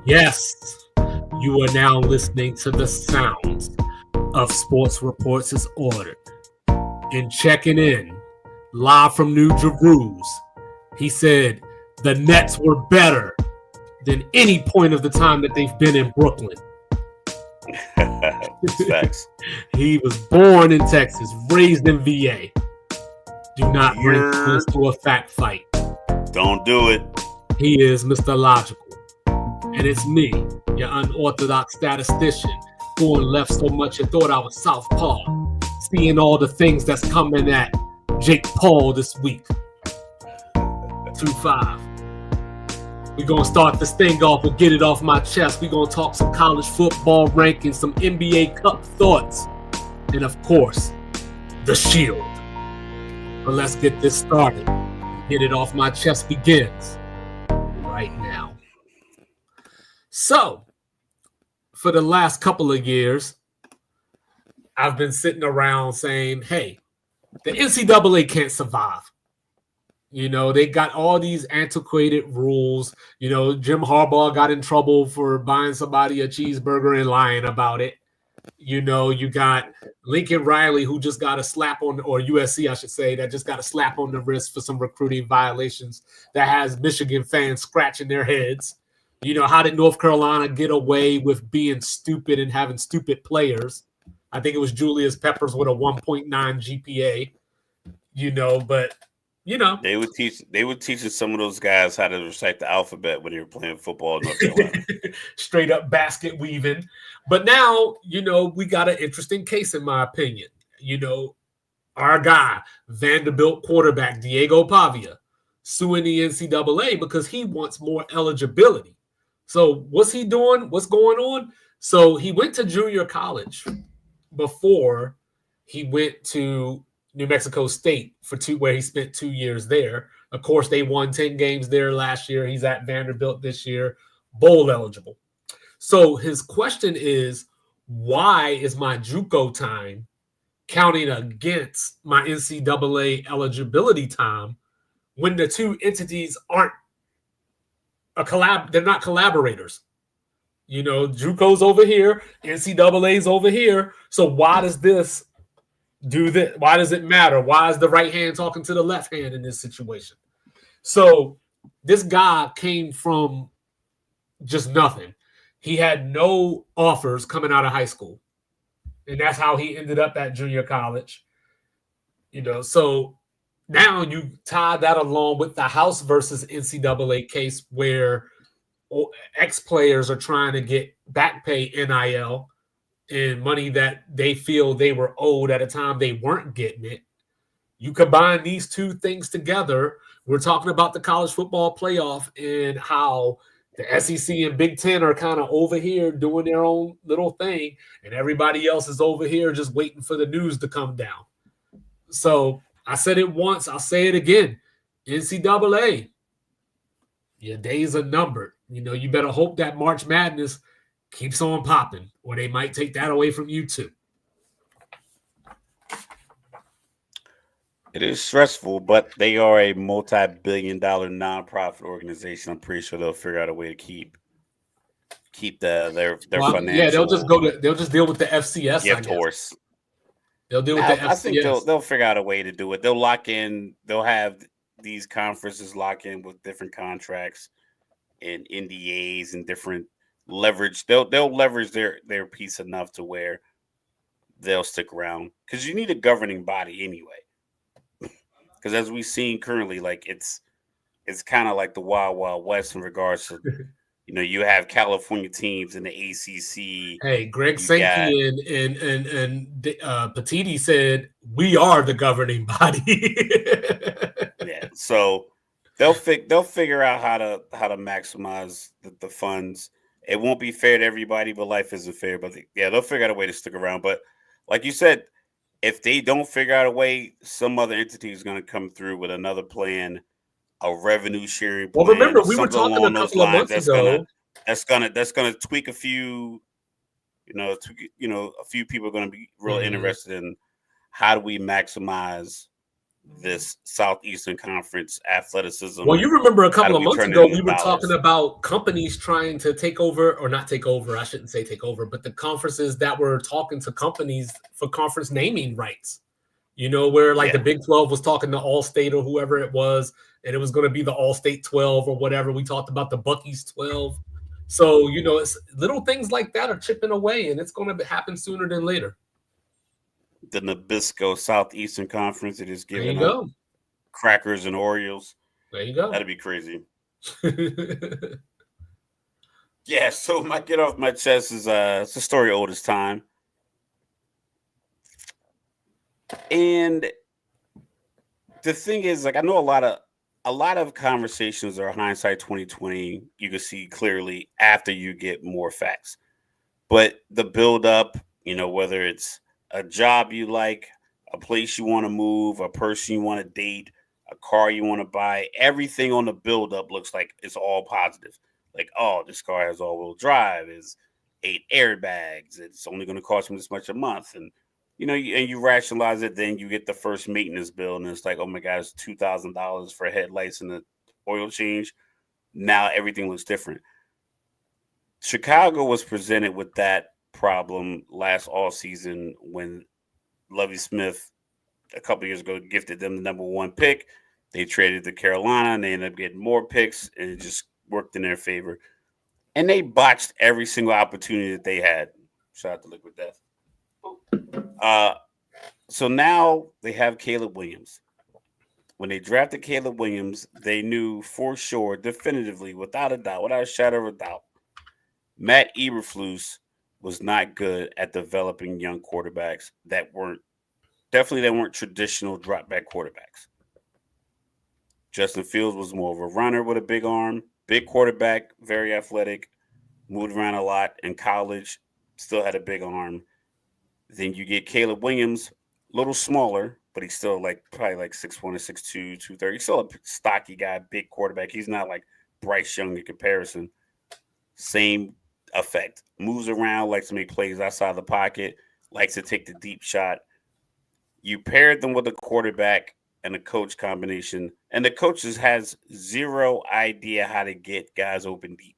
Yes, you are now listening to the sounds of Sports Reports as Ordered. And checking in, live from New Jerusalem, he said the Nets were better than any point of the time that they've been in Brooklyn. Facts. He was born in Texas, raised in VA. Do not bring this to a fact fight. Don't do it. He is Mr. Logical. And it's me, your unorthodox statistician, going left so much you thought I was southpaw, seeing all the things that's coming at Jake Paul this week. 2-5. We're going to start this thing off and get it off my chest. We're going to talk some college football rankings, some NBA Cup thoughts, and of course, the Shield. But let's get this started. Get it off my chest begins right now. So, for the last couple of years, I've been sitting around saying, hey, the NCAA can't survive. You know, they got all these antiquated rules. You know, Jim Harbaugh got in trouble for buying somebody a cheeseburger and lying about it. You know, you got Lincoln Riley, who just got a slap on, or USC, I should say, that just got a slap on the wrist for some recruiting violations that has Michigan fans scratching their heads. You know, how did North Carolina get away with being stupid and having stupid players? I think it was Julius Peppers with a 1.9 GPA, you know, but, you know. They would teach some of those guys how to recite the alphabet when they were playing football in North Carolina. Straight up basket weaving. But now, you know, we got an interesting case, in my opinion. You know, our guy, Vanderbilt quarterback Diego Pavia, suing the NCAA because he wants more eligibility. So what's he doing? What's going on? So he went to junior college before he went to New Mexico State where he spent 2 years there. Of course, they won 10 games there last year. He's at Vanderbilt this year, bowl eligible. So his question is, why is my JUCO time counting against my NCAA eligibility time when the two entities aren't they're not collaborators? You know, JUCO's over here, NCAA's over here. So why does this do this? Why does it matter? Why is the right hand talking to the left hand in this situation? So this guy came from just nothing. He had no offers coming out of high school. And that's how he ended up at junior college. You know, so now you tie that along with the House versus NCAA case where ex-players are trying to get back pay NIL and money that they feel they were owed at a time they weren't getting it. You combine these two things together, we're talking about the college football playoff and how the SEC and Big Ten are kind of over here doing their own little thing, and everybody else is over here just waiting for the news to come down. So I said it once, I'll say it again. NCAA, your days are numbered. You know, you better hope that March Madness keeps on popping, or they might take that away from you too. It is stressful, but they are a multi-billion-dollar nonprofit organization. I'm pretty sure they'll figure out a way to keep their financial. Yeah, they'll just deal with the FCS. Yeah, of course. They'll deal with the FCS. I think they'll figure out a way to do it. They'll lock in. They'll have these conferences lock in with different contracts and NDAs and different leverage. They'll leverage their piece enough to where they'll stick around, because you need a governing body anyway. Because as we've seen currently, like it's kind of like the Wild Wild West in regards to, you know, you have California teams in the ACC. Hey, Greg Sankey and Petiti said we are the governing body. Yeah, so they'll figure out how to maximize the funds. It won't be fair to everybody, but life isn't fair. But they'll figure out a way to stick around. But like you said, if they don't figure out a way, some other entity is going to come through with another plan, a revenue sharing plan. Well, remember, we were talking a couple of months ago. That's gonna tweak a few, a few people are going to be real interested in how do we maximize this Southeastern Conference athleticism. Well, you remember a couple How do of we months turn it ago, into we were talking dollars? about companies trying to take over, or not take over. I shouldn't say take over, but the conferences that were talking to companies for conference naming rights. Where like the Yeah, Big 12 was talking to All-State or whoever it was, and it was going to be the All-State 12 or whatever. We talked about the Bucky's 12. So, it's little things like that are chipping away, and it's going to happen sooner than later. the Nabisco Southeastern Conference. It is There giving you up go. crackers and Oreos. There you go. That'd be crazy. Yeah, so my get off my chest is it's a story old as time. And the thing is, like, I know a lot of conversations are hindsight 2020. You can see clearly after you get more facts. But the build up, whether it's a job you like, a place you want to move, a person you want to date, a car you want to buy, everything on the build up looks like it's all positive. Like, oh, this car has all wheel drive, is 8 airbags, it's only going to cost me this much a month. And you rationalize it, then you get the first maintenance bill, and it's like, oh my god, it's $2,000 for headlights and the oil change. Now everything looks different. Chicago was presented with that problem last all season when Lovie Smith a couple years ago gifted them the number one pick. They traded to Carolina and they ended up getting more picks, and it just worked in their favor. And they botched every single opportunity that they had. Shout out to Liquid Death. Uh, so now they have Caleb Williams. When they drafted Caleb Williams, they knew for sure, definitively, without a doubt, without a shadow of a doubt, Matt Eberflus was not good at developing young quarterbacks that weren't traditional drop back quarterbacks. Justin Fields was more of a runner with a big arm, big quarterback, very athletic, moved around a lot in college, still had a big arm. Then you get Caleb Williams, a little smaller, but he's still like probably like 6'1" or 6'2", 230. He's still a stocky guy, big quarterback. He's not like Bryce Young in comparison. Same effect. Moves around, likes to make plays outside the pocket, likes to take the deep shot. You paired them with a quarterback and a coach combination, and the coaches has zero idea how to get guys open deep.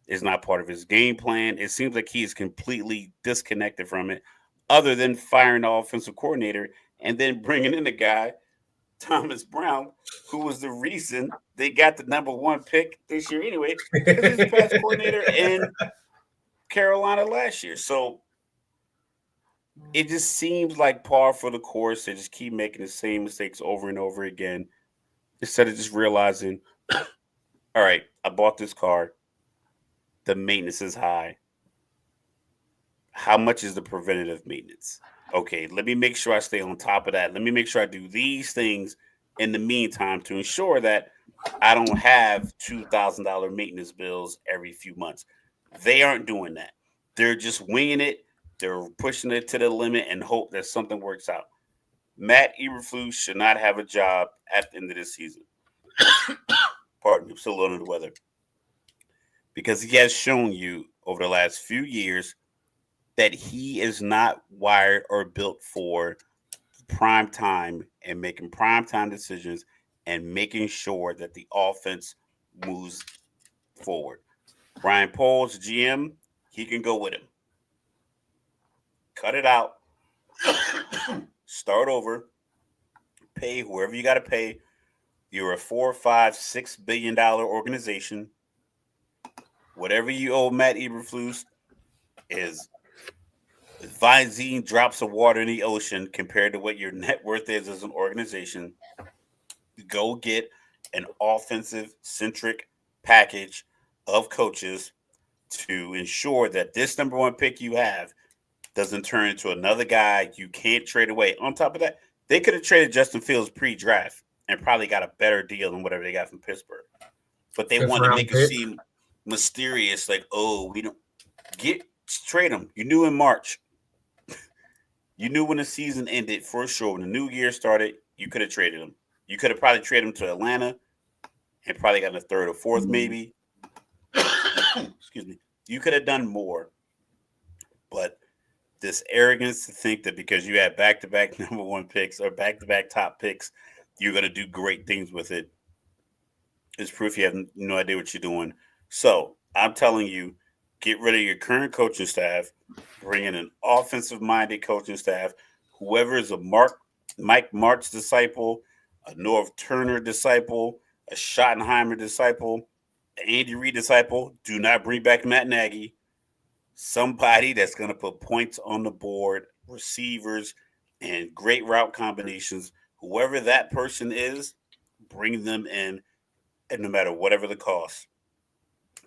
It's not part of his game plan. It seems like he is completely disconnected from it, other than firing the offensive coordinator and then bringing in the guy, Thomas Brown, who was the reason they got the number one pick this year anyway, because he's the pass coordinator in Carolina last year. So it just seems like par for the course. They just keep making the same mistakes over and over again instead of just realizing, all right, I bought this car. The maintenance is high. How much is the preventative maintenance? Okay, let me make sure I stay on top of that. Let me make sure I do these things in the meantime to ensure that I don't have $2,000 maintenance bills every few months. They aren't doing that. They're just winging it. They're pushing it to the limit and hope that something works out. Matt Eberflus should not have a job at the end of this season. Pardon me, I'm still under the weather. Because he has shown you over the last few years that he is not wired or built for prime time and making prime time decisions and making sure that the offense moves forward. Brian Poles, GM, he can go with him. Cut it out. Start over. Pay whoever you got to pay. You're a $4, $5, $6 billion organization. Whatever you owe Matt Eberflus is Visine drops of water in the ocean compared to what your net worth is as an organization. Go get an offensive centric package of coaches to ensure that this number one pick you have doesn't turn into another guy you can't trade away. On top of that, they could have traded Justin Fields pre-draft and probably got a better deal than whatever they got from Pittsburgh. But they Fifth wanted to round make it pick. seem mysterious, like, oh, we don't trade him. You knew in March. You knew when the season ended for sure. When the new year started, you could have traded him. You could have probably traded him to Atlanta and probably gotten a third or fourth, maybe. Excuse me. You could have done more. But this arrogance to think that because you had back-to-back number one picks or back-to-back top picks, you're going to do great things with it. It's proof you have no idea what you're doing. So I'm telling you, get rid of your current coaching staff, bring in an offensive-minded coaching staff. Whoever is a Mike Martz disciple, a Norv Turner disciple, a Schottenheimer disciple, an Andy Reid disciple. Do not bring back Matt Nagy. Somebody that's going to put points on the board, receivers, and great route combinations. Whoever that person is, bring them in, and no matter whatever the cost.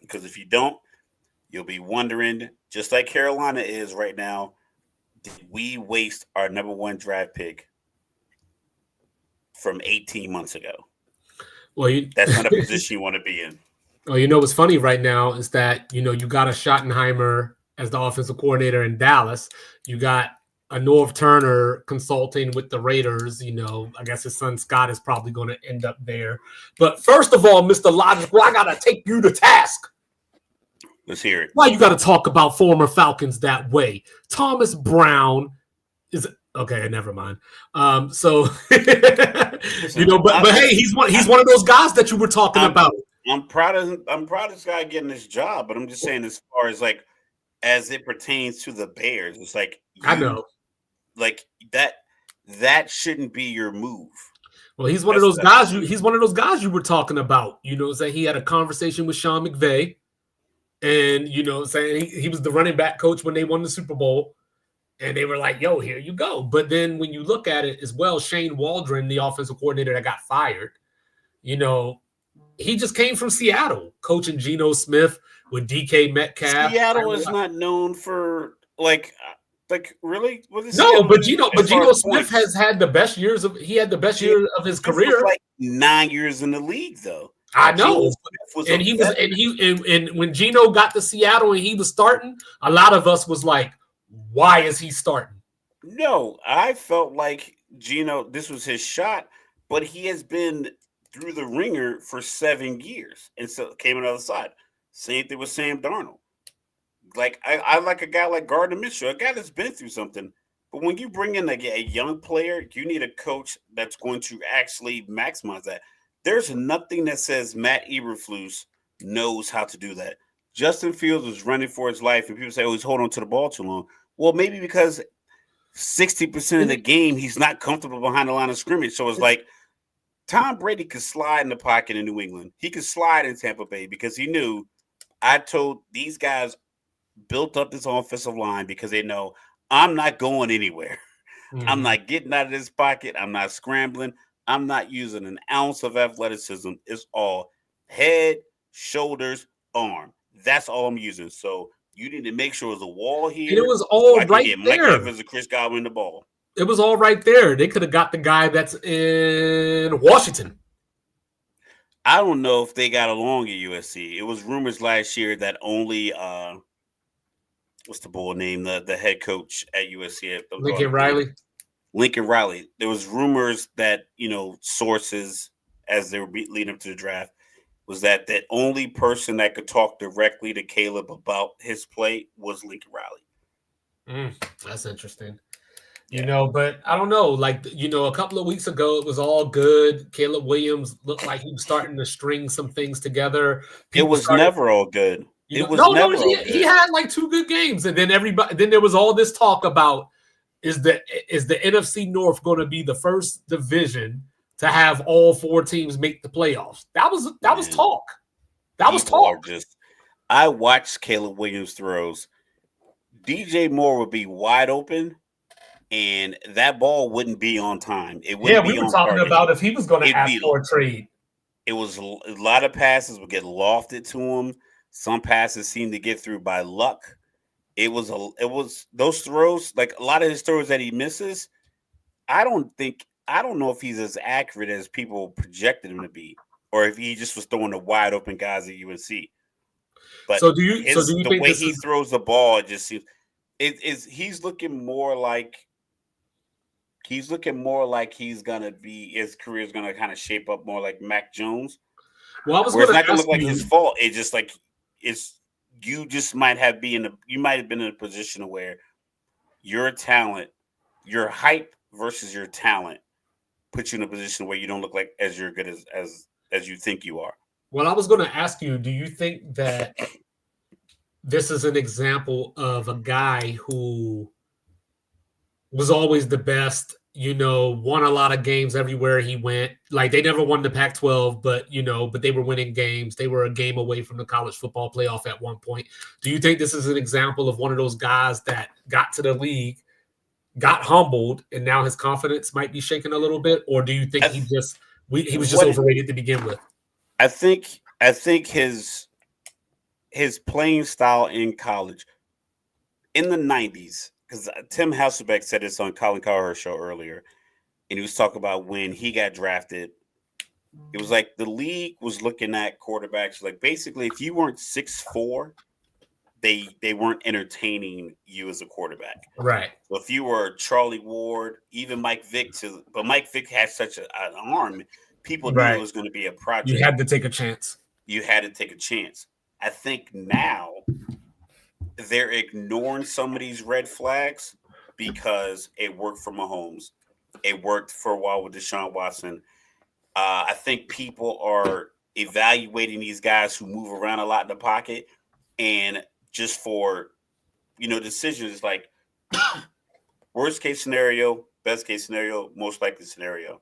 Because if you don't, you'll be wondering, just like Carolina is right now, did we waste our number one draft pick from 18 months ago? Well, that's not a position you want to be in. Well, what's funny right now is that, you got a Schottenheimer as the offensive coordinator in Dallas. You got a Norv Turner consulting with the Raiders. I guess his son Scott is probably going to end up there. But first of all, Mr. Logical, I got to take you to task. Let's hear it. Why you got to talk about former Falcons that way? Thomas Brown is okay. Never mind. Listen, but hey, he's one of those guys that you were talking about. I'm proud of this guy getting this job, but I'm just saying, as far as as it pertains to the Bears, it's I know, that shouldn't be your move. Well, he's one of those guys. He's one of those guys you were talking about. Saying he had a conversation with Sean McVay. And, saying he was the running back coach when they won the Super Bowl. And they were like, yo, here you go. But then when you look at it as well, Shane Waldron, the offensive coordinator that got fired, he just came from Seattle, coaching Geno Smith with DK Metcalf. Seattle is not known for, really? No, but Geno Smith has had the best years of – he had the best year of his career. 9 years in the league, though. I know, and when Geno got to Seattle and he was starting, a lot of us was like, "Why is he starting?" No, I felt like Geno, this was his shot, but he has been through the ringer for 7 years, and so came on the other side. Same thing with Sam Darnold. I like a guy like Gardner Mitchell, a guy that's been through something. But when you bring in a young player, you need a coach that's going to actually maximize that. There's nothing that says Matt Eberflus knows how to do that. Justin Fields was running for his life, and people say, oh, he's holding on to the ball too long. Well, maybe because 60% of the game, he's not comfortable behind the line of scrimmage. So it's like Tom Brady could slide in the pocket in New England. He could slide in Tampa Bay because he knew I told these guys built up this offensive line because they know I'm not going anywhere. Mm-hmm. I'm not getting out of this pocket. I'm not scrambling. I'm not using an ounce of athleticism. It's all head, shoulders, arm. That's all I'm using. So you need to make sure there's a wall here. And it was all so right Mike there. Evans and Chris Godwin the ball. It was all right there. They could have got the guy that's in Washington. I don't know if they got along at USC. It was rumors last year that only what's the bull name? The head coach at USC. Lincoln Riley. Lincoln Riley. There was rumors that, sources as they were leading up to the draft was that only person that could talk directly to Caleb about his play was Lincoln Riley. That's interesting. Yeah. But I don't know. A couple of weeks ago, it was all good. Caleb Williams looked like he was starting to string some things together. It was never all good. He had 2 good games. And then then there was all this talk about, is the NFC North going to be the first division to have all 4 teams make the playoffs? That was talk. That was talk. I watched Caleb Williams throws. DJ Moore would be wide open, and that ball wouldn't be on time. It wouldn't we were talking about if he was going to ask for a trade. It was a lot of passes would get lofted to him. Some passes seemed to get through by luck. It was those throws, a lot of his throws that he misses. I don't know if he's as accurate as people projected him to be, or if he just was throwing the wide open guys at UNC. But do you think the way he throws the ball, it just seems he's looking more like he's gonna be, his career is gonna kind of shape up more like Mac Jones. Well, it's not gonna look like his fault. It's just you just might have been in a position where your talent, your hype versus your talent put you in a position where you don't look like as you're good as you think you are. Well, I was going to ask you, do you think that this is an example of a guy who was always the best, won a lot of games everywhere he went. Like they never won the Pac-12, but they were winning games. They were a game away from the college football playoff at one point. Do you think this is an example of one of those guys that got to the league, got humbled, and now his confidence might be shaken a little bit? Or do you think he was just overrated to begin with? I think his playing style in college in the 90s, because Tim Hasselbeck said this on Colin Cowherd's show earlier, and he was talking about when he got drafted. It was like the league was looking at quarterbacks like basically if you weren't 6'4", they weren't entertaining you as a quarterback. Right. So if you were Charlie Ward, even Mike Vick, but Mike Vick had such an arm, people knew it was going to be a project. You had to take a chance. I think now they're ignoring some of these red flags because it worked for Mahomes. It worked for a while with Deshaun Watson. I think people are evaluating these guys who move around a lot in the pocket and just for, decisions like worst case scenario, best case scenario, most likely scenario.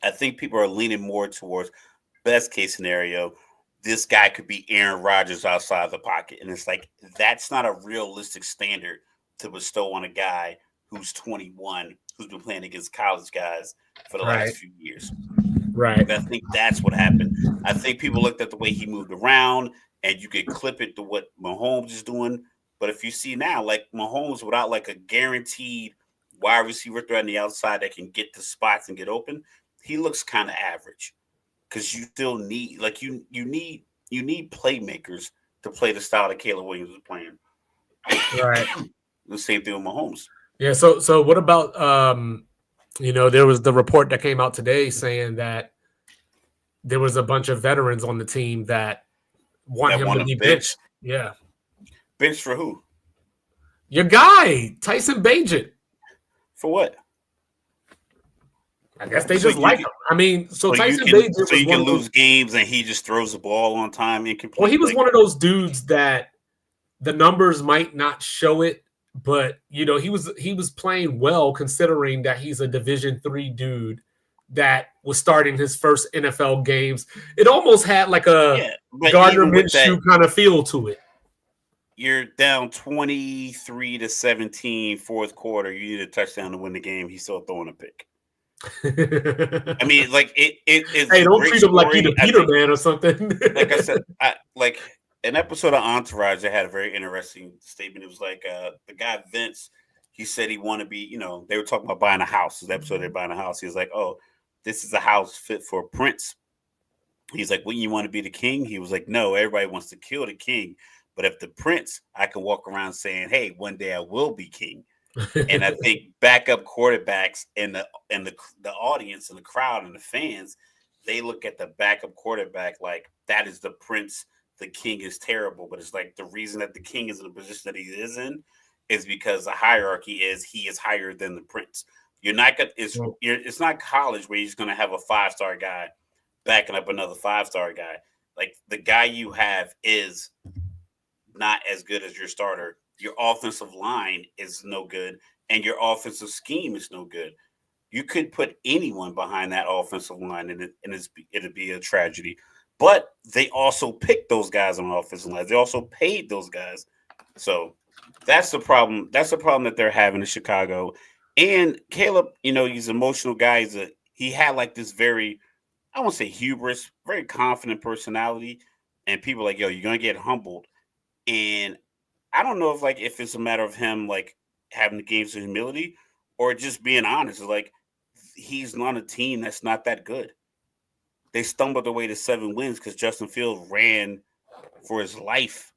I think people are leaning more towards best case scenario. This guy could be Aaron Rodgers outside the pocket. And it's like, that's not a realistic standard to bestow on a guy who's 21, who's been playing against college guys for the last few years. Right. I think that's what happened. I think people looked at the way he moved around and you could clip it to what Mahomes is doing. But if you see now, like Mahomes without like a guaranteed wide receiver threat on the outside that can get to spots and get open, he looks kind of average. Because you still need, like you need playmakers to play the style that Caleb Williams is playing. Right. The same thing with Mahomes. Yeah. So what about there was the report that came out today saying that there was a bunch of veterans on the team that want him to be benched. Yeah. Benched for who? Your guy, Tyson Bagent. For what? I guess they just like him. I mean, Tyson Bagent. So you can lose games and he just throws the ball on time incomplete. Well, he was one of those dudes that the numbers might not show it, but he was playing well considering that he's a Division III dude that was starting his first NFL games. It almost had like a Gardner Minshew kind of feel to it. You're down 23-17 fourth quarter. You need a touchdown to win the game. He's still throwing a pick. I mean, like it. Hey, don't treat him like he's a Peterman or something. Like I said, like an episode of Entourage that had a very interesting statement. It was like the guy Vince. He said he wanted to be. They were talking about buying a house. This episode they're buying a house. He was like, "Oh, this is a house fit for a prince." He's like, "Wouldn't you want to be the king?" He was like, "No, everybody wants to kill the king, but if the prince, I can walk around saying, hey, one day I will be king." And I think backup quarterbacks and the audience and the crowd and the fans, they look at the backup quarterback like that is the prince. The king is terrible, but it's like the reason that the king is in the position that he is in is because the hierarchy is he is higher than the prince. You're not gonna. It's not college where you're just gonna have a 5-star guy backing up another 5-star guy. Like the guy you have is not as good as your starter. Your offensive line is no good, and your offensive scheme is no good. You could put anyone behind that offensive line, and it'd be a tragedy. But they also picked those guys on the offensive line. They also paid those guys. So that's the problem. That's the problem that they're having in Chicago. And Caleb, he's an emotional guy. He had like this very, I won't say hubris, very confident personality. And people are like, yo, you're going to get humbled. And I don't know if it's a matter of him like having the games of humility or just being honest. It's like he's on a team that's not that good. They stumbled their way to 7 wins because Justin Fields ran for his life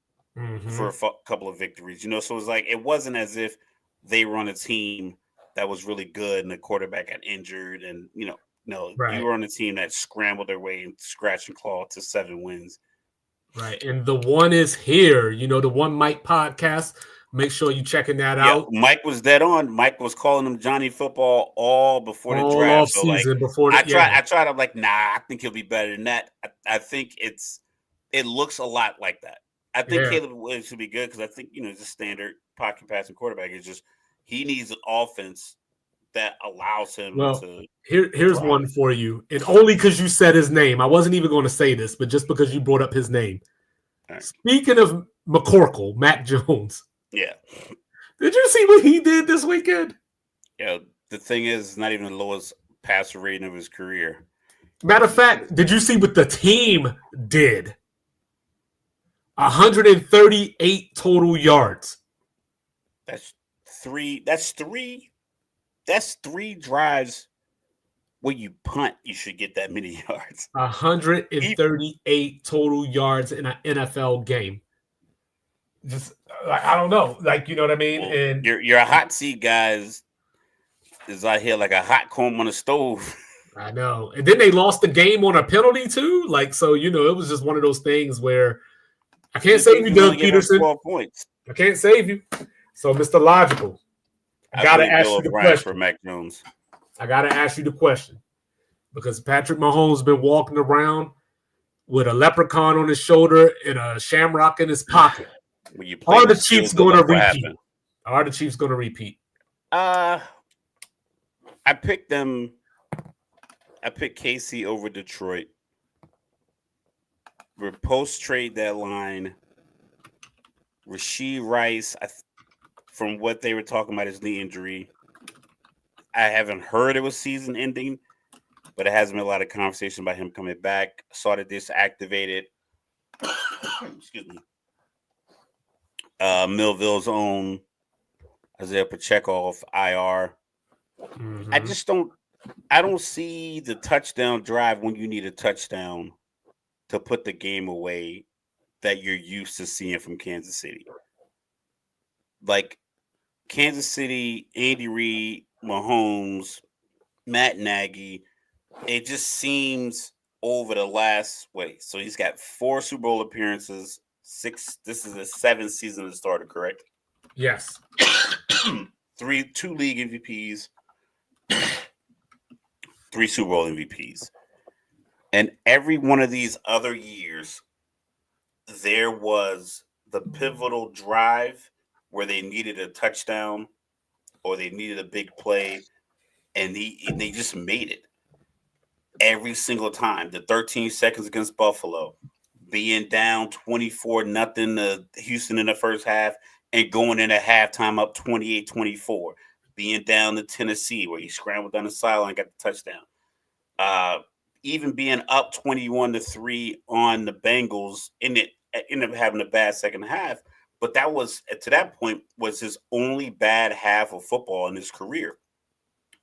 for a couple of victories. So it's like it wasn't as if they were on a team that was really good and the quarterback got injured and you were on a team that scrambled their way and scratch and claw to 7 wins. Right. And the one is here, the One Mic podcast. Make sure you checking that Yeah, out Mike was dead on. Mike was calling him Johnny Football all before the all draft. off So like, season before the I tried. I'm like, nah, I think he'll be better than that. I think it looks a lot like that. I think yeah. Caleb Williams should be good because I think it's a standard pocket passing quarterback. It's just he needs an offense that allows him Well, to here's thrive. one for you, and only because you said his name. I wasn't even going to say this, but just because you brought up his name. Right. Speaking of McCorkle, Mac Jones. Yeah. Did you see what he did this weekend? Yeah. The thing is, it's not even the lowest passer rating of his career. Matter of fact, did you see what the team did? 138 total yards. That's three. That's three. That's three drives where you punt. You should get that many yards. 138 total yards in an NFL game. Just I don't know, like you know what I mean. Well, And your hot seat guys is out here like a hot comb on a stove. I know. And then they lost the game on a penalty too. Like so, it was just one of those things where I can't The save you, defense only Doug gave up Peterson. 12 points. I can't save you. So, Mr. Logical, I I gotta blame ask Bill you the O'Brien for question. Mac Jones. I gotta ask you the question because Patrick Mahomes been walking around with a leprechaun on his shoulder and a shamrock in his pocket. When you play Are the the Chiefs Steelers, good going to luck what repeat? happened. Are the Chiefs going to repeat? I picked them. I picked KC over Detroit. We're post trade deadline. Rashee Rice, from what they were talking about his knee injury, I haven't heard it was season ending, but it hasn't been a lot of conversation about him coming back. Saw that disactivated. Excuse me. Millville's own Isaiah Pacheco off IR. Mm-hmm. I don't see the touchdown drive when you need a touchdown to put the game away that you're used to seeing from Kansas City. Like Kansas City, Andy Reid, Mahomes, Matt Nagy, it just seems over the last so he's got 4 Super Bowl appearances, 6. This is his 7th season as starter, correct? Yes. 2 league MVPs, 3 Super Bowl MVPs. And every one of these other years, there was the pivotal drive where they needed a touchdown or they needed a big play, and they just made it every single time. The 13 seconds against Buffalo, being down 24-0 to Houston in the first half and going into halftime up 28-24, being down to Tennessee where he scrambled down the sideline and got the touchdown. Even being up 21-3 on the Bengals, ended up having a bad second half, but that was to that point was his only bad half of football in his career.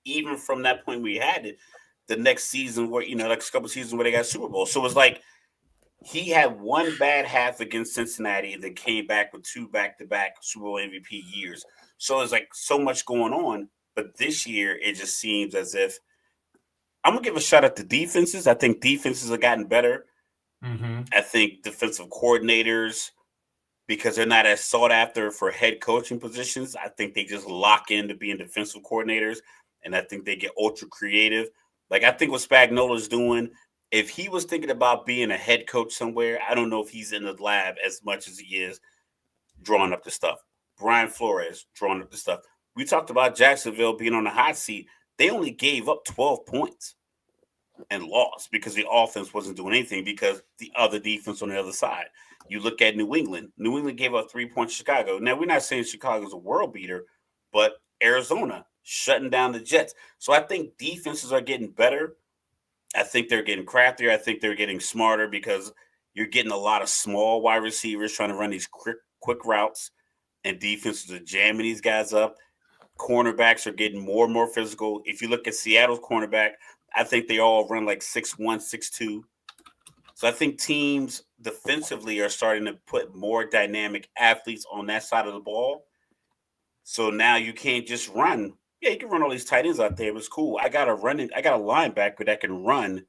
Even from that point we had it, the next season where next couple seasons where they got Super Bowl, so it was like he had one bad half against Cincinnati and then came back with 2 back-to-back Super Bowl MVP years. So it's like so much going on, but this year it just seems as if I'm gonna give a shout out to defenses. I think defenses have gotten better. Mm-hmm. I think defensive coordinators, because they're not as sought after for head coaching positions, I think they just lock into being defensive coordinators, and I think they get ultra creative. Like I think what Spagnuolo's doing, if he was thinking about being a head coach somewhere, I don't know if he's in the lab as much as he is drawing up the stuff. Brian Flores drawing up the stuff. We talked about Jacksonville being on the hot seat. They only gave up 12 points and lost because the offense wasn't doing anything because the other defense on the other side. You look at New England. New England gave up 3 points to Chicago. Now, we're not saying Chicago's a world beater, but Arizona shutting down the Jets. So I think defenses are getting better. I think they're getting craftier. I think they're getting smarter because you're getting a lot of small wide receivers trying to run these quick routes, and defenses are jamming these guys up. Cornerbacks are getting more and more physical. If you look at Seattle's cornerback, I think they all run like 6'1", 6'2". So I think teams defensively are starting to put more dynamic athletes on that side of the ball. So now you can't just run. Yeah, you can run all these tight ends out there. It was cool. I got a linebacker that can run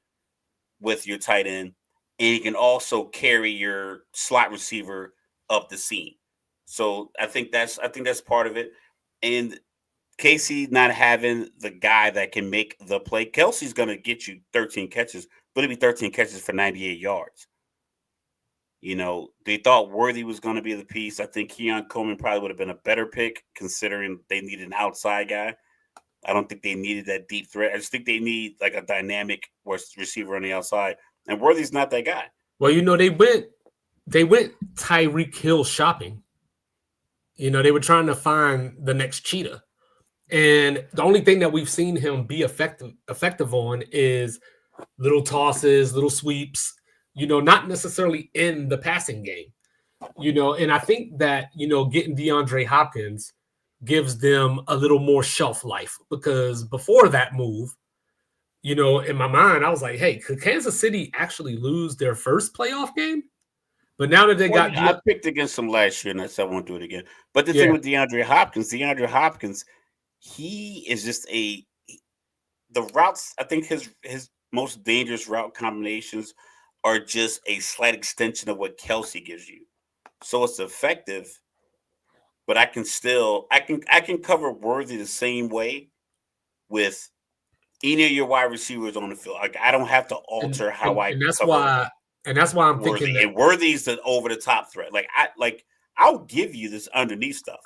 with your tight end, and he can also carry your slot receiver up the seam. So I think that's part of it. And Casey not having the guy that can make the play. Kelsey's going to get you 13 catches, but it'll be 13 catches for 98 yards. They thought Worthy was going to be the piece. I think Keon Coleman probably would have been a better pick considering they needed an outside guy. I don't think they needed that deep threat. I just think they need like a dynamic receiver on the outside, and Worthy's not that guy. Well, they went Tyreek Hill shopping. They were trying to find the next cheetah. And the only thing that we've seen him be effective on is little tosses, little sweeps, not necessarily in the passing game. And I think that, getting DeAndre Hopkins gives them a little more shelf life, because before that move, in my mind, I was like, hey, could Kansas City actually lose their first playoff game? But now that they got... I picked against them last year, and I said I won't do it again. But the thing with DeAndre Hopkins, he is just the routes. I think his most dangerous route combinations are just a slight extension of what Kelsey gives you. So it's effective, but I can cover Worthy the same way with any of your wide receivers on the field. Like I don't have to alter how I cover. And that's why I'm Worthy. thinking that, and Worthy's the over the top threat. I'll give you this underneath stuff.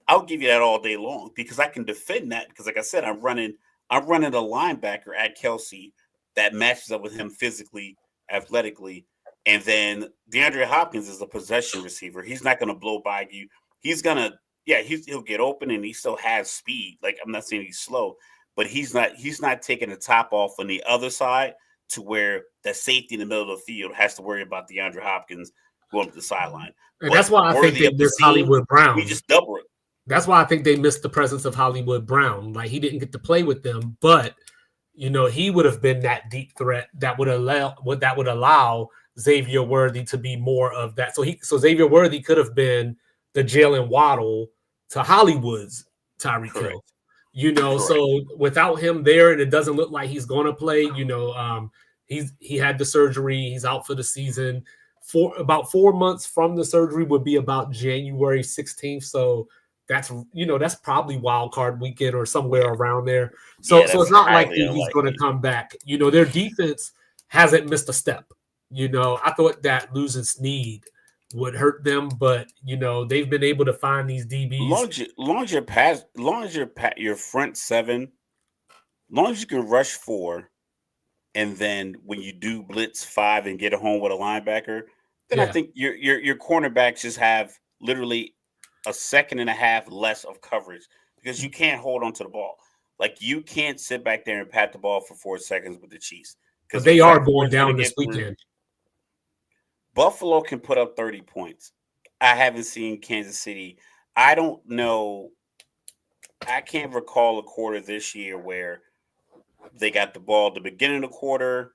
I'll give you that all day long because I can defend that. Because like I said, I'm running a linebacker at Kelsey that matches up with him physically, athletically, and then DeAndre Hopkins is a possession receiver. He's not going to blow by you. He'll get open and he still has speed. Like I'm not saying he's slow, but he's not taking the top off on the other side to where the safety in the middle of the field has to worry about DeAndre Hopkins going to the sideline. And that's why I think they missed Hollywood Brown. We just double it. That's why I think they missed the presence of Hollywood Brown. Like he didn't get to play with them, but he would have been that deep threat that would allow Xavier Worthy to be more of that. So Xavier Worthy could have been the Jalen Waddle to Hollywood's Tyreek Hill. So without him there, and it doesn't look like he's going to play. He had the surgery. He's out for the season. For about 4 months from the surgery would be about January 16th. So that's probably wild card weekend or somewhere around there. So it's not like he's going to come back. Their defense hasn't missed a step. I thought that losing Snead would hurt them, but they've been able to find these DBs. Long as your front seven, long as you can rush 4, and then when you do blitz 5 and get home with a linebacker, then I think your cornerbacks just have literally a second and a half less of coverage because you can't hold on to the ball. Like you can't sit back there and pat the ball for 4 seconds with the Chiefs because they are going down this weekend. Buffalo can put up 30 points. I haven't seen Kansas City. I don't know. I can't recall a quarter this year where they got the ball at the beginning of the quarter,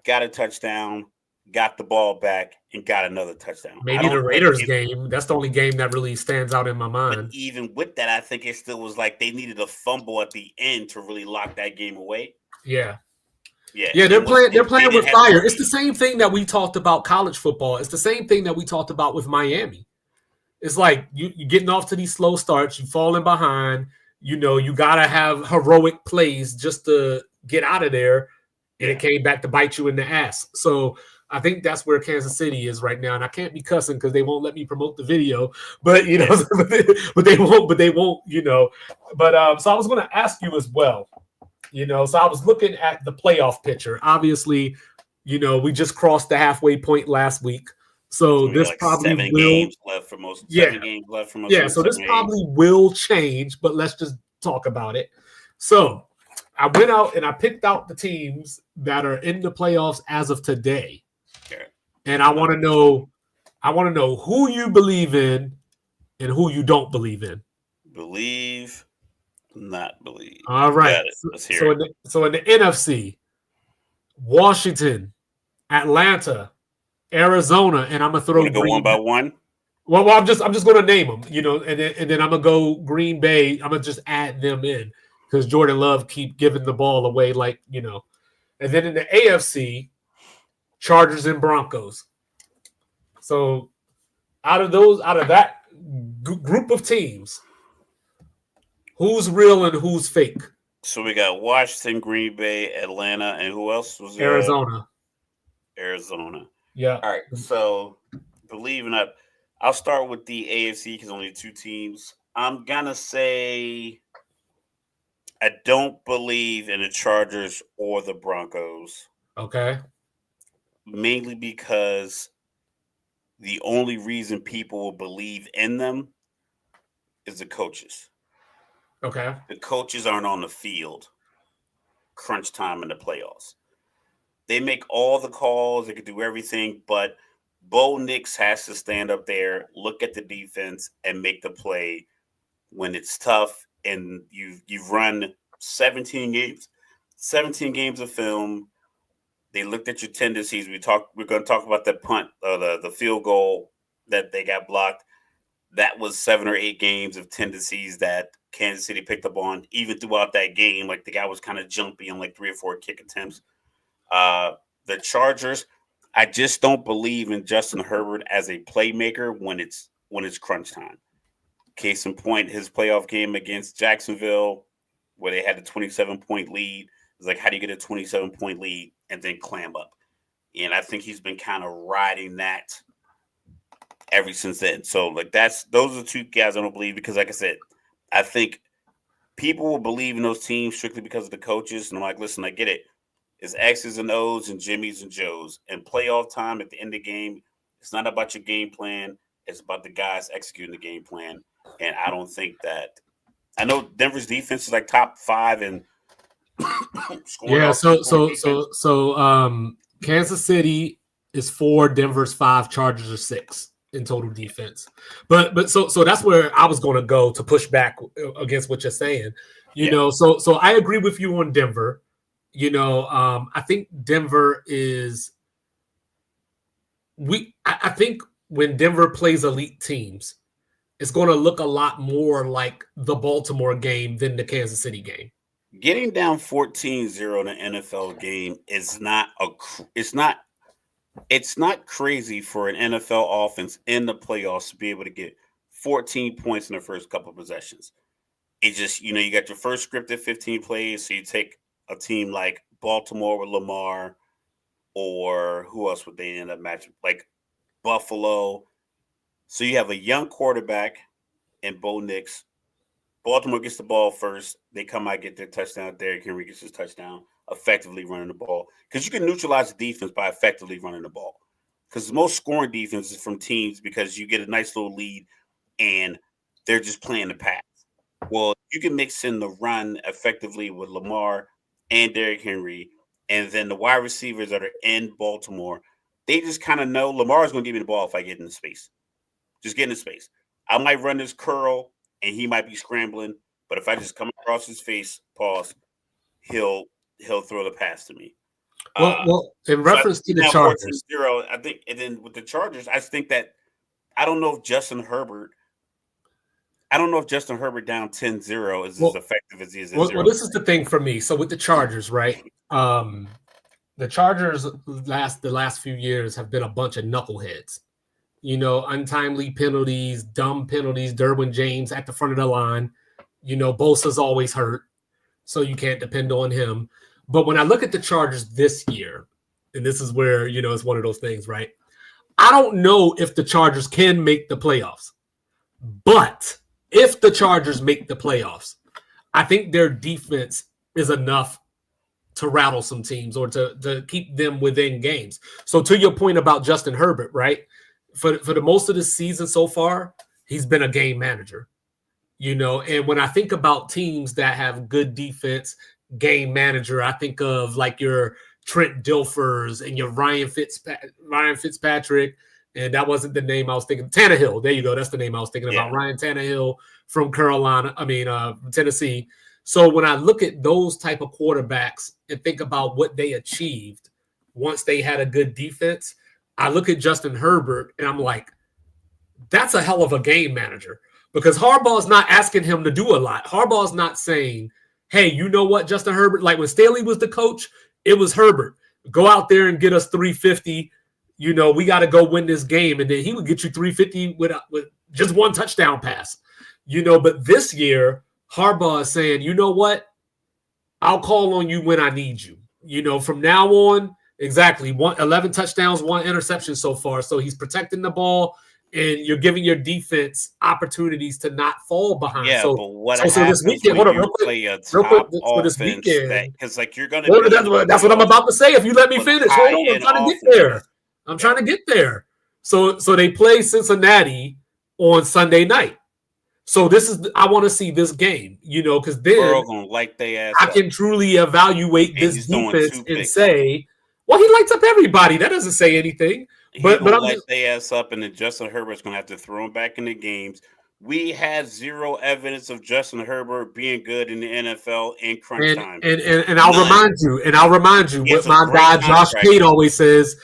got a touchdown, got the ball back, and got another touchdown. Maybe the Raiders game. That's the only game that really stands out in my mind. But even with that, I think it still was like they needed a fumble at the end to really lock that game away. Yeah. Yeah, they're playing with fire. It's the same thing that we talked about college football. It's the same thing that we talked about with Miami. It's like you're getting off to these slow starts, you falling behind, you gotta have heroic plays just to get out of there, and it came back to bite you in the ass. So I think that's where Kansas City is right now, and I can't be cussing because they won't let me promote the video. But but they won't. But so I was going to ask you as well. So I was looking at the playoff picture. Obviously, we just crossed the halfway point last week. So this probably 7 games left for most. 7 games left for most. Yeah, so this probably will change, but let's just talk about it. So I went out and I picked out the teams that are in the playoffs as of today. Okay. And I want to know who you believe in and who you don't believe in. Believe, not believe. All right. Let's hear it. So in the NFC, Washington, Atlanta, Arizona, and I'm gonna throw. Go one by one. Well, I'm just gonna name them, and then I'm gonna go Green Bay. I'm gonna just add them in because Jordan Love keep giving the ball away, And then in the AFC, Chargers and Broncos. So out of group of teams, who's real and who's fake? So we got Washington, Green Bay, Atlanta, and who else was Arizona. Arizona. Yeah. All right. So believe it or not, I'll start with the AFC because only 2 teams. I'm gonna say I don't believe in the Chargers or the Broncos, Okay. mainly because the only reason people will believe in them is the coaches. Okay. The coaches aren't on the field crunch time in the playoffs. They make all the calls, they can do everything, but Bo Nix has to stand up there, look at the defense, and make the play when it's tough. And you've run 17 games of film. They looked at your tendencies. We're going to talk about that punt, the field goal that they got blocked. That was 7 or 8 games of tendencies that Kansas City picked up on, even throughout that game. Like the guy was kind of jumpy on like 3 or 4 kick attempts. The Chargers, I just don't believe in Justin Herbert as a playmaker when it's crunch time. Case in point, his playoff game against Jacksonville, where they had a 27-point lead. It's like, how do you get a 27-point lead and then clam up? And I think he's been kind of riding that ever since then. So like those are 2 guys I don't believe because, like I said, I think people will believe in those teams strictly because of the coaches. And I'm like, listen, I get it. It's X's and O's and Jimmy's and Joe's. And playoff time at the end of the game, it's not about your game plan. It's about the guys executing the game plan. And I don't think that – I know Denver's defense is like top 5 in scoring. Yeah, Kansas City is 4, Denver's 5, Chargers are 6 in total defense. But so that's where I was going to go to push back against what you're saying. You know, so I agree with you on Denver. You know, I think Denver is I think when Denver plays elite teams, it's going to look a lot more like the Baltimore game than the Kansas City game. Getting down 14-0 in an NFL game is it's not crazy for an NFL offense in the playoffs to be able to get 14 points in the first couple of possessions. It just, you got your first scripted 15 plays, so you take a team like Baltimore with Lamar, or who else would they end up matching? Like Buffalo. So you have a young quarterback and Bo Nix. Baltimore gets the ball first. They come out, get their touchdown. Derrick Henry gets his touchdown, effectively running the ball. Because you can neutralize the defense by effectively running the ball. Because most scoring defense is from teams because you get a nice little lead and they're just playing the pass. Well, you can mix in the run effectively with Lamar and Derrick Henry, and then the wide receivers that are in Baltimore, they just kind of know Lamar's going to give me the ball if I get in the space. Just get in the space. I might run this curl, and he might be scrambling, but if I just come across his face, pause, he'll throw the pass to me. Well, in reference to the Chargers, 14-0, I think, and then with the Chargers, I think that I don't know if Justin Herbert down 10-0 is as effective as he is. Well, this is the thing for me. So with the Chargers, right? The Chargers the last few years have been a bunch of knuckleheads. Untimely penalties, dumb penalties. Derwin James at the front of the line. Bosa's always hurt, so you can't depend on him. But when I look at the Chargers this year, and this is where, it's one of those things, right? I don't know if the Chargers can make the playoffs. But if the Chargers make the playoffs, I think their defense is enough to rattle some teams or to keep them within games. So to your point about Justin Herbert, right? For the most of the season so far, he's been a game manager. And when I think about teams that have good defense, game manager, I think of like your Trent Dilfers and your Ryan Fitzpatrick, and that wasn't the name I was thinking. Tannehill, there you go. That's the name I was thinking about. Ryan Tannehill from Tennessee. So when I look at those type of quarterbacks and think about what they achieved once they had a good defense, I look at Justin Herbert and I'm like, that's a hell of a game manager, because Harbaugh's not asking him to do a lot. Harbaugh's not saying, hey, you know what, Justin Herbert, like when Staley was the coach, it was Herbert. Go out there and get us 350. We got to go win this game. And then he would get you 350 with just one touchdown pass. But this year, Harbaugh is saying, you know what? I'll call on you when I need you. From now on, exactly 11 touchdowns, 1 interception so far. So he's protecting the ball, and you're giving your defense opportunities to not fall behind. Yeah, So, but what so happens this weekend, when hold on, you play a top for this offense weekend, because like you're gonna be that's what I'm about to say. If you let me finish, hold on, I'm trying to get there. I'm trying to get there. So they play Cincinnati on Sunday night. So I want to see this game, because then gonna light their ass I can truly evaluate this defense and say, well, he lights up everybody. That doesn't say anything. But I'm light their ass up, and then Justin Herbert's gonna have to throw him back in the games. We had zero evidence of Justin Herbert being good in the NFL in crunch time. And I'll remind you what my guy Josh Pate always says,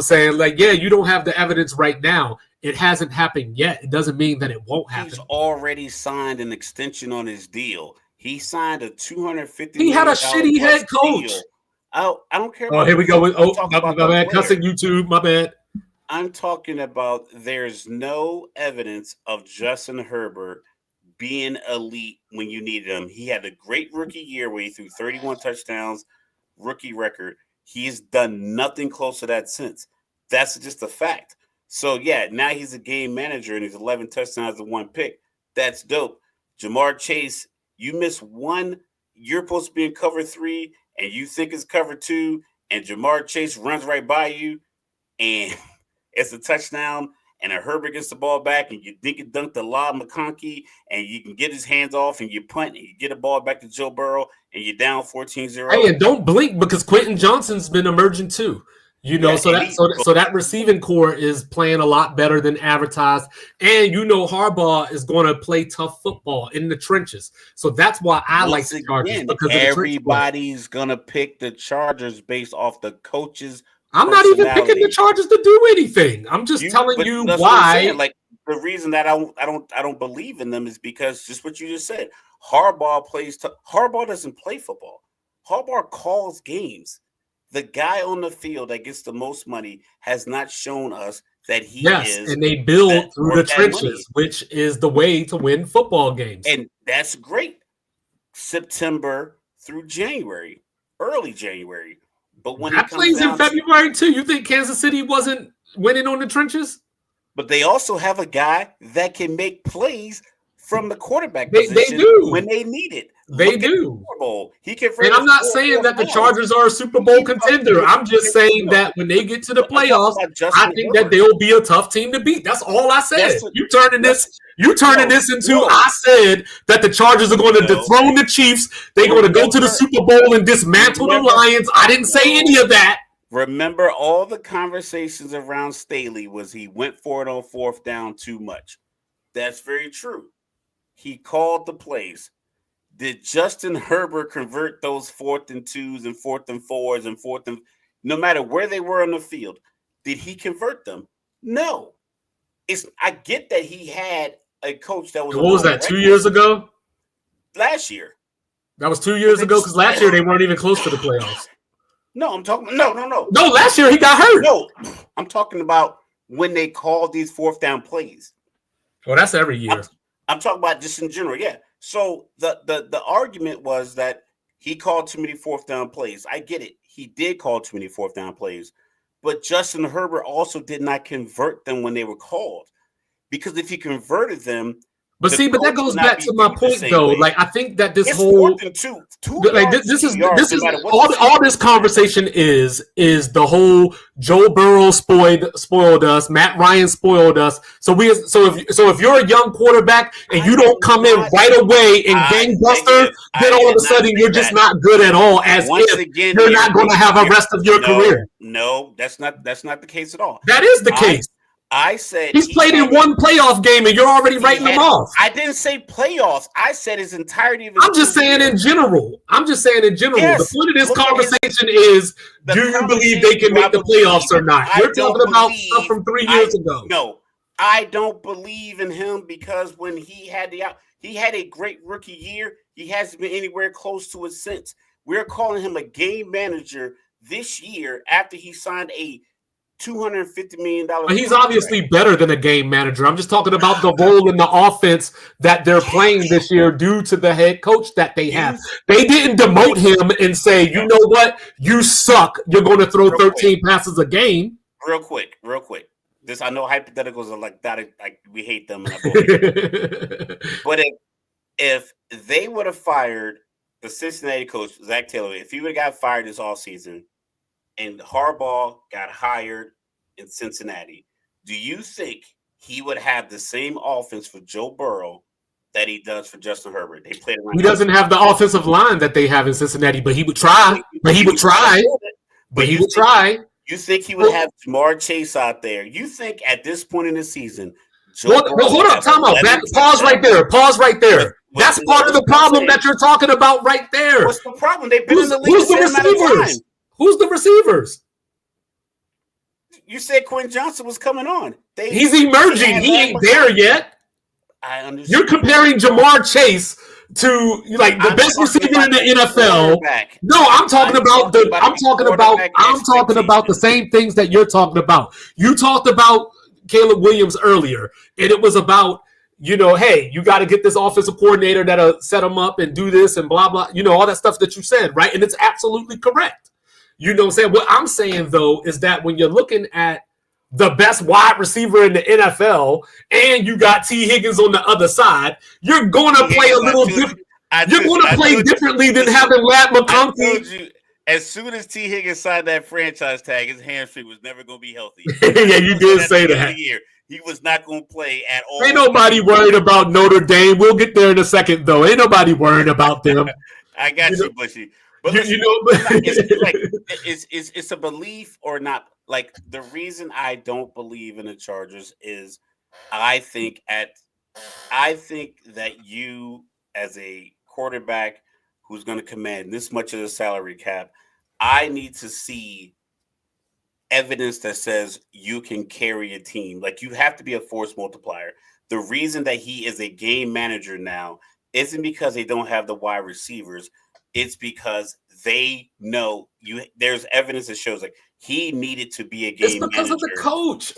saying like, yeah, you don't have the evidence right now. It hasn't happened yet. It doesn't mean that it won't happen. He's already signed an extension on his deal. He signed a $250 He had a shitty head coach. Deal. I don't care. Oh, here we go. My bad. Cussing YouTube. My bad. I'm talking about there's no evidence of Justin Herbert being elite when you needed him. He had a great rookie year where he threw 31 touchdowns, rookie record. He has done nothing close to that since. That's just a fact. So, yeah, now he's a game manager and he's 11 touchdowns and 1 pick. That's dope. Jamar Chase, you miss one. You're supposed to be in cover 3 and you think it's cover 2 and Jamar Chase runs right by you and it's a touchdown and a Herbert gets the ball back and you think it dunked to Lob McConkey and you can get his hands off and you punt and you get a ball back to Joe Burrow and you're down 14-0. Hey, and don't blink because Quentin Johnson's been emerging too. So that receiving core is playing a lot better than advertised. And Harbaugh is going to play tough football in the trenches. So that's why I like the Chargers. Because everybody's going to pick the Chargers based off the coaches. I'm not even picking the Chargers to do anything. I'm just telling you why. Like the reason that I don't believe in them is because just what you just said. Harbaugh doesn't play football. Harbaugh calls games. The guy on the field that gets the most money has not shown us that he is. And they build through the trenches, which is the way to win football games. And that's great. September through January, early January. But when that plays in February too, you think Kansas City wasn't winning on the trenches? But they also have a guy that can make plays from the quarterback position they do. When they need it. They do. Super Bowl. He can. And I'm not saying that the Chargers are a Super Bowl contender. I'm just saying that when they get to the playoffs, I think that they'll be a tough team to beat. That's all I said. You turning this into I said that the Chargers are going to dethrone the Chiefs. They're going to go to the Super Bowl and dismantle the Lions. I didn't say any of that. Remember, all the conversations around Staley was he went for it on 4th down too much. That's very true. He called the plays. Did Justin Herbert convert those 4th and 2s and 4th and 4s and 4th and no matter where they were on the field? Did he convert them? No. I get that he had a coach that was. What was that? 2 years ago? Last year. That was 2 years ago because last year they weren't even close to the playoffs. No, I'm talking. No. No, last year he got hurt. No, I'm talking about when they called these 4th down plays. Well, that's every year. I'm talking about just in general, yeah. So the argument was that he called too many 4th down plays. I get it. He did call too many 4th down plays. But Justin Herbert also did not convert them when they were called. Because if he converted them, but that goes back to my point, though. Like, I think that this whole all this conversation is the whole Joe Burrow spoiled us, Matt Ryan spoiled us. So if you're a young quarterback and you don't come in right away and gangbuster, then all of a sudden you're just not good at all. As if you're not going to have a rest of your career. No, that's not the case at all. That is the case. I said he's played in one playoff game and you're already writing him off. I didn't say playoffs. I said his entirety of his I'm just saying in general. Yes. The point of this conversation is, do you believe they can make the playoffs or not? You're talking about stuff from 3 years ago. No, I don't believe in him because when he had a great rookie year, he hasn't been anywhere close to it since. We're calling him a game manager this year after he signed a $250 million. But he's obviously better than a game manager. I'm just talking about the role in the offense that they're playing this year due to the head coach that they have. They didn't demote him and say, you know what, you suck. You're going to throw 13 passes a game. Real quick. This, I know hypotheticals are like that. Like, we hate them. But if they would have fired the Cincinnati coach, Zach Taylor, if he would have got fired this offseason and Harbaugh got hired in Cincinnati, do you think he would have the same offense for Joe Burrow that he does for Justin Herbert? They played around. He doesn't have the offensive line that they have in Cincinnati, but he would try. You think he would have Jamar Chase out there? You think at this point in the season, Joe Burrow hold up, time out. Pause right there. That's part of the problem that you're talking about right there. What's the problem? They've been in the league who's the receivers? Who's the receivers? You said Quinn Johnson was coming on. He's emerging. He ain't there yet. I understand. You're comparing Jamar Chase to like the best receiver in the NFL. No, I'm talking about the same things that you're talking about. You talked about Caleb Williams earlier, and it was about, hey, you got to get this offensive coordinator that'll set them up and do this and blah, blah, all that stuff that you said, right? And it's absolutely correct. You know what I'm saying? What I'm saying, though, is that when you're looking at the best wide receiver in the NFL and you got T. Higgins on the other side, you're going to play a little different. You're going to play differently than having Lat McConkey. As soon as T. Higgins signed that franchise tag, his hamstring was never going to be healthy. Yeah, you did say that. He was not going to play at all. Ain't nobody worried about Notre Dame. We'll get there in a second, though. Ain't nobody worried about them. I got you, Bushy. But it's a belief or not. Like, the reason I don't believe in the Chargers is I think that you, as a quarterback who's going to command this much of the salary cap, I need to see evidence that says you can carry a team. Like, you have to be a force multiplier. The reason that he is a game manager now isn't because they don't have the wide receivers. It's because they know there's evidence that shows like he needed to be a game manager. It's because of the coach.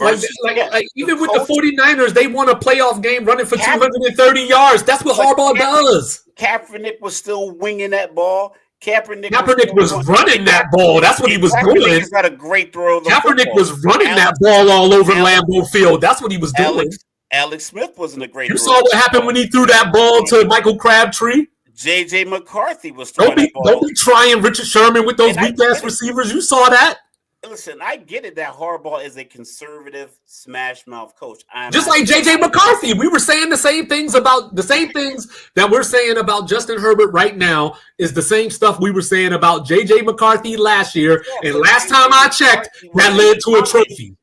Even with the 49ers, they won a playoff game running for 230 yards. That's what Harbaugh does. Kaepernick was still winging that ball. Kaepernick was running that ball. That's what he was doing. He's got a great throw. Kaepernick was running that ball all over Lambeau Field. That's what he was doing. Alex Smith wasn't a great throw. You saw what happened when he threw that ball to Michael Crabtree? J.J. McCarthy was throwing that ball. Don't be trying Richard Sherman with those weak-ass receivers. You saw that? Listen, I get it that Harbaugh is a conservative, smash-mouth coach. Just like J.J. McCarthy. We were saying the same things that we're saying about Justin Herbert right now is the same stuff we were saying about J.J. McCarthy last year. And last time I checked, that led to a trophy.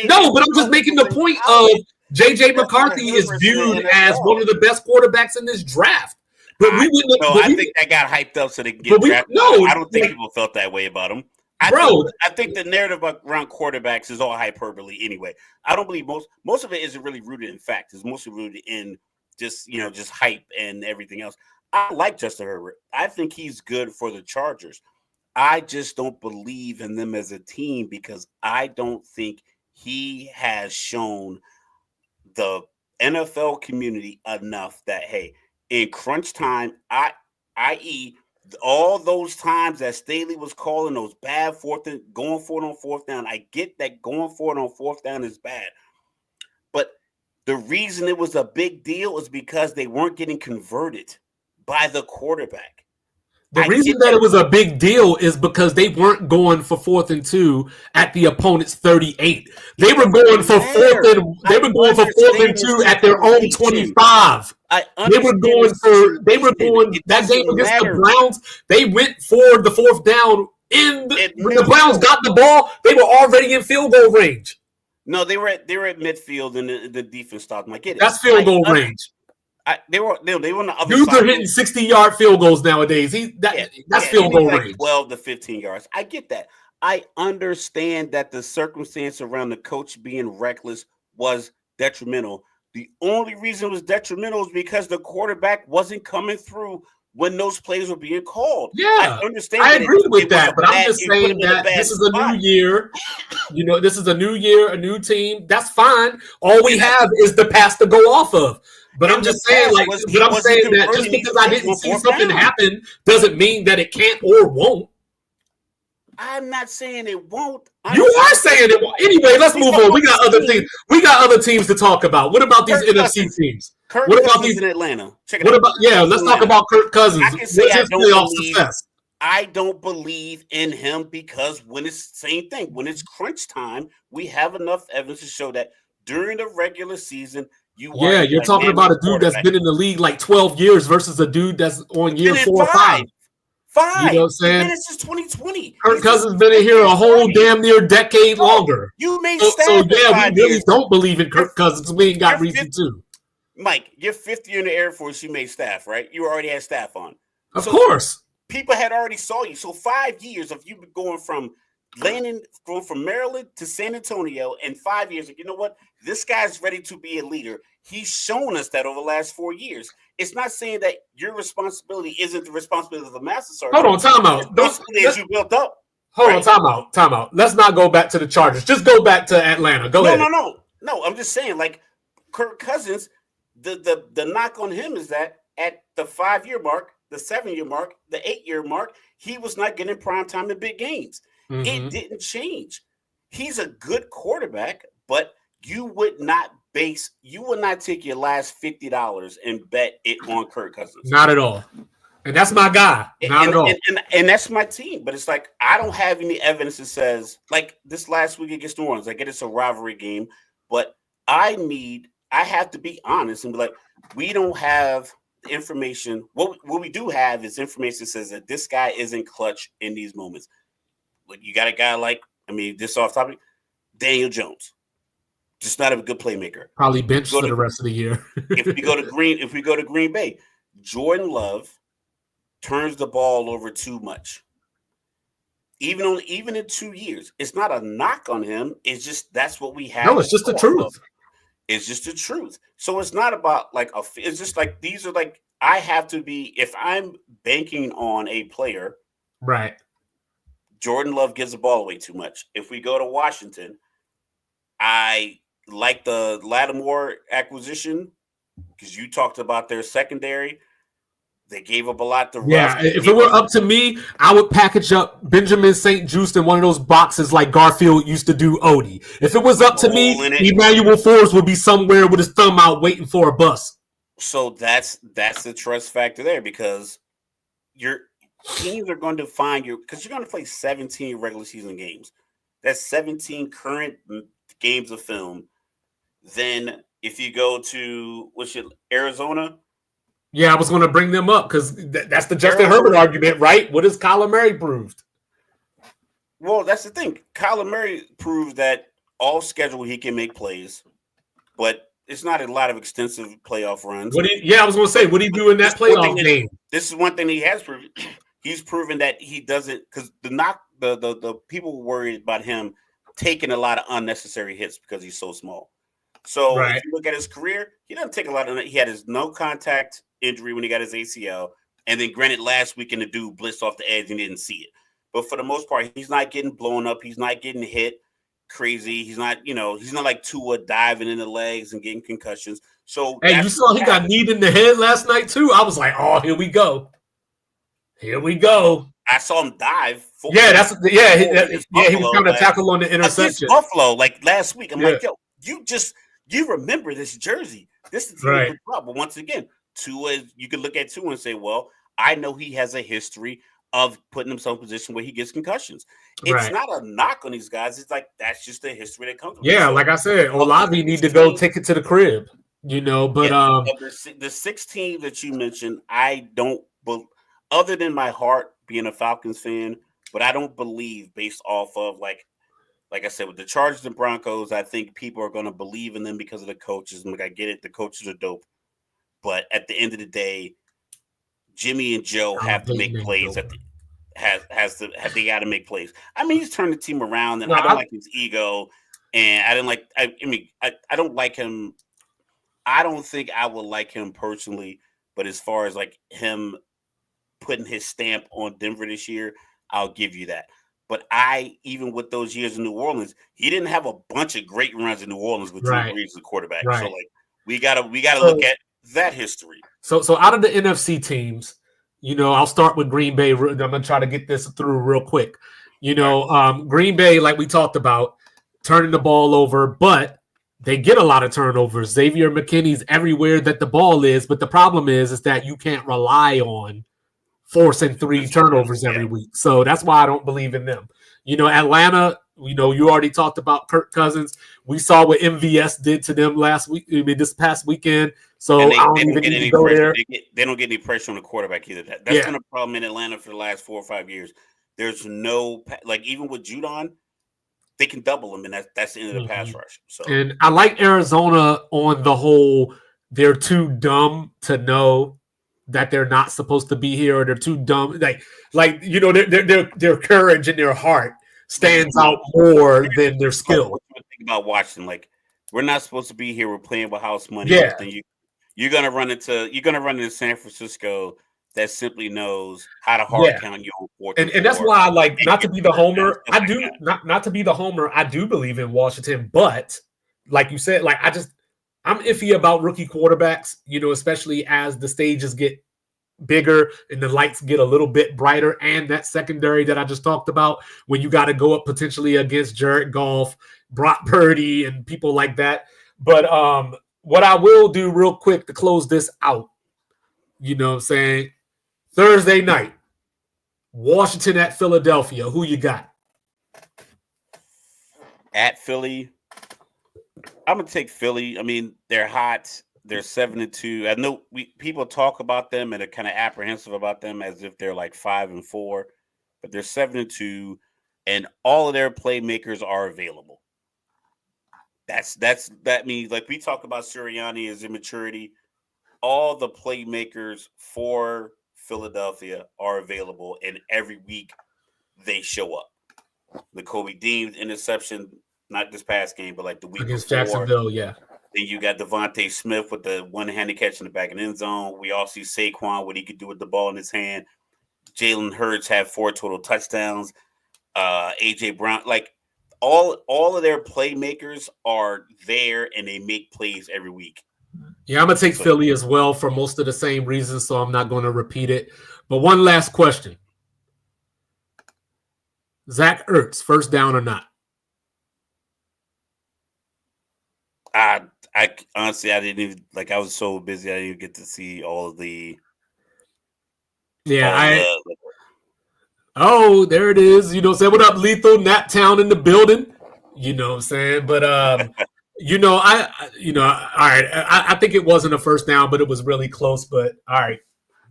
No, but I'm just making the point of J.J. McCarthy is viewed as one of the best quarterbacks in this draft. But I think that got hyped up so they can get drafted. I don't think people felt that way about him. I think the narrative around quarterbacks is all hyperbole anyway. I don't believe most of it isn't really rooted in fact. It's mostly rooted in just hype and everything else. I like Justin Herbert. I think he's good for the Chargers. I just don't believe in them as a team because I don't think he has shown the NFL community enough that, hey, in crunch time, i.e., all those times that Staley was calling those bad going for it on fourth down, I get that going for it on fourth down is bad. But the reason it was a big deal is because they weren't getting converted by the quarterback. The reason that it was a big deal is because they weren't going for 4th and 2 at the opponent's 38. They were going for 4th and 2 at their own 25. They were going that game against the Browns. They went for the 4th down when the Browns got the ball. They were already in field goal range. No, they were at midfield and the defense stopped them. I get it. That's field goal range. They were on the other Dudes side. are hitting 60-yard field goals nowadays. That's field goal range. 12 to 15 yards. I get that. I understand that the circumstance around the coach being reckless was detrimental. The only reason it was detrimental is because the quarterback wasn't coming through when those plays were being called. Yeah, I understand I that agree with it was that, but I'm just it put saying him in a that bad this is a spot. new year. This is a new year, a new team. That's fine. All we have is the past to go off of. But I'm just saying, that just because I didn't see something happen doesn't mean that it can't or won't. I'm not saying it won't. You are saying it won't. Anyway, let's move on. We got other teams. We got other teams to talk about. What about these NFC teams? What about these in Atlanta? Check it out. Let's talk about Kirk Cousins. I can say What's his playoff success? I don't believe in him because when it's the same thing, when it's crunch time, we have enough evidence to show that during the regular season, you're talking about a dude that's been in the league like 12 years versus a dude that's on year 4 or 5. You know what I'm saying? He's been since 2020. Kirk Cousins been in here a whole damn near decade longer. You made staff we really don't believe in Kirk Cousins. We ain't got reason to. Mike, your 5th year in the Air Force, you made staff, right? You already had staff on. Of course. People had already saw you. So 5 years of you going from Maryland to San Antonio in 5 years. You know what? This guy's ready to be a leader. He's shown us that over the last 4 years. It's not saying that your responsibility isn't the responsibility of the master sergeant. Hold on, time out. As you built up. Hold on, time out. Let's not go back to the Chargers. Just go back to Atlanta. Go ahead. No. I'm just saying, like Kirk Cousins, the knock on him is that at the 5-year mark, the 7-year mark, the 8-year mark, he was not getting prime time in big games. Mm-hmm. It didn't change. He's a good quarterback, but you would not take your last $50 and bet it on Kirk Cousins. Not at all. And that's my guy. Not at all. And that's my team. But it's like, I don't have any evidence that says, like this last week against New Orleans, I get it's a rivalry game, but I have to be honest and be like, we don't have information. What we do have is information that says that this guy isn't clutch in these moments. Like you got a guy this off topic, Daniel Jones. Just not a good playmaker. Probably benched for the rest of the year. if we go to Green Bay, Jordan Love turns the ball over too much. Even in 2 years, it's not a knock on him. It's just that's what we have. No, it's just the truth. It's just the truth. So it's not about it's just like these are like I have to be if I'm banking on a player, right? Jordan Love gives the ball away too much. If we go to Washington, I like the Lattimore acquisition because you talked about their secondary. They gave up a lot to Russ. Yeah, if it were up to me, I would package up Benjamin St. Juste in one of those boxes like Garfield used to do Odie. If it was up to me, Emmanuel Forbes would be somewhere with his thumb out waiting for a bus. So that's the trust factor there because your teams are going to find because you're going to play 17 regular season games. That's 17 current games of film. Then if you go to Arizona. Yeah, I was going to bring them up because that's the Justin Herbert argument, right? What has Kyler Murray proved? Well, that's the thing. Kyler Murray proved that all schedule he can make plays, but it's not a lot of extensive playoff runs. I was going to say, what did he do in that playoff game? This is one thing he has proven. He's proven that he doesn't because the people were worried about him taking a lot of unnecessary hits because he's so small. So if you look at his career, he doesn't take a lot of. He had his no contact injury when he got his ACL, and then granted last weekend the dude blitzed off the edge and didn't see it. But for the most part, he's not getting blown up. He's not getting hit crazy. He's not, he's not like Tua diving in the legs and getting concussions. So hey, you saw he got kneed in the head last night too. I was like, oh, here we go. Here we go. I saw him dive. He was trying to tackle on the interception. Buffalo, like last week. I'm like, yo, you remember this jersey. This is right. But once again, Tua, you can look at Tua and say, well, I know he has a history of putting himself in a position where he gets concussions. It's not a knock on these guys. It's like that's just the history that comes with it. So, like I said, Olave need to go take it to the crib, but the 16 that you mentioned, I don't other than my heart being a Falcons fan, but I don't believe based off of like I said, with the Chargers and Broncos, I think people are going to believe in them because of the coaches. Like, I get it. The coaches are dope. But at the end of the day, Jimmy and Joe have to make plays. They got to make plays. I mean, he's turned the team around, and I don't like his ego. And I didn't like – I don't like him. I don't think I would like him personally. But as far as, like, him putting his stamp on Denver this year. I'll give you that. But even with those years in New Orleans, he didn't have a bunch of great runs in New Orleans with Drew Brees as the quarterback. Right. So like we gotta look at that history. So out of the NFC teams, I'll start with Green Bay. I'm gonna try to get this through real quick. Green Bay, like we talked about, turning the ball over, but they get a lot of turnovers. Xavier McKinney's everywhere that the ball is, but the problem is that you can't rely on forcing 3 turnovers every week. So that's why I don't believe in them. Atlanta, you already talked about Kirk Cousins. We saw what MVS did to them this past weekend. So I don't even need to go there. They don't get any pressure on the quarterback either. That's been a problem in Atlanta for the last 4 or 5 years. There's no, like, even with Judon, they can double him, and that's the end of the pass rush. So, and I like Arizona on the whole. They're too dumb to know that they're not supposed to be here, or they're too dumb. Their courage and their heart stands out more than their skill. What do you think about Washington? Like, we're not supposed to be here. We're playing with house money. Yeah. Then you're gonna run into San Francisco that simply knows how to hard count you on 4. And that's why I like, not to be the homer. I do not to be the homer. I do believe in Washington, but like you said, like I'm iffy about rookie quarterbacks, especially as the stages get bigger and the lights get a little bit brighter, and that secondary that I just talked about, when you got to go up potentially against Jared Goff, Brock Purdy, and people like that. But what I will do real quick to close this out, Thursday night, Washington at Philadelphia. Who you got? At Philly, I'm gonna take Philly. I mean, they're hot. They're 7-2. I know people talk about them and are kind of apprehensive about them as if they're like 5-4, but they're 7-2, and all of their playmakers are available. That means, like we talk about Sirianni as immaturity. All the playmakers for Philadelphia are available, and every week they show up. The Kobe Dean interception, not this past game, but like the week against before. Jacksonville, yeah. Then you got Devontae Smith with the one-handed catch in the back of the end zone. We all see Saquon, what he could do with the ball in his hand. Jalen Hurts had 4 total touchdowns. A.J. Brown, like all of their playmakers are there, and they make plays every week. Yeah, I'm going to take Philly as well for most of the same reasons, so I'm not going to repeat it. But one last question. Zach Ertz, first down or not? I honestly, I didn't even, like, I was so busy, I didn't even get to see all of the. Yeah, oh, there it is. What up, Lethal? Nat Town in the building. You know what I'm saying? But, all right. I think it wasn't a first down, but it was really close. But, all right,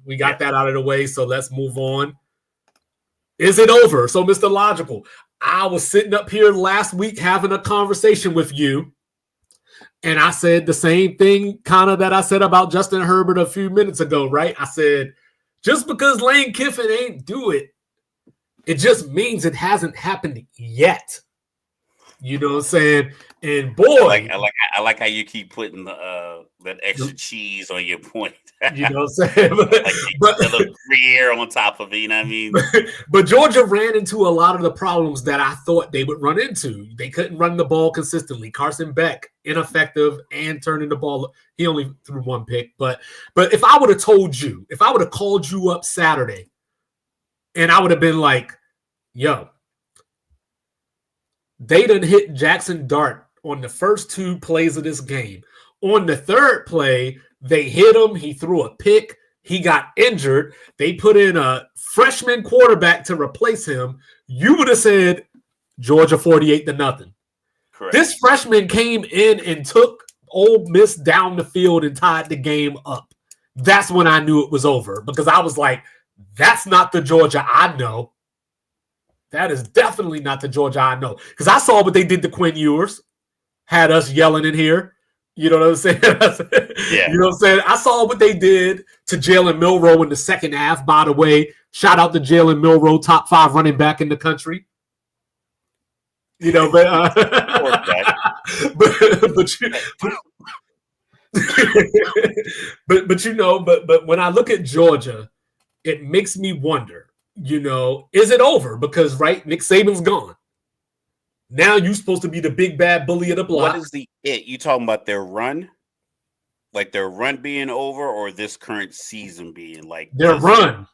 we got that out of the way, so let's move on. Is it over? So, Mr. Logical, I was sitting up here last week having a conversation with you, and I said the same thing kind of that I said about Justin Herbert a few minutes ago, right? I said, just because Lane Kiffin ain't do it, it just means it hasn't happened yet. You know what I'm saying? And boy, I like how you keep putting that extra cheese on your point. You know what I'm saying? but a little Gruyere on top of it, you know what I mean? But Georgia ran into a lot of the problems that I thought they would run into. They couldn't run the ball consistently. Carson Beck, ineffective and turning the ball. He only threw 1 pick. But if I would have told you, if I would have called you up Saturday and I would have been like, yo, they done hit Jackson Dart on the first 2 plays of this game. On the 3rd play, they hit him. He threw a pick. He got injured. They put in a freshman quarterback to replace him. You would have said Georgia 48-0. Correct. This freshman came in and took Ole Miss down the field and tied the game up. That's when I knew it was over, because I was like, that's not the Georgia I know. That is definitely not the Georgia I know. Because I saw what they did to Quinn Ewers. Had us yelling in here. You know what I'm saying? Yeah. You know what I'm saying? I saw what they did to Jalen Milroe in the second half, by the way. Shout out to Jalen Milroe, top 5 running back in the country. But when I look at Georgia, it makes me wonder, is it over? Because, right, Nick Saban's gone. Now you're supposed to be the big bad bully of the block. What is the it? You talking about their run? Like their run being over, or this current season being like their run?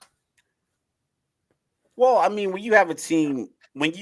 Well, I mean, when you have a team, when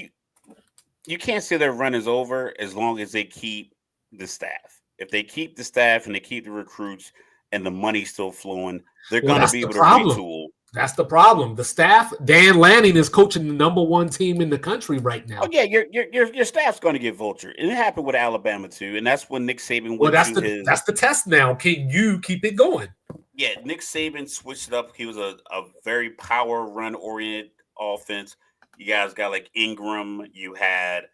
you can't say their run is over as long as they keep the staff. If they keep the staff and they keep the recruits and the money's still flowing, they're going to be able to retool. That's the problem. The staff, Dan Lanning is coaching the number one team in the country right now. Oh yeah, your staff's going to get vultured, and it happened with Alabama too. And that's when Nick Saban went that's the test now. Can you keep it going? Yeah, Nick Saban switched it up. He was a very power run oriented offense. You guys got like Ingram. You had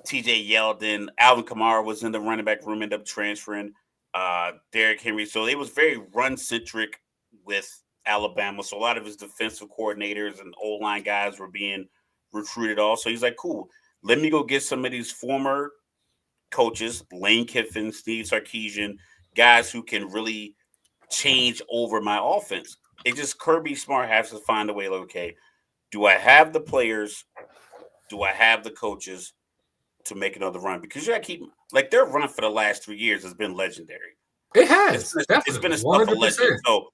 T.J. Yeldon. Alvin Kamara was in the running back room. Ended up transferring. Derrick Henry. So it was very run centric with Alabama. So a lot of his defensive coordinators and O-line guys were being recruited also. He's like, cool, let me go get some of these former coaches, Lane Kiffin, Steve Sarkisian, guys who can really change over my offense. It just Kirby Smart has to find a way, like, okay, do I have the players? Do I have the coaches to make another run? Because you got to keep, like, their run for the last 3 years has been legendary. It has. It's been a stuff of legend. So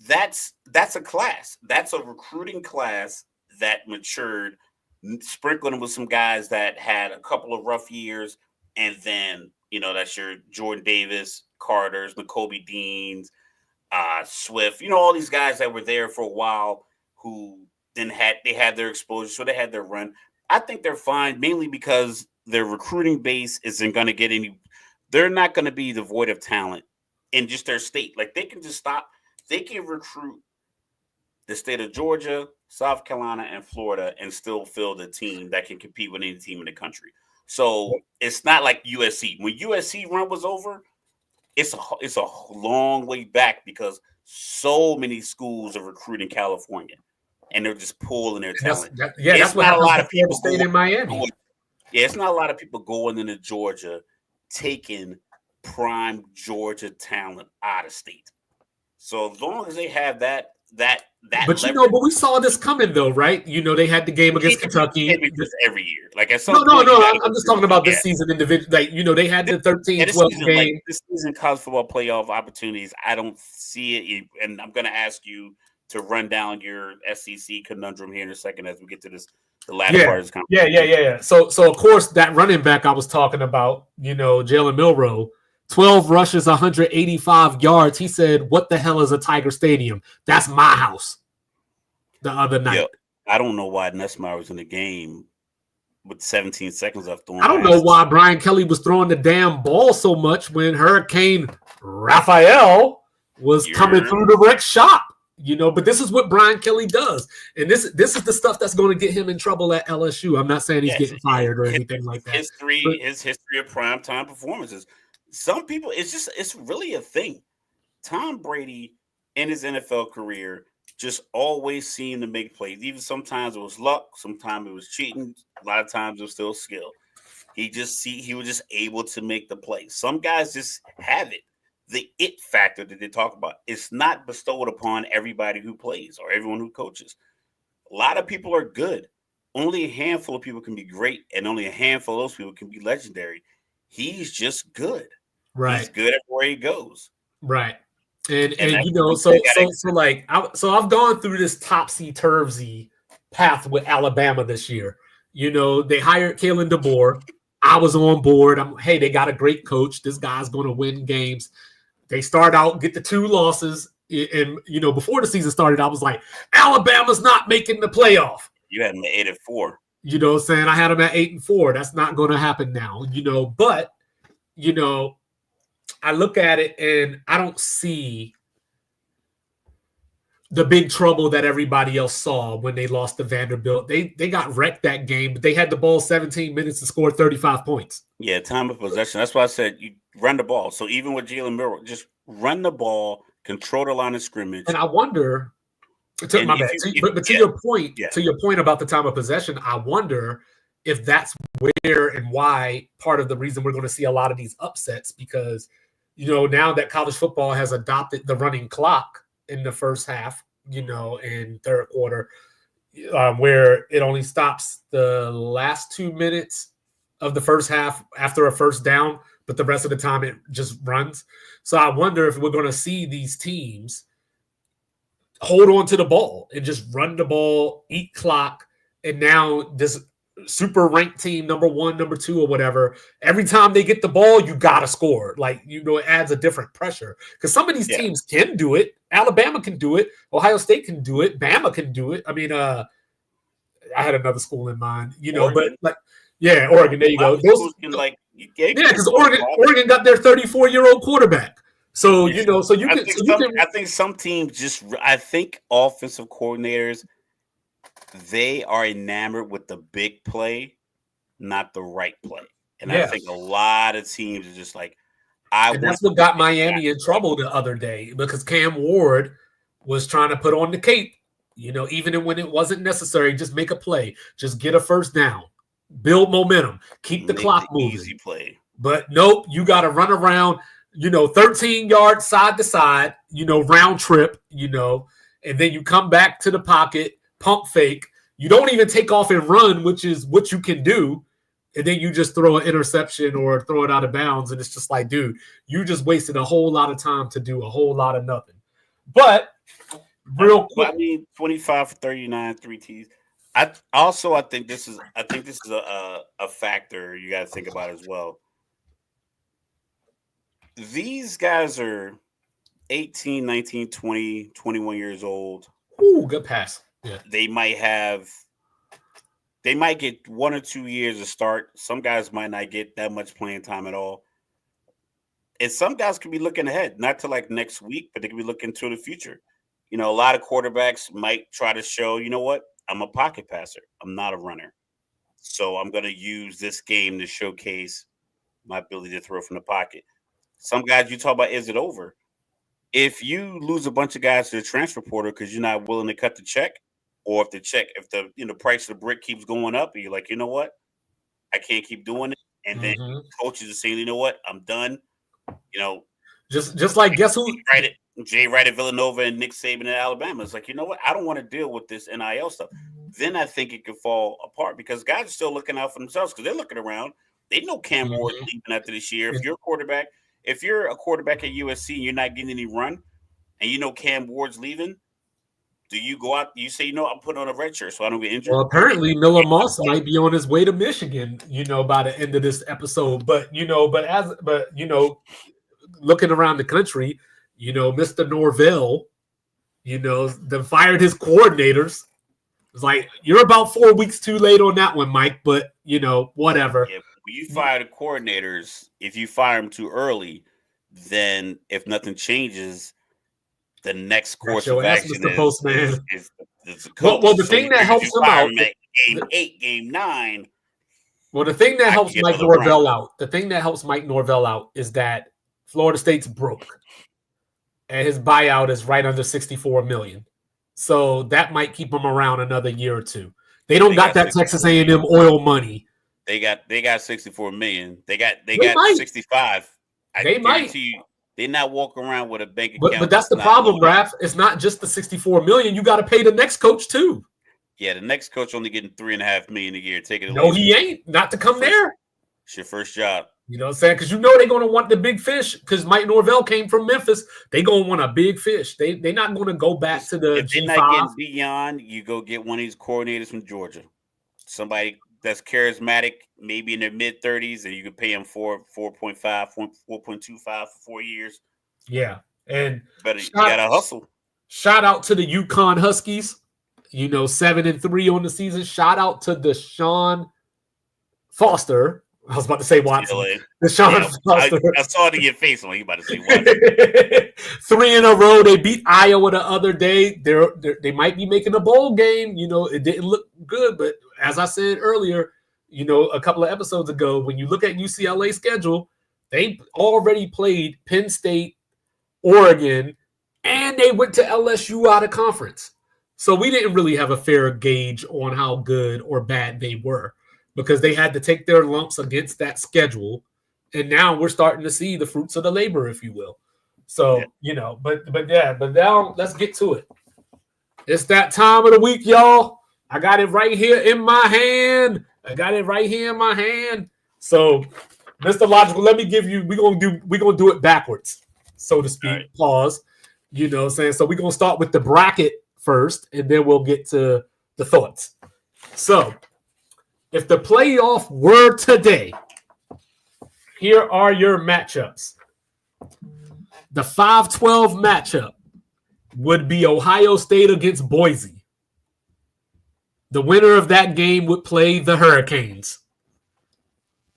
that's a class. That's a recruiting class that matured, sprinkling with some guys that had a couple of rough years, and then that's your Jordan Davis, Carters, N'Kobe Deans, Swift. All these guys that were there for a while who then had their exposure, so they had their run. I think they're fine, mainly because their recruiting base isn't going to get any. They're not going to be devoid of talent in just their state. Like they can just stop. They can recruit the state of Georgia, South Carolina, and Florida and still field a team that can compete with any team in the country. So it's not like USC. When USC run was over, it's a long way back because so many schools are recruiting California, and they're just pulling their talent. That's what not a lot of people staying in Miami. It's not a lot of people going into Georgia, taking prime Georgia talent out of state. So as long as they have that. But leverage, but we saw this coming though, right? They had the game against Kentucky every year. Like at some point, I'm just talking about this season individual. Like they had the 13-12 game. Like, this season college football playoff opportunities. I don't see it, and I'm going to ask you to run down your SEC conundrum here in a second as we get to the latter part of this conversation. Yeah. So of course that running back I was talking about, Jalen Milroe. 12 rushes, 185 yards. He said, "What the hell is a Tiger Stadium? That's my house." The other night. Yeah, I don't know why Nussmeier was in the game with 17 seconds left. I don't know why Brian Kelly was throwing the damn ball so much when Hurricane Raphael was coming through the wreck shop. But this is what Brian Kelly does. And this is the stuff that's going to get him in trouble at LSU. I'm not saying he's getting fired or anything like that. His history of primetime performances. Some people, it's really a thing. Tom Brady in his NFL career just always seemed to make plays. Even sometimes it was luck, sometimes it was cheating, a lot of times it was still skill. He was just able to make the play. Some guys just have it. The it factor that they talk about, it's not bestowed upon everybody who plays or everyone who coaches. A lot of people are good. Only a handful of people can be great, and only a handful of those people can be legendary. He's just good. Right. He's good at where he goes. Right. And so I've gone through this topsy-turvy path with Alabama this year. They hired Kalen DeBoer. I was on board. They got a great coach. This guy's going to win games. They start out, get the 2 losses. And, before the season started, I was like, Alabama's not making the playoff. You had them at 8-4. You know what I'm saying? I had them at 8-4. That's not going to happen now, but, I look at it and I don't see the big trouble that everybody else saw when they lost to Vanderbilt. They got wrecked that game, but they had the ball 17 minutes and scored 35 points. Yeah, time of possession. That's why I said you run the ball. So even with Jalen Milroe, just run the ball, control the line of scrimmage. And I wonder, to your point about the time of possession, I wonder if that's where and why part of the reason we're going to see a lot of these upsets, because now that college football has adopted the running clock in the first half, in third quarter, where it only stops the last 2 minutes of the first half after a first down, but the rest of the time it just runs. So I wonder if we're going to see these teams hold on to the ball and just run the ball, eat clock. And now this super ranked team, number 1, number 2, or whatever, every time they get the ball, you got to score. Like, it adds a different pressure because some of these teams can do it. Alabama can do it. Ohio State can do it. Bama can do it. I mean, I had another school in mind, Oregon. but Oregon. There you go. Because Oregon got their 34-year-old quarterback. So I think some teams I think offensive coordinators, they are enamored with the big play, not the right play. And I think a lot of teams are just like, that's what got Miami in trouble the other day, because Cam Ward was trying to put on the cape, even when it wasn't necessary. Just make a play, just get a first down, build momentum, keep the clock moving. Easy play. But nope, you got to run around, 13 yards side to side, round trip, and then you come back to the pocket, pump fake. You don't even take off and run, which is what you can do. And then you just throw an interception or throw it out of bounds. And it's just like, dude, you just wasted a whole lot of time to do a whole lot of nothing. But real quick. 25 for 39, 3 T's. I think this is a factor you got to think about as well. These guys are 18, 19, 20, 21 years old. Ooh, good pass. Yeah. They might get 1 or 2 years to start. Some guys might not get that much playing time at all. And some guys could be looking ahead, not to like next week, but they could be looking to the future. A lot of quarterbacks might try to show, what? I'm a pocket passer. I'm not a runner. So I'm going to use this game to showcase my ability to throw from the pocket. Some guys you talk about, is it over? If you lose a bunch of guys to the transfer portal because you're not willing to cut the check, or if the price of the brick keeps going up, and you're like, you know what, I can't keep doing it, and then coaches are saying, you know what, I'm done. Just like guess who? Jay Wright at Villanova and Nick Saban at Alabama. It's like, you know what, I don't want to deal with this NIL stuff. Then I think it could fall apart because guys are still looking out for themselves because they're looking around. They know Cam Ward leaving after this year. If you're a quarterback at USC and you're not getting any run, and Cam Ward's leaving, do you go out? You say, I'm putting on a red shirt so I don't get injured. Well, apparently Miller Moss might be on his way to Michigan, by the end of this episode. But looking around the country, Mr. Norvell, then fired his coordinators. It's like, you're about 4 weeks too late on that one, Mike. But whatever. Yeah, when you fire the coordinators, if you fire them too early, then if nothing changes, the next course of action is the coach. Well, the thing that helps him out, game 8, game 9. Well, the thing that helps Mike Norvell out, is that Florida State's broke, and his buyout is right under $64 million. So that might keep him around another year or two. They got that Texas A&M oil money. They got $64 million. They got 65. They might. They not walk around with a bank account. But that's the problem, Raph. It's not just the $64 million. You got to pay the next coach too. Yeah, the next coach only getting $3.5 million a year. Take it away. No, he ain't. Not to come there. It's your first job. You know what I'm saying? Because they're going to want the big fish. Because Mike Norvell came from Memphis. They're going to want a big fish. They're not going to go back to the If they're not getting beyond, you go get one of these coordinators from Georgia. Somebody that's charismatic, maybe in their mid-30s, and you can pay them 4.5, 4.25 for 4 years. Yeah. And you got to hustle. Shout out to the UConn Huskies. 7-3 on the season. Shout out to Deshaun Foster. I was about to say Watson. Deshaun Foster. I saw it in your face when you about to say Watson. 3 in a row. They beat Iowa the other day. They might be making a bowl game. It didn't look good, but as I said earlier, a couple of episodes ago, when you look at UCLA's schedule, they already played Penn State, Oregon, and they went to LSU out of conference. So we didn't really have a fair gauge on how good or bad they were, because they had to take their lumps against that schedule. And now we're starting to see the fruits of the labor, if you will. So, but now let's get to it. It's that time of the week, y'all. I got it right here in my hand. So, Mr. Logical, let me give you. We're gonna do it backwards, so to speak. Right. Pause. You know what I'm saying? So we're gonna start with the bracket first, and then we'll get to the thoughts. So, if the playoff were today, here are your matchups. The 5-12 matchup would be Ohio State against Boise. The winner of that game would play the Hurricanes.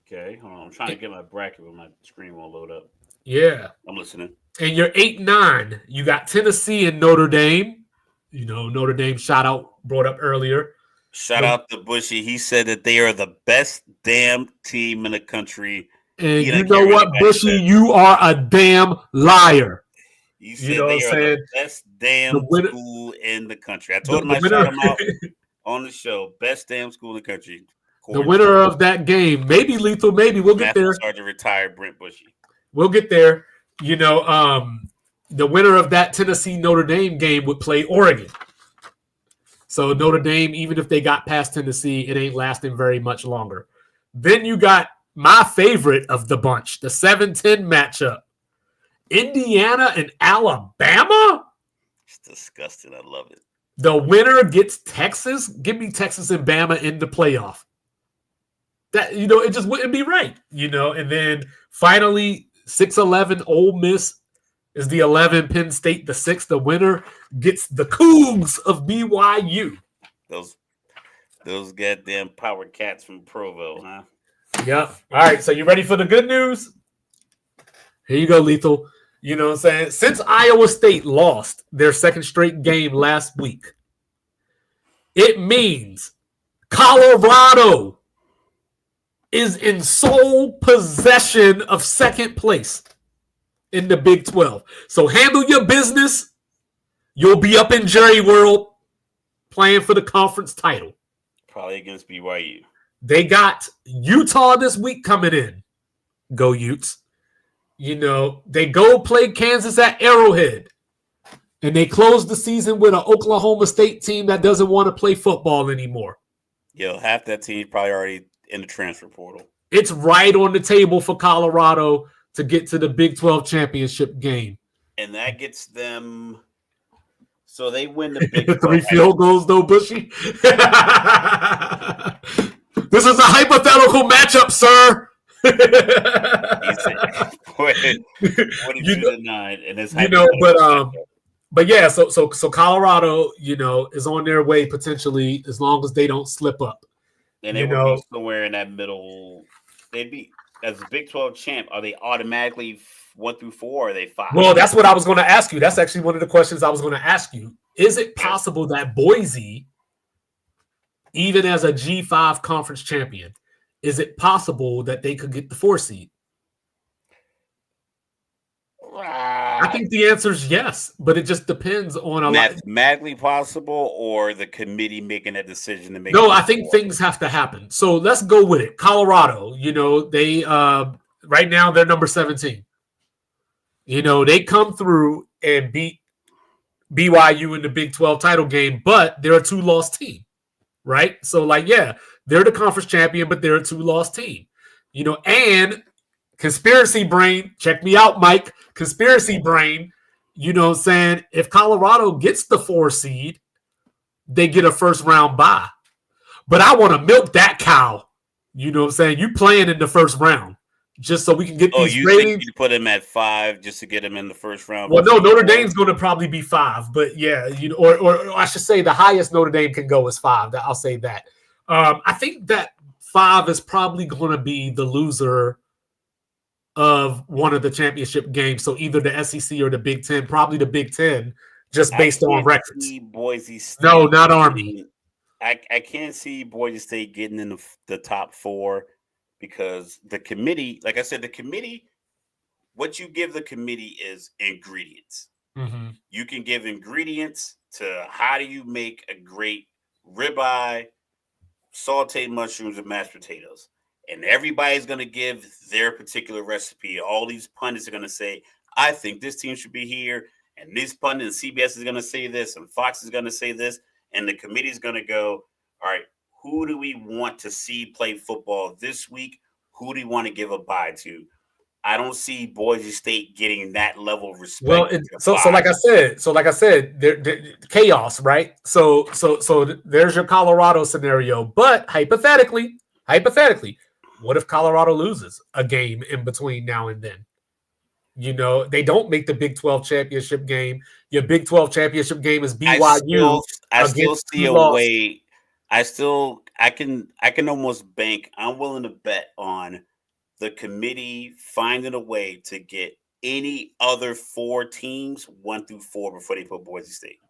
Okay, hold on. I'm trying to get my bracket, but my screen won't load up. Yeah. I'm listening. And your 8-9, you got Tennessee and Notre Dame. You know, Notre Dame brought up earlier. Shout out to Bushy. He said that they are the best damn team in the country. And you know what, Bushy? You are a damn liar. You said they are the best damn school in the country. I told him I shout him out on the show. Best damn school in the country. The winner of that game, maybe Lethal, maybe we'll get there. Sergeant retired Brent Bushy. We'll get there. You know, the winner of that Tennessee Notre Dame game would play Oregon. So Notre Dame, even if they got past Tennessee, it ain't lasting very much longer. Then you got my favorite of the bunch, the 7-10 matchup. Indiana and Alabama? It's disgusting. I love it. The winner gets Texas. Give me Texas and Bama in the playoff. That, you know, it just wouldn't be right, you know. And then finally, 6-11 Ole Miss is the 11. Penn State, the 6. The winner gets the Cougs of BYU. Those goddamn power cats from Provo, huh? Yep. All right, so you ready for the good news? Here you go, Lethal. You know what I'm saying? Since Iowa State lost their second straight game last week, it means Colorado is in sole possession of second place in the Big 12. So handle your business. You'll be up in Jerry World playing for the conference title. Probably against BYU. They got Utah this week coming in. Go Utes. You know, they go play Kansas at Arrowhead. And they close the season with an Oklahoma State team that doesn't want to play football anymore. Yo, half that team probably already in the transfer portal. It's right on the table for Colorado to get to the Big 12 championship game. And that gets them. So they win the Big 12. 3 field goals, though, Bushy. This is a hypothetical matchup, sir. What you know, 9 and it's you know, but yeah, so Colorado, you know, is on their way potentially as long as they don't slip up. And they will be somewhere in that middle. They'd be as a Big 12 champ. Are they automatically 1 through 4? Or are they 5? Well, that's what I was going to ask you. That's actually one of the questions I was going to ask you. Is it possible that Boise, even as a G5 conference champion, is it possible that they could get the 4 seed? I think the answer is yes, but it just depends on a mathematically possible or the committee making a decision to make. No, I think things have to happen. So let's go with it. Colorado, you know, they right now they're number 17. You know, they come through and beat BYU in the Big 12 title game, but they're a 2-loss team, right? So like, yeah, they're the conference champion, but they're a 2-loss team. You know, and conspiracy brain, check me out, Mike. Conspiracy brain, you know what I'm saying? If Colorado gets the 4 seed, they get a first round bye. But I want to milk that cow. You know what I'm saying? You playing in the first round just so we can get these you ratings. Think you put him at 5 just to get him in the first round? Well, no, Notre Dame's going to probably be 5. But yeah, you know, or I should say the highest Notre Dame can go is 5. I'll say that. I think that 5 is probably going to be the loser of one of the championship games. So either the SEC or the Big Ten, probably the Big Ten, just based on records. Boise State. No, not Army. I can't see Boise State getting in the top 4 because the committee, like I said, the committee, what you give the committee is ingredients. Mm-hmm. You can give ingredients to how do you make a great ribeye, sauteed mushrooms, and mashed potatoes. And everybody's going to give their particular recipe. All these pundits are going to say, I think this team should be here. and this pundit and CBS is going to say this, and Fox is going to say this, and the committee is going to go, all right, who do we want to see play football this week? Who do you want to give a bye to? I don't see Boise State getting that level of respect. Well, so like I said, there chaos, right? So there's your Colorado scenario. But hypothetically, what if Colorado loses a game in between now and then? They don't make the Big 12 championship game. Your Big 12 championship game is BYU. I still see a way. I can almost bank. I'm willing to bet on the committee finding a way to get any other 4 teams 1 through 4 before they put Boise State.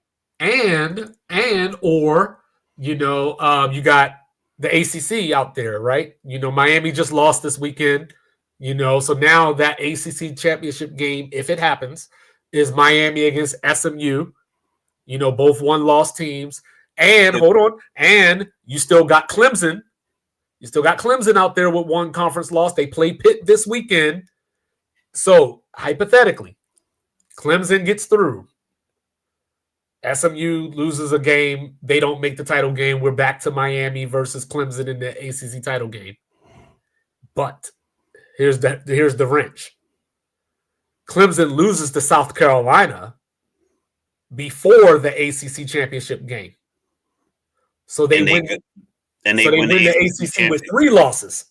Or you got the ACC out there, right? Miami just lost this weekend. So now that ACC championship game, if it happens, is Miami against SMU. Both one-loss teams. And hold on, and you still got Clemson. You still got Clemson out there with 1 conference loss. They play Pitt this weekend. So hypothetically, Clemson gets through. SMU loses a game. They don't make the title game. We're back to Miami versus Clemson in the ACC title game. But here's the wrench. Clemson loses to South Carolina before the ACC championship game. So they win the ACC with 3 losses.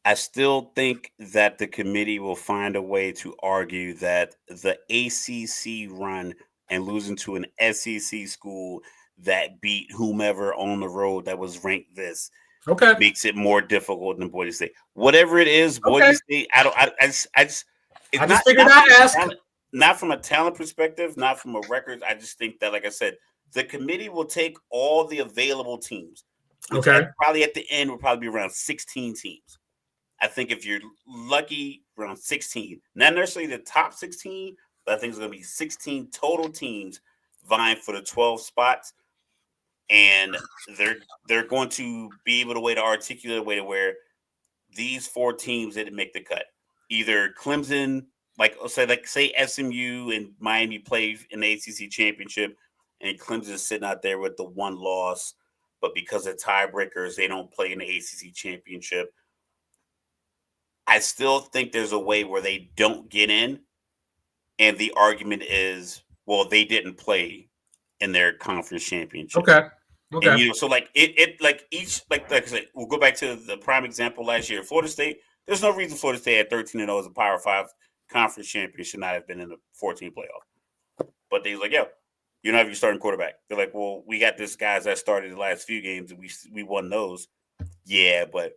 I still think that the committee will find a way to argue that the ACC run and losing to an SEC school that beat whomever on the road that was ranked this makes it more difficult than Boise State. Whatever it is, Boise State. I just figured I'd ask. Not from a talent perspective, not from a record. I just think that, like I said, the committee will take all the available teams. Probably at the end will probably be around 16 teams. I think if you're lucky, around 16. Not necessarily the top 16, but I think it's going to be 16 total teams vying for the 12 spots. And they're going to be able to articulate a way to where these 4 teams didn't make the cut. Either Clemson, say SMU and Miami play in the ACC championship, and Clemson is sitting out there with the 1 loss, but because of tiebreakers, they don't play in the ACC championship. I still think there's a way where they don't get in, and the argument is, well, they didn't play in their conference championship. Okay. And, so like I said, we'll go back to the prime example last year. Florida State, there's no reason Florida State at 13-0 as a Power 5 conference champion should not have been in the 14 playoff. But they was like, yo, you don't have your starting quarterback. They're like, well, we got this guys that started the last few games and we won those. Yeah, but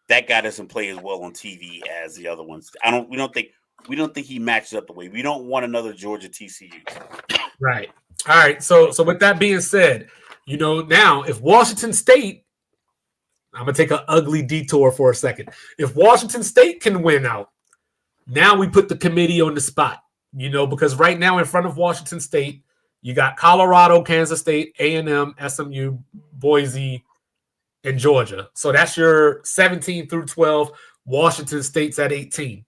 that guy doesn't play as well on TV as the other ones. We don't think he matches up the way. We don't want another Georgia TCU. Right. All right. So with that being said, now if Washington State, I'm gonna take an ugly detour for a second. If Washington State can win out, now we put the committee on the spot. Because right now in front of Washington State, you got Colorado, Kansas State, A&M, SMU, Boise, and Georgia. So that's your 17 through 12. Washington State's at 18.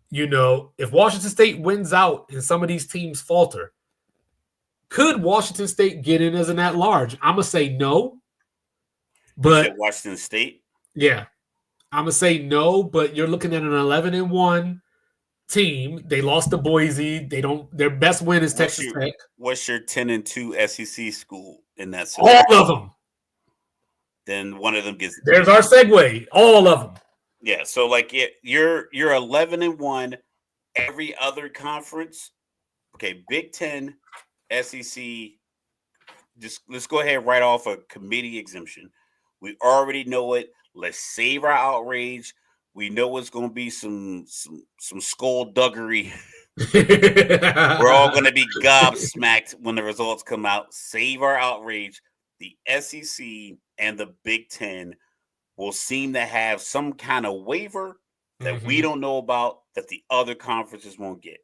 If Washington State wins out and some of these teams falter, could Washington State get in as an at-large? I'm going to say no. But Washington State? Yeah. I'm going to say no, but you're looking at an 11-1 team. They lost to Boise. Their best win is Texas Tech. What's your 10-2 SEC school in that scenario? All of them. Then one of them gets. There's our segue. All of them. Yeah. So you're 11-1. Every other conference. Okay. Big 10, SEC. Just let's go ahead and write off a committee exemption. We already know it. Let's save our outrage. We know it's going to be some skullduggery. We're all going to be gobsmacked when the results come out. Save our outrage. The SEC and the Big 10 will seem to have some kind of waiver that we don't know about that the other conferences won't get.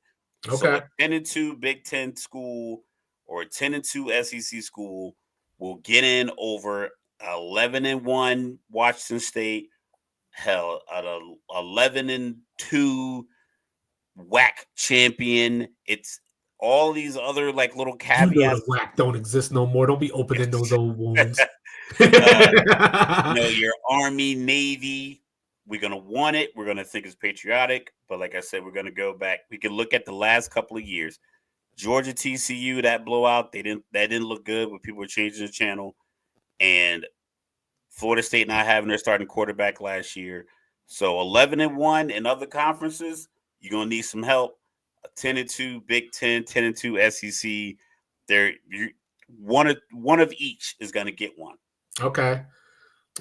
Okay. So a 10-2 Big 10 school or a 10-2 SEC school will get in over 11-1 Washington State. Hell, an 11-2 WAC champion. all these other like little You know caveats. the WAC don't exist no more. Don't be opening those old wounds. Your Army, Navy, we're gonna want it. We're gonna think it's patriotic. But like I said, we're gonna go back. We can look at the last couple of years. Georgia TCU, that blowout, that didn't look good when people were changing the channel. And Florida State not having their starting quarterback last year. So 11-1 in other conferences, you're gonna need some help. 10-2 Big Ten, 10-2 SEC. There, one of each is gonna get one. Okay.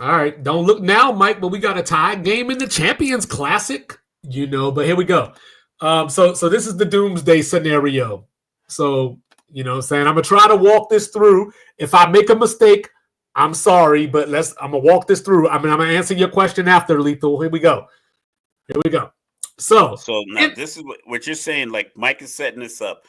All right. Don't look now, Mike, but we got a tie game in the Champions Classic, but here we go. So this is the doomsday scenario. So, I'm going to try to walk this through. If I make a mistake, I'm sorry, but I'm going to walk this through. I'm going to answer your question after, Lethal. Here we go. So now this is what you're saying. Like Mike is setting this up.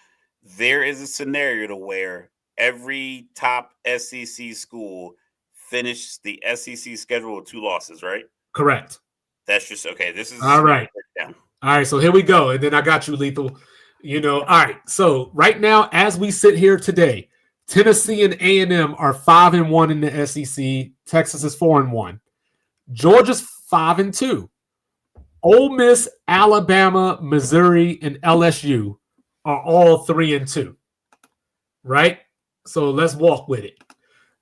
There is a scenario to where every top SEC school finish the SEC schedule with 2 losses, right? Correct. That's just okay. This is all right. All right, so here we go, and then I got you, Lethal. All right. So right now, as we sit here today, Tennessee and A&M are 5-1 in the SEC. Texas is 4-1. Georgia's 5-2. Ole Miss, Alabama, Missouri, and LSU are all 3-2. Right? So let's walk with it.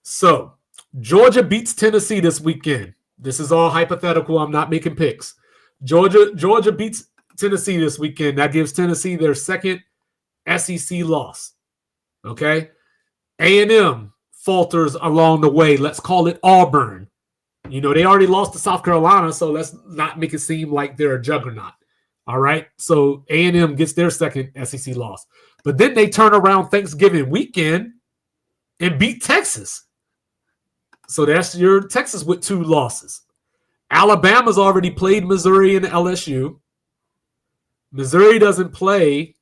So Georgia beats Tennessee this weekend. This is all hypothetical. I'm not making picks. Georgia beats Tennessee this weekend. That gives Tennessee their second SEC loss. Okay? A&M falters along the way. Let's call it Auburn. They already lost to South Carolina, so let's not make it seem like they're a juggernaut. All right? So A&M gets their second SEC loss. But then they turn around Thanksgiving weekend and beat Texas. So that's your Texas with 2 losses. Alabama's already played Missouri and LSU. Missouri doesn't play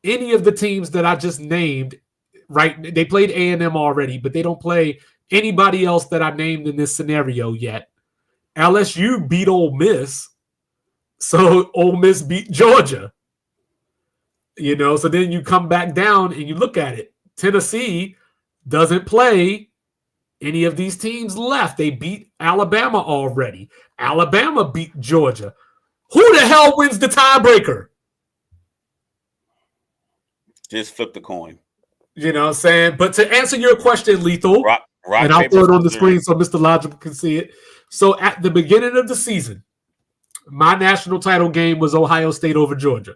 any of the teams that I just named, right? They played A&M already, but they don't play anybody else that I named in this scenario yet. LSU beat Ole Miss, so Ole Miss beat Georgia. So then you come back down and you look at it. Tennessee doesn't play any of these teams left. They beat Alabama already. Alabama beat Georgia. Who the hell wins the tiebreaker? Just flip the coin. You know what I'm saying? But to answer your question, Lethal, rock, and I'll throw it on the screen so Mr. Logical can see it. So at the beginning of the season, my national title game was Ohio State over Georgia.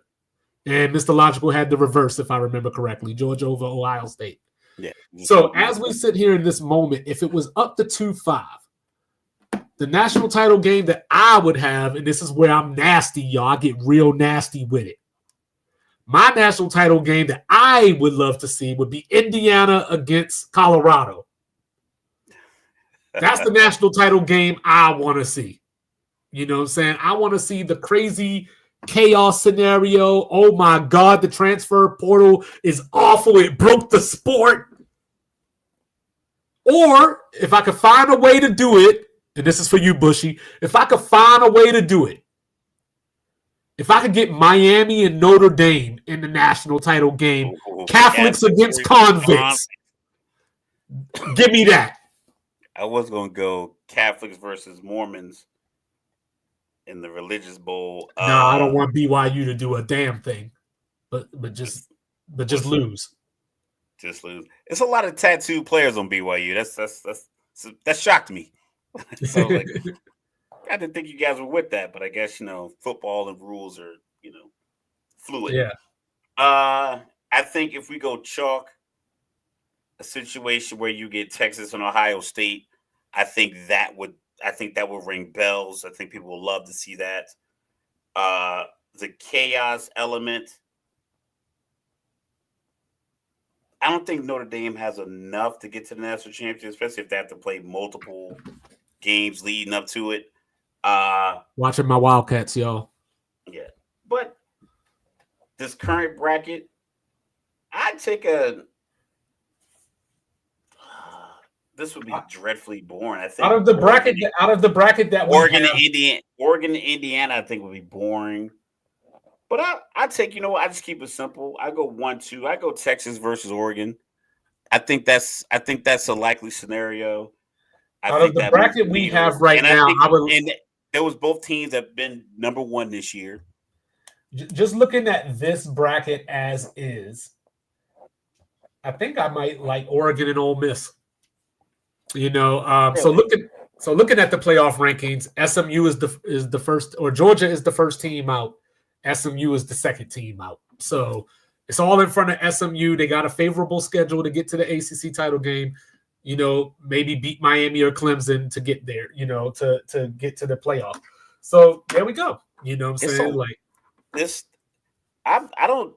And Mr. Logical had the reverse, if I remember correctly, Georgia over Ohio State. Yeah. So as we sit here in this moment, if it was up to 2-5, the national title game that I would have, and this is where I'm nasty, y'all, I get real nasty with it. My national title game that I would love to see would be Indiana against Colorado. That's the national title game I want to see. You know what I'm saying? I want to see the crazy chaos scenario. Oh my God, the transfer portal is awful. It broke the sport. Or if I could find a way to do it, and this is for you, Bushy, if I could find a way to do it, if I could get Miami and Notre Dame in the national title game, Catholics against convicts, give me that. I was going to go Catholics versus Mormons in the religious bowl. No, I don't want BYU to do a damn thing, but just lose. Just lose. It's a lot of tattooed players on BYU. That shocked me. So like, I didn't think you guys were with that, but I guess football and rules are fluid. Yeah. I think if we go chalk, a situation where you get Texas and Ohio State, I think that would ring bells. I think people will love to see that. The chaos element. I don't think Notre Dame has enough to get to the national championship, especially if they have to play multiple games leading up to it. Watching my Wildcats, y'all. Yeah. But this current bracket, I'd take this would be dreadfully boring. I think out of the bracket that Oregon and Indiana, I think would be boring. But I take, I just keep it simple. I go 1-2. I go Texas versus Oregon. I think that's a likely scenario. I Out of think the that moves bracket the we needle. have right And I now, think I would and there was both teams that have been number one this year. just looking at this bracket as is. I think I might like Oregon and Ole Miss. So Really? looking at the playoff rankings, SMU is the first, or Georgia is the first team out. SMU is the second team out. So it's all in front of SMU. They got a favorable schedule to get to the ACC title game. Maybe beat Miami or Clemson to get there. To get to the playoff. So there we go. You know what I'm It's saying? so Like this. I don't.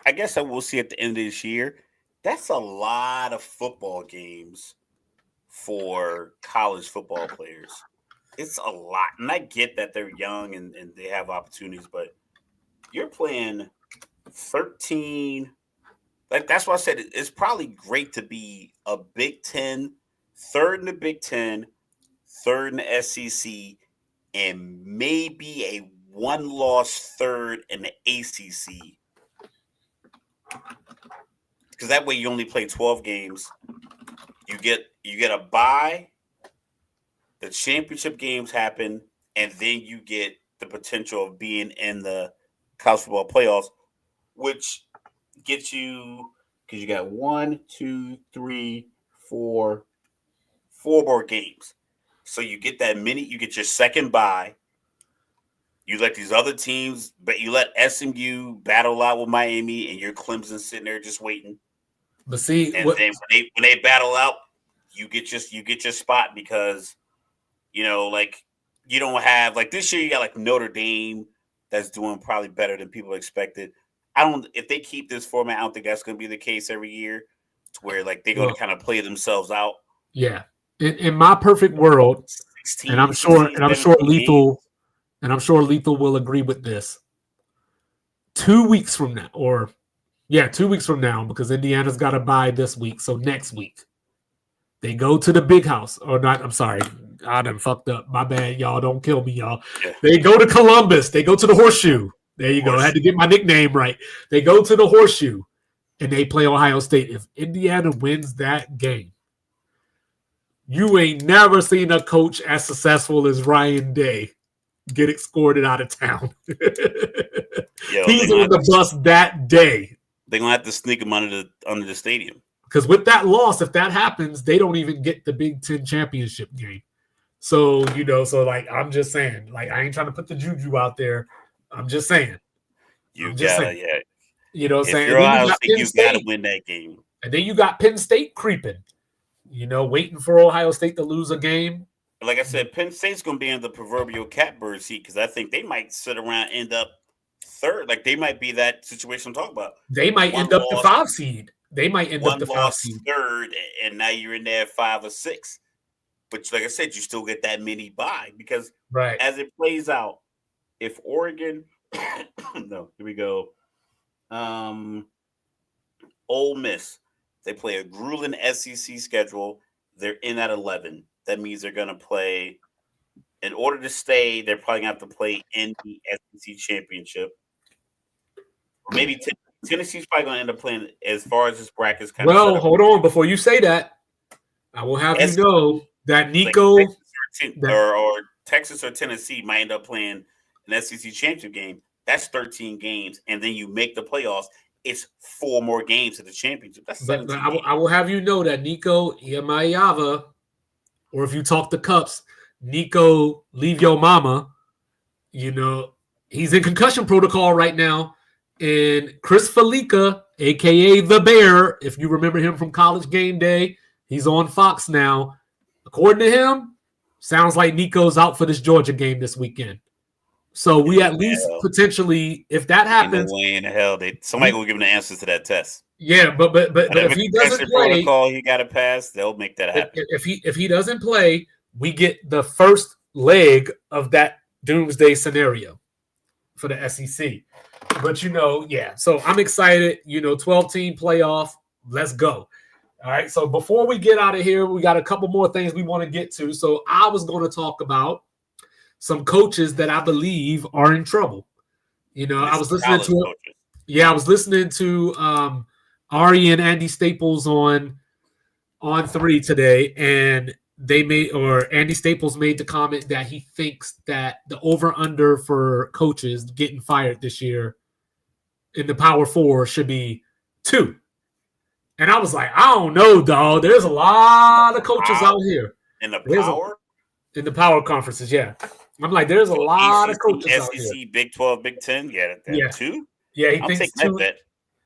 I guess I will see at the end of this year. That's a lot of football games for college football players. It's a lot. And I get that they're young and they have opportunities, but you're playing 13. Like, that's why I said it's probably great to be a Big Ten, third in the Big Ten, third in the SEC, and maybe a one-loss third in the ACC. Because that way you only play 12 games. You get a bye. The championship games happen, and then you get the potential of being in the college football playoffs, which gets you, because you got 1, 2, 3, 4 more games. So you get you get your second bye. You let these other teams, but you let SMU battle out with Miami, and your Clemson sitting there just waiting. But see, And then when they battle out, you get your spot because like you don't have, like, this year you got like Notre Dame that's doing probably better than people expected. If they keep this format, I don't think that's going to be the case every year, to where like they're going to kind of play themselves out. Yeah, in my perfect world, 16, and I'm sure 17 Lethal will agree with this. 2 weeks from now, 2 weeks from now, because Indiana's got to bye this week. So next week, they go to the big house. Or not, I'm sorry. I done fucked up. My bad, y'all. Don't kill me, y'all. Yeah. They go to Columbus. They go to the Horseshoe. There you go. I had to get my nickname right. They go to the Horseshoe, and they play Ohio State. If Indiana wins that game, you ain't never seen a coach as successful as Ryan Day get escorted out of town. He's on the bus that day. They're gonna have to sneak him under the stadium. Because with that loss, if that happens, they don't even get the Big Ten championship game. So, like, I'm just saying, like, I ain't trying to put the juju out there. I'm just saying. You gotta. You know what I'm saying? You're Ohio State, you gotta win that game. And then you got Penn State creeping, waiting for Ohio State to lose a game. Like I said, Penn State's going to be in the proverbial catbird seat, because I think they might sit around and end up third. Like, they might be that situation I'm talking about. They might end up the 5 seed. They might end up the 5 seed. Third, and now you're in there 5 or 6. But like I said, you still get that mini bye, because as it plays out, if Oregon, no, here we go. Ole Miss, they play a grueling SEC schedule. They're in at 11. That means they're going to play, in order to stay, they're probably going to have to play in the SEC championship. Or maybe Tennessee's probably going to end up playing, as far as this bracket's kind of. Well, hold on. Before you say that, I will have you know that Nico, or Texas or Tennessee might end up playing an SEC championship game. That's 13 games, and then you make the playoffs. It's 4 more games to the championship. That's 17 games. I will have you know that Nico Iamaiava, or if you talk to Cups, Nico Leave Your Mama, he's in concussion protocol right now. And Chris Felica, a.k.a. The Bear, if you remember him from College Game Day, he's on Fox now. According to him, sounds like Nico's out for this Georgia game this weekend. So we at least potentially, if that happens, no way in the hell somebody will give him the answers to that test. Yeah, but if he doesn't play, protocol he got to pass, they'll make that happen. If he doesn't play, we get the first leg of that doomsday scenario for the SEC. But so I'm excited. 12-team playoff. Let's go. All right. So before we get out of here, we got a couple more things we want to get to. So I was going to talk about some coaches that I believe are in trouble. You know, And I this was is listening college to it. coaches. Yeah, I was listening to Ari and Andy Staples on 3 today, and Andy Staples made the comment that he thinks that the over under for coaches getting fired this year in the Power Four should be 2. And I was like, I don't know, dog. There's a lot of coaches out here. In the There's power? in the power conferences, yeah. I'm like, there's a So lot of ACC, coaches out here. SEC, Big 12, Big 10. Yeah, Yeah. 2. Yeah, he I'll thinks take that 2. bet.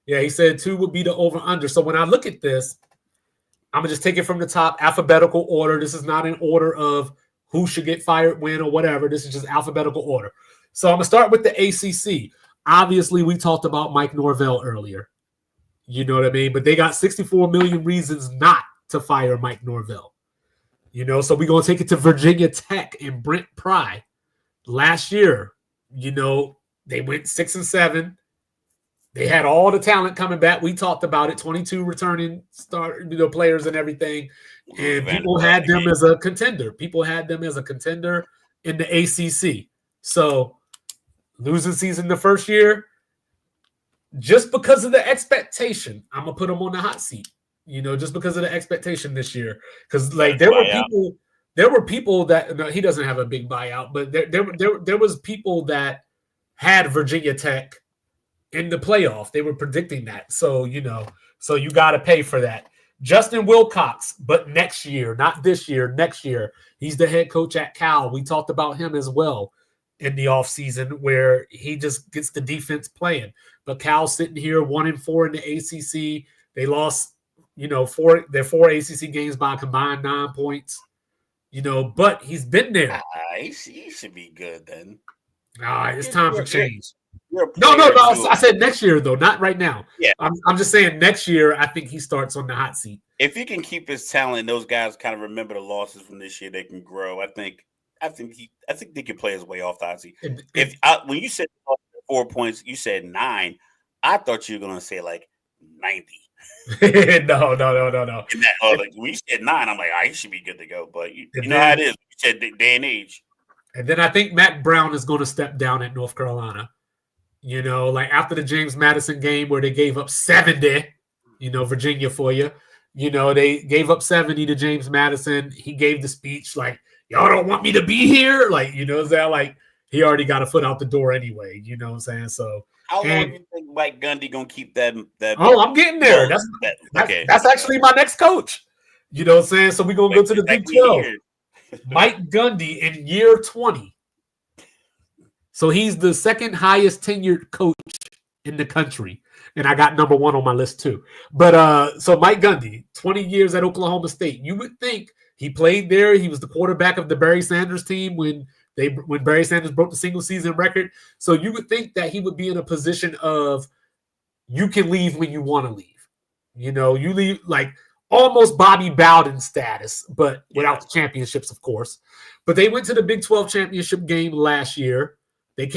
Yeah, he said 2 would be the over under. So when I look at this, I'm gonna just take it from the top, alphabetical order. This is not in order of who should get fired when or whatever. This is just alphabetical order. So I'm gonna start with the ACC. Obviously, we talked about Mike Norvell earlier. You know what I mean? But they got 64 million reasons not to fire Mike Norvell. You know, so we're gonna take it to Virginia Tech and Brent Pry. Last year, you know, they went 6-7. They had all the talent coming back. We talked about it. 22 returning players and everything, and people had them as a contender. People had them as a contender in the ACC. So losing season the first year, just because of the expectation, I'm gonna put them on the hot seat. You know, just because of the expectation this year, because like there were people that no, he doesn't have a big buyout, but there was people that had Virginia Tech in the playoff. They were predicting that. So, you know, so you got to pay for that. Justin Wilcox, but next year, not this year, next year. He's the head coach at Cal. We talked about him as well in the offseason where he just gets the defense playing. But Cal's sitting here 1-4 in the ACC. They lost, you know, their 4 ACC games by a combined 9 points. You know, but he's been there. He should be good then. It's time for change. No. I said next year though, not right now. Yeah, I'm just saying next year. I think he starts on the hot seat. If he can keep his talent, those guys kind of remember the losses from this year. They can grow. I think they can play his way off the hot seat. When you said 4 points, you said 9. I thought you were gonna say like 90. No. Like, when you said 9, I'm like, he should be good to go. But you know how it is. You said day and age. And then I think Matt Brown is going to step down at North Carolina. You know, like after the James Madison game where they gave up 70, you know, Virginia for you. You know, they gave up 70 to James Madison. He gave the speech like, y'all don't want me to be here. Like, you know what I'm saying? Like, he already got a foot out the door anyway. You know what I'm saying? So how long do you think Mike Gundy going to keep that? Oh, I'm getting there. That's actually my next coach. You know what I'm saying? So we're going to go to the Big 12. Mike Gundy in year 20. So he's the second highest tenured coach in the country. And I got number 1 on my list too. But so Mike Gundy, 20 years at Oklahoma State. You would think he played there. He was the quarterback of the Barry Sanders team when Barry Sanders broke the single season record. So you would think that he would be in a position of you can leave when you want to leave. You know, you leave like almost Bobby Bowden status, but without the championships, of course. But they went to the Big 12 championship game last year. They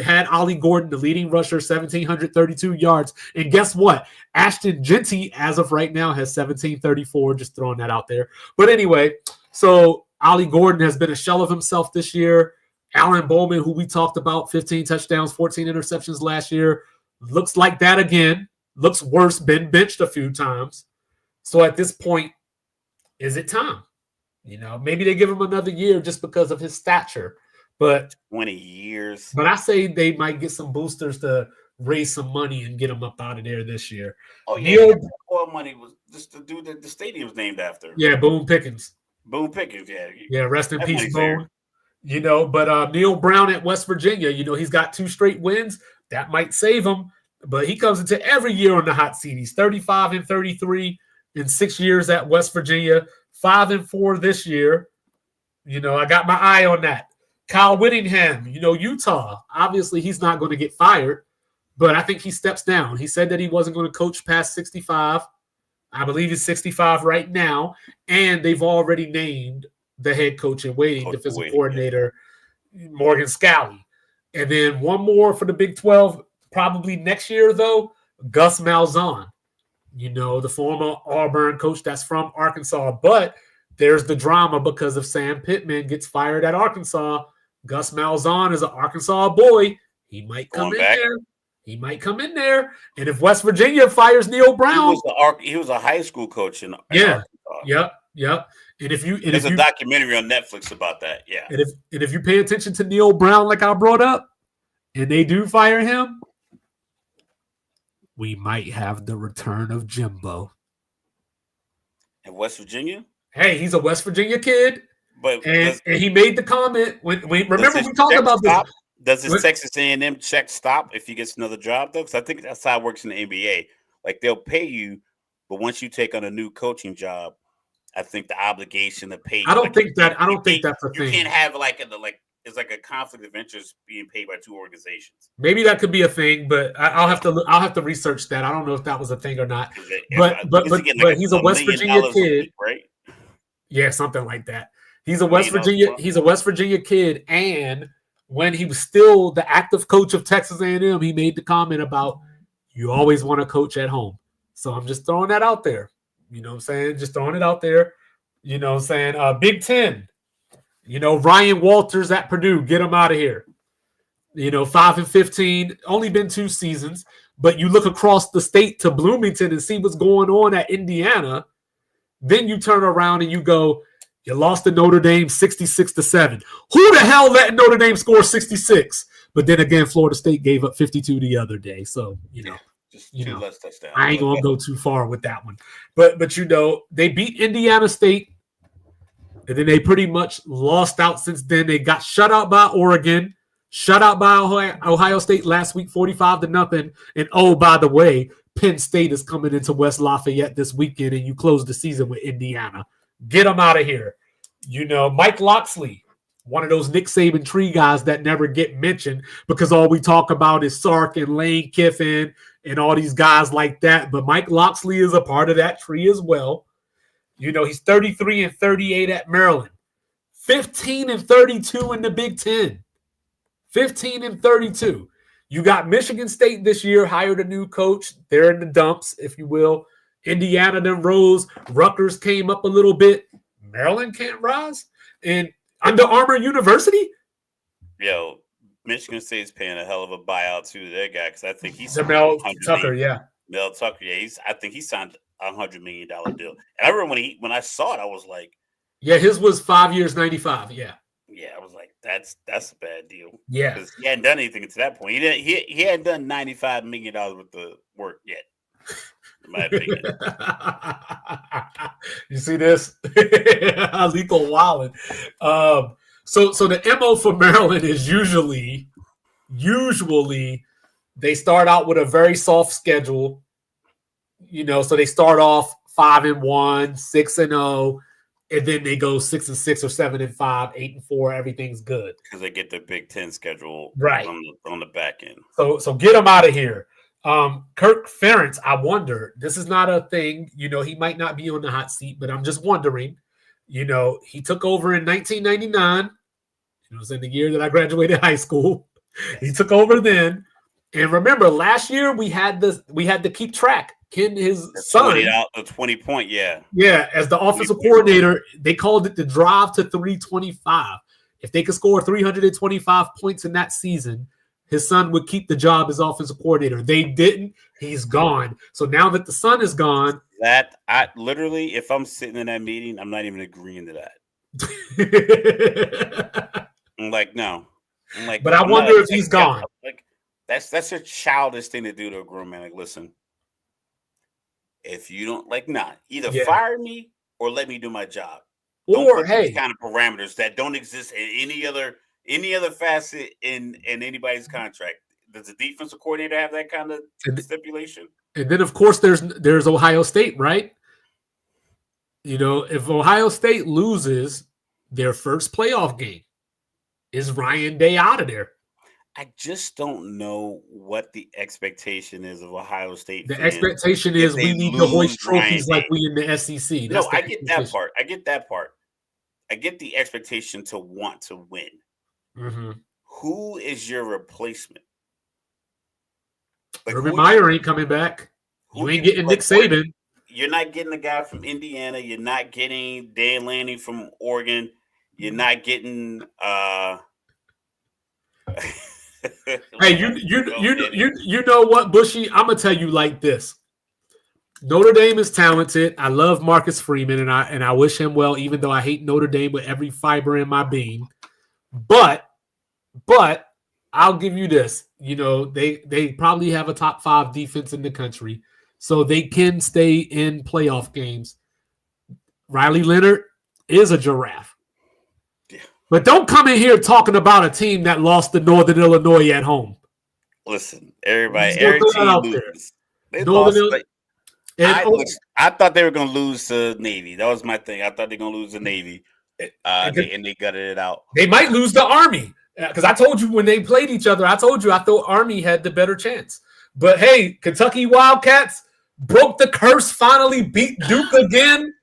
had Ollie Gordon, the leading rusher, 1,732 yards. And guess what? Ashton Genty, as of right now, has 1,734. Just throwing that out there. But anyway, so Ollie Gordon has been a shell of himself this year. Alan Bowman, who we talked about, 15 touchdowns, 14 interceptions last year, looks like that again. Looks worse, been benched a few times. So at this point, is it time? You know, maybe they give him another year just because of his stature. But 20 years. But I say they might get some boosters to raise some money and get him up out of there this year. Oh, yeah. All money was just the dude that the stadium's named after. Yeah, Boone Pickens. Yeah. Yeah, rest in peace, Boone. You know, but Neil Brown at West Virginia, you know, he's got 2 straight wins. That might save him. But he comes into every year on the hot seat. He's 35-33 in 6 years at West Virginia, 5-4 this year. You know, I got my eye on that. Kyle Whittingham, you know, Utah. Obviously, he's not going to get fired, but I think he steps down. He said that he wasn't going to coach past 65. I believe he's 65 right now, and they've already named the head coach in waiting, defensive coordinator, Morgan Scalley. And then one more for the Big 12, probably next year, though, Gus Malzahn. You know, the former Auburn coach that's from Arkansas. But there's the drama because if Sam Pittman gets fired at Arkansas, Gus Malzahn is an Arkansas boy. He might come Going in back, there. He might come in there. And if West Virginia fires Neil Brown, he was a high school coach in yeah, Arkansas. yep. And if you There's a documentary on Netflix about that. Yeah. And if you pay attention to Neil Brown, like I brought up, and they do fire him, we might have the return of Jimbo. In West Virginia? Hey, he's a West Virginia kid. But and he made the comment when remember we talked about this. Does his Texas A&M check stop if he gets another job though? Because I think that's how it works in the NBA. Like they'll pay you, but once you take on a new coaching job, I think the obligation to pay you. I don't think that's a thing. You can't have it's like a conflict of interest being paid by two organizations. Maybe that could be a thing, but I'll have to research that. I don't know if that was a thing or not. But he's a West Virginia kid, right? Yeah, something like that. He's a West Virginia kid, and when he was still the active coach of Texas A&M, he made the comment about you always want to coach at home. So I'm just throwing that out there. You know what I'm saying? Just throwing it out there. You know what I'm saying? Big Ten. Ryan Walters at Purdue. Get him out of here. 5-15. Only been 2 seasons. But you look across the state to Bloomington and see what's going on at Indiana. Then you turn around and you go, you lost to Notre Dame 66-7. Who the hell let Notre Dame score 66? But then again, Florida State gave up 52 the other day. So, just two less touchdowns. I ain't gonna go too far with that one. But they beat Indiana State, and then they pretty much lost out since then. They got shut out by Oregon, shut out by Ohio State last week, 45-0. And oh, by the way, Penn State is coming into West Lafayette this weekend, and you close the season with Indiana. Get them out of here. Mike Locksley, one of those Nick Saban tree guys that never get mentioned because all we talk about is Sark and Lane Kiffin and all these guys like that. But Mike Locksley is a part of that tree as well. He's 33-38 at Maryland, 15-32 in the Big Ten, 15-32. You got Michigan State this year, hired a new coach. They're in the dumps, if you will. Indiana then rose. Rutgers came up a little bit. Maryland can't rise. And Under Armour University? Yo, Michigan State's paying a hell of a buyout to their guy because I think he's Mel Tucker, yeah. Mel Tucker, yeah. I think he signed a $100 million deal. And I remember when I saw it, I was like, yeah, his was 5 years, 95. Yeah. Yeah, I was like, that's a bad deal. Yeah, because he hadn't done anything to that point. He hadn't done $95 million worth of work yet. In my opinion. You see this? Lethal Wildin'. So the MO for Maryland is usually they start out with a very soft schedule. So they start off 5-1, 6-0, and then they go 6-6 or 7-5, 8-4. Everything's good because they get the Big Ten schedule right on the back end. So get them out of here. Kirk Ferentz, I wonder. This is not a thing. He might not be on the hot seat, but I'm just wondering. He took over in 1999. It was in the year that I graduated high school. He took over then. And remember, last year we had to keep track. Ken, his son, the 20-point, yeah. Yeah, as the offensive coordinator, they called it the drive to 325. If they could score 325 points in that season, his son would keep the job as offensive coordinator. They didn't. He's gone. So now that the son is gone. That I literally, if I'm sitting in that meeting, I'm not even agreeing to that. I'm like, no. I'm like, but I wonder if he's gone. Like, that's a childish thing to do to a grown man. Like, listen, if you don't either fire me or let me do my job. Or hey, kind of parameters that don't exist in any other facet in anybody's contract. Does the defensive coordinator have that kind of stipulation? And then of course there's Ohio State, right? If Ohio State loses their first playoff game, is Ryan Day out of there? I just don't know what the expectation is of Ohio State. The expectation is we need to hoist trophies like we in the SEC. No, I get that part. I get the expectation to want to win. Mm-hmm. Who is your replacement? Urban Meyer ain't coming back. You ain't getting Nick Saban. You're not getting the guy from Indiana. You're not getting Dan Lanning from Oregon. You're not getting Hey, you know what, Bushy? I'm gonna tell you like this. Notre Dame is talented. I love Marcus Freeman, and I wish him well, even though I hate Notre Dame with every fiber in my being. But I'll give you this. You know, they probably have a top 5 defense in the country, so they can stay in playoff games. Riley Leonard is a giraffe. Yeah. But don't come in here talking about a team that lost to Northern Illinois at home. Listen, every team loses. They Northern lost. Like, I thought they were going to lose to Navy. That was my thing. I thought they were going to lose to Navy. And they gutted it out. They might lose to Army. Because I told you when they played each other, I told you I thought Army had the better chance. But hey, Kentucky Wildcats broke the curse, finally beat Duke again.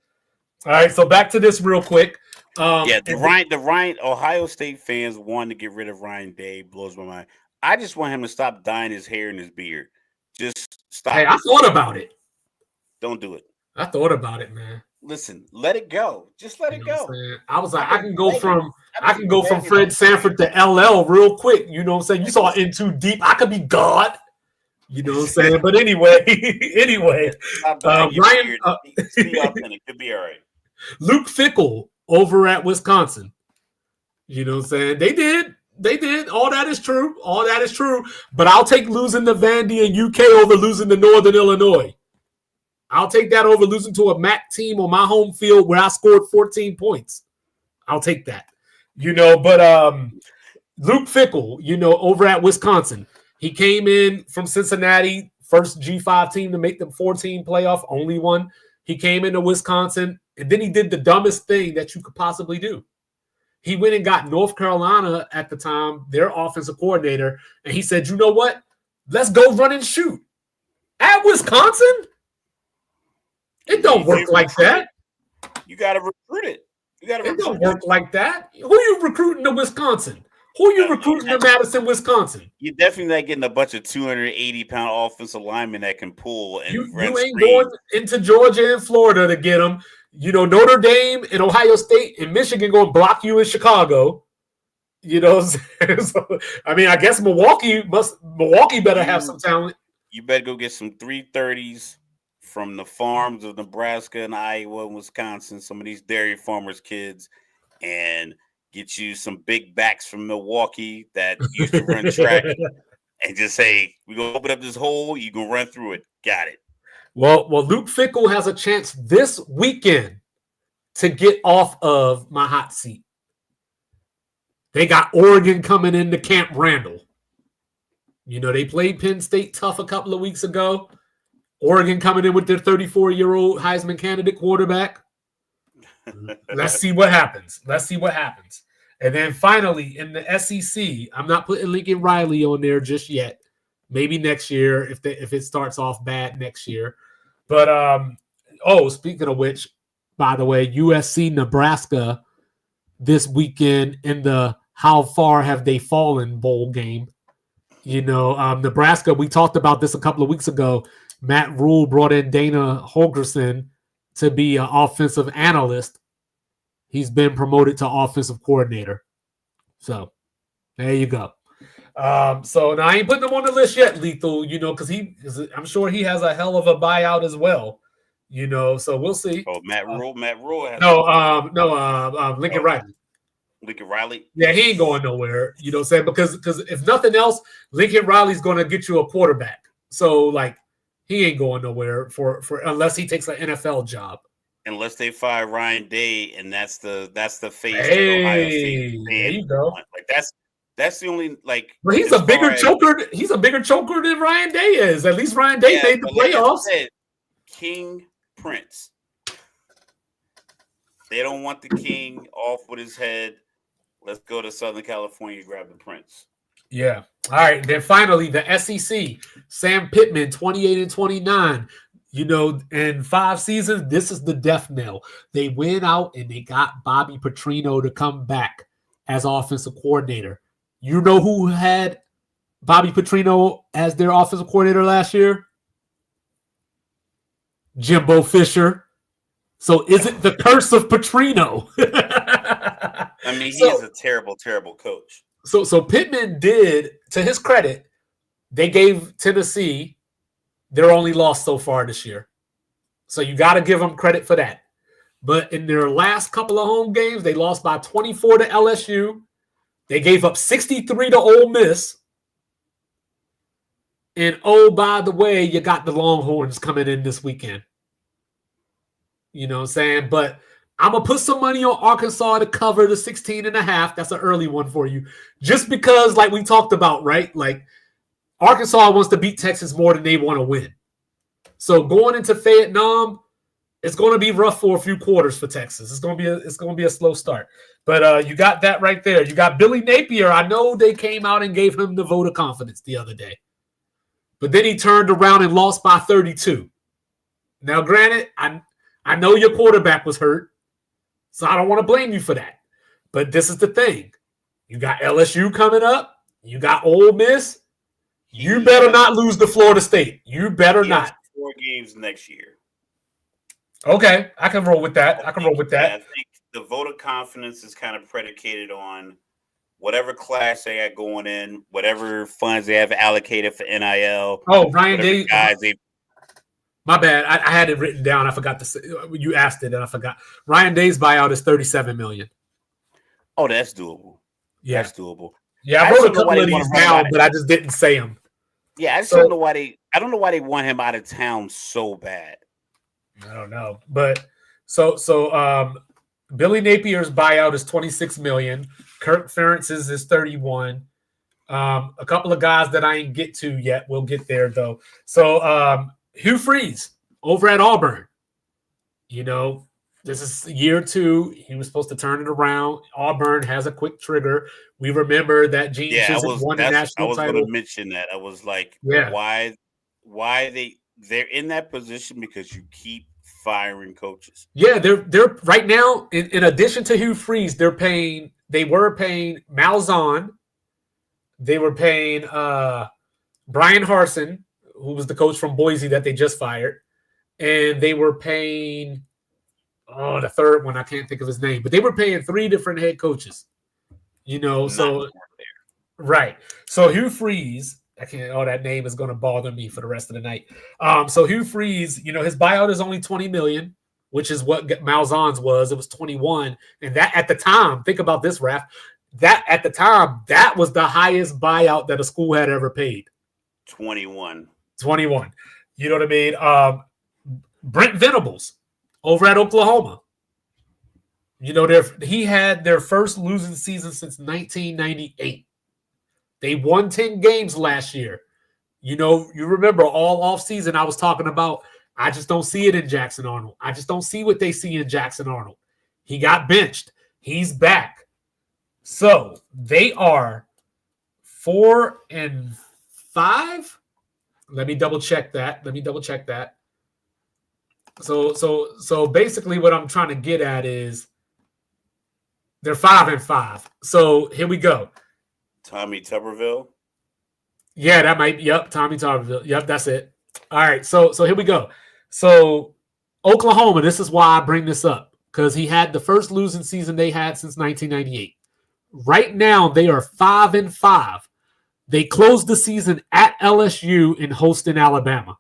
All right, so back to this real quick. The Ryan Ohio State fans wanted to get rid of Ryan Day. Blows my mind. I just want him to stop dyeing his hair and his beard. Just stop. Hey, I thought about it. Don't do it. I thought about it, man. Listen, let it go. Just let it go. I was like, I can go from Fred Sanford to LL real quick. You know what I'm saying? You saw In Too Deep. I could be God. You know what I'm saying? But anyway, Ryan, could be all right. Luke Fickell over at Wisconsin. You know what I'm saying? They did. All that is true. But I'll take losing to Vandy and UK over losing to Northern Illinois. I'll take that over losing to a MAC team on my home field where I scored 14 points. I'll take that. You know, but Luke Fickell, you know, over at Wisconsin, he came in from Cincinnati, first G5 team to make the 14 playoff, only one. He came into Wisconsin, and then he did the dumbest thing that you could possibly do. He went and got North Carolina at the time, their offensive coordinator, and he said, you know what? Let's go run and shoot. At Wisconsin? It don't work like that. You got to recruit it. It don't work like that. Who are you recruiting to Wisconsin? Who are you recruiting to Madison, Wisconsin? You're definitely not getting a bunch of 280-pound offensive linemen that can pull. And you ain't going into Georgia and Florida to get them. You know, Notre Dame and Ohio State and Michigan going to block you in Chicago. You know what I'm saying? So, I mean, I guess Milwaukee better have some talent. You better go get some 330s from the farms of Nebraska and Iowa and Wisconsin, some of these dairy farmers' kids, and get you some big backs from Milwaukee that used to run track and just say, we're going to open up this hole, you can run through it. Got it. Well, Luke Fickell has a chance this weekend to get off of my hot seat. They got Oregon coming into Camp Randall. You know, they played Penn State tough a couple of weeks ago. Oregon coming in with their 34-year-old Heisman candidate quarterback. Let's see what happens. And then finally, in the SEC, I'm not putting Lincoln Riley on there just yet. Maybe next year if it starts off bad next year. But, speaking of which, by the way, USC, Nebraska this weekend in the How Far Have They Fallen bowl game. You know, Nebraska, we talked about this a couple of weeks ago. Matt Rule brought in Dana Holgorsen to be an offensive analyst. He's been promoted to offensive coordinator. So there you go. So now I ain't putting him on the list yet, Lethal, you know, because I'm sure he has a hell of a buyout as well. You know, so we'll see. Oh, Matt Rule has Lincoln Riley. Lincoln Riley? Yeah, he ain't going nowhere, you know what I'm saying? Because if nothing else, Lincoln Riley's going to get you a quarterback. So, like, he ain't going nowhere for unless he takes an NFL job. Unless they fire Ryan Day, and that's the face of Ohio State. There you go. Like that's the only like. But he's a bigger choker. He's a bigger choker than Ryan Day is. At least Ryan Day made the playoffs. Said, King Prince. They don't want the king off with his head. Let's go to Southern California, grab the prince. Yeah. All right. Then finally, the SEC. Sam Pittman, 28-29. You know, in 5 seasons, this is the death knell. They went out and they got Bobby Petrino to come back as offensive coordinator. You know who had Bobby Petrino as their offensive coordinator last year? Jimbo Fisher. So is it the curse of Petrino? I mean, he is a terrible, terrible coach. So Pittman did, to his credit, they gave Tennessee their only loss so far this year. So you got to give them credit for that. But in their last couple of home games, they lost by 24 to LSU. They gave up 63 to Ole Miss. And oh, by the way, you got the Longhorns coming in this weekend. You know what I'm saying? But I'm going to put some money on Arkansas to cover the 16 and a half. That's an early one for you. Just because, like we talked about, right? Like, Arkansas wants to beat Texas more than they want to win. So going into Vietnam, it's going to be rough for a few quarters for Texas. It's going to be a slow start. But you got that right there. You got Billy Napier. I know they came out and gave him the vote of confidence the other day. But then he turned around and lost by 32. Now, granted, I know your quarterback was hurt, so I don't want to blame you for that. But this is the thing. You got LSU coming up. You got Ole Miss. You better not lose to Florida State. You better not. 4 games next year. Okay, I can roll with that. I think the vote of confidence is kind of predicated on whatever class they got going in, whatever funds they have allocated for NIL. Oh, Ryan Day. Guys, my bad. I had it written down. I forgot to say. You asked it, and I forgot. Ryan Day's buyout is $37 million. Oh, that's doable. Yeah, that's doable. Yeah, I wrote a couple of these down, but I just didn't say them. Yeah, I don't know why they. I don't know why they want him out of town so bad. I don't know, but so Billy Napier's buyout is $26 million. Kirk Ferentz's is $31. A couple of guys that I ain't get to yet. We'll get there though. So Hugh Freeze over at Auburn. You know, this is year 2. He was supposed to turn it around. Auburn has a quick trigger. We remember that Gene Chisholm won the national title. I was going to mention that. I was like, why they're in that position because you keep firing coaches. Yeah, they're right now. In addition to Hugh Freeze, they were paying Malzahn. They were paying Brian Harsin, who was the coach from Boise that they just fired, and they were paying the third one. I can't think of his name, but they were paying 3 different head coaches. You know, so right. So Hugh Freeze. That name is going to bother me for the rest of the night. So Hugh Freeze, you know, his buyout is only $20 million, which is what Malzahn's was. It was 21, and that at the time, think about this, Raph. That at the time, that was the highest buyout that a school had ever paid. 21. You know what I mean? Brent Venables over at Oklahoma. You know, he had their first losing season since 1998. They won 10 games last year. You know, you remember all offseason I was talking about, I just don't see it in Jackson Arnold. I just don't see what they see in Jackson Arnold. He got benched. He's back. So they are 4-5. Let me double check that. So basically what I'm trying to get at is they're 5-5. So here we go. Tommy Tuberville? Yeah, that might be. Yep, Tommy Tuberville. Yep, that's it. All right, so here we go. So Oklahoma, this is why I bring this up, because he had the first losing season they had since 1998. Right now, they are 5-5. They closed the season at LSU and hosting Alabama.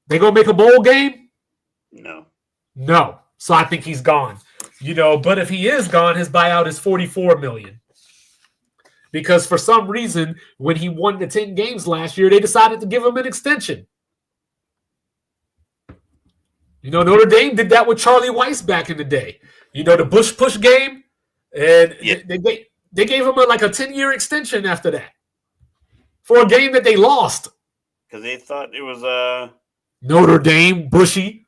They gonna make a bowl game? No. So I think he's gone. You know, but if he is gone, his buyout is $44 million. Because for some reason, when he won the 10 games last year, they decided to give him an extension. You know, Notre Dame did that with Charlie Weiss back in the day. You know, the Bush push game, and they gave him a 10-year extension after that for a game that they lost. Because they thought it was Notre Dame, Bushy.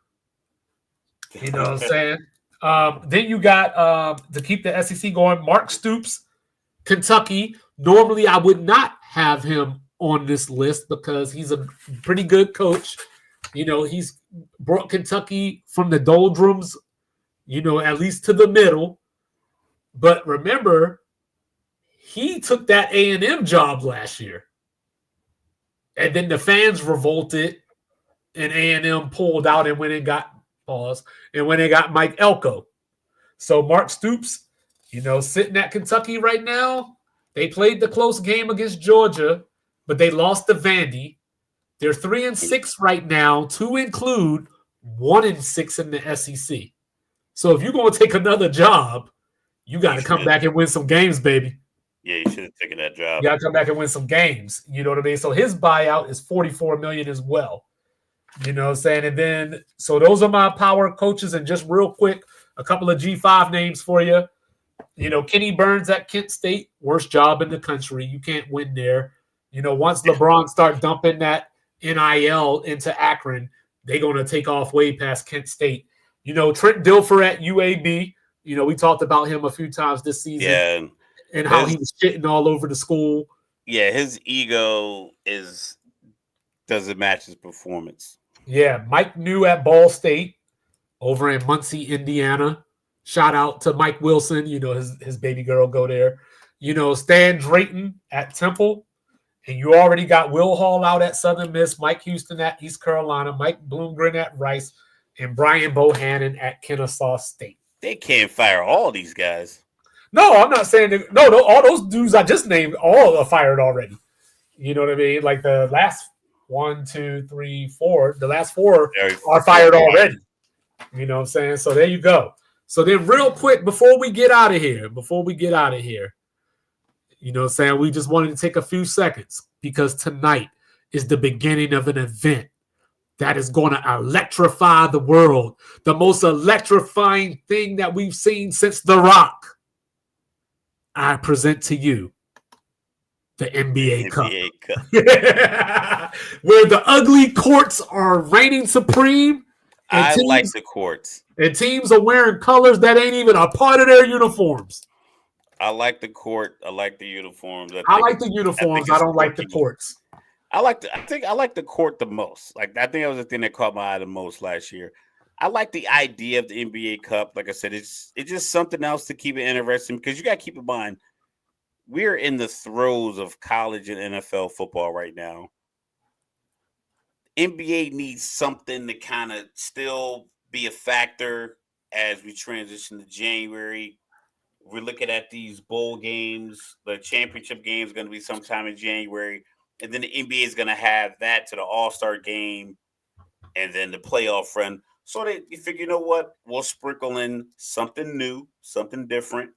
You know what I'm saying? Then you got, to keep the SEC going, Mark Stoops, Kentucky. Normally, I would not have him on this list because he's a pretty good coach. You know, he's brought Kentucky from the doldrums, you know, at least to the middle. But remember, he took that A&M job last year. And then the fans revolted, and A&M pulled out and went and got Mike Elko. So Mark Stoops, Sitting at Kentucky right now, they played the close game against Georgia, but they lost to Vandy. They're 3-6 right now, to include 1-6 in the SEC. So if you're going to take another job, you got to come back and win some games, baby. Yeah, you should have taken that job. You got to come back and win some games. You know what I mean? So his buyout is $44 million as well. You know what I'm saying? And then, so those are my power coaches. And just real quick, a couple of G5 names for you. Kenny Burns at Kent State, worst job in the country. You can't win there. Once LeBron start dumping that NIL into Akron, they're going to take off way past Kent State. Trent Dilfer at UAB. We talked about him a few times this season. Yeah. And how he was shitting all over the school. Yeah, his ego doesn't match his performance. Yeah, Mike New at Ball State over in Muncie, Indiana. Shout out to Mike Wilson. His baby girl go there. Stan Drayton at Temple. And you already got Will Hall out at Southern Miss, Mike Houston at East Carolina, Mike Bloomgren at Rice, and Brian Bohannon at Kennesaw State. They can't fire all these guys. No, I'm not saying that. No, all those dudes I just named, all are fired already. You know what I mean? Like the last 1, 2, 3, 4, the last 4 are fired already. You know what I'm saying? So there you go. So then real quick, before we get out of here, you know what I'm saying? We just wanted to take a few seconds because tonight is the beginning of an event that is going to electrify the world. The most electrifying thing that we've seen since The Rock. I present to you the NBA Cup. Where the ugly courts are reigning supreme. I like the courts. And teams are wearing colors that ain't even a part of their uniforms. I like the court. I like the uniforms. I like the uniforms. I don't like the courts. I like the court the most. Like I think that was the thing that caught my eye the most last year. I like the idea of the NBA Cup. Like I said, it's just something else to keep it interesting because you got to keep in mind we're in the throes of college and NFL football right now. NBA needs something to kind of still be a factor as we transition to January. We're looking at these bowl games. The championship game is going to be sometime in January. And then the NBA is going to have that to the All-Star game and then the playoff run. So you figure, you know what? We'll sprinkle in something new, something different,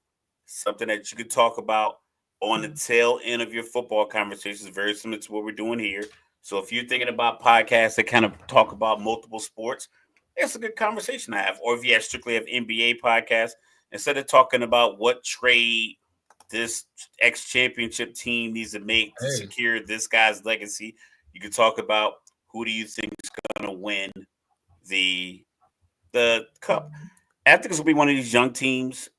something that you could talk about on the tail end of your football conversations, very similar to what we're doing here. So if you're thinking about podcasts that kind of talk about multiple sports, it's a good conversation to have. Or if you strictly have NBA podcasts, instead of talking about what trade this ex-championship team needs to make to secure this guy's legacy, you can talk about who do you think is going to win the cup. I think this will be one of these young teams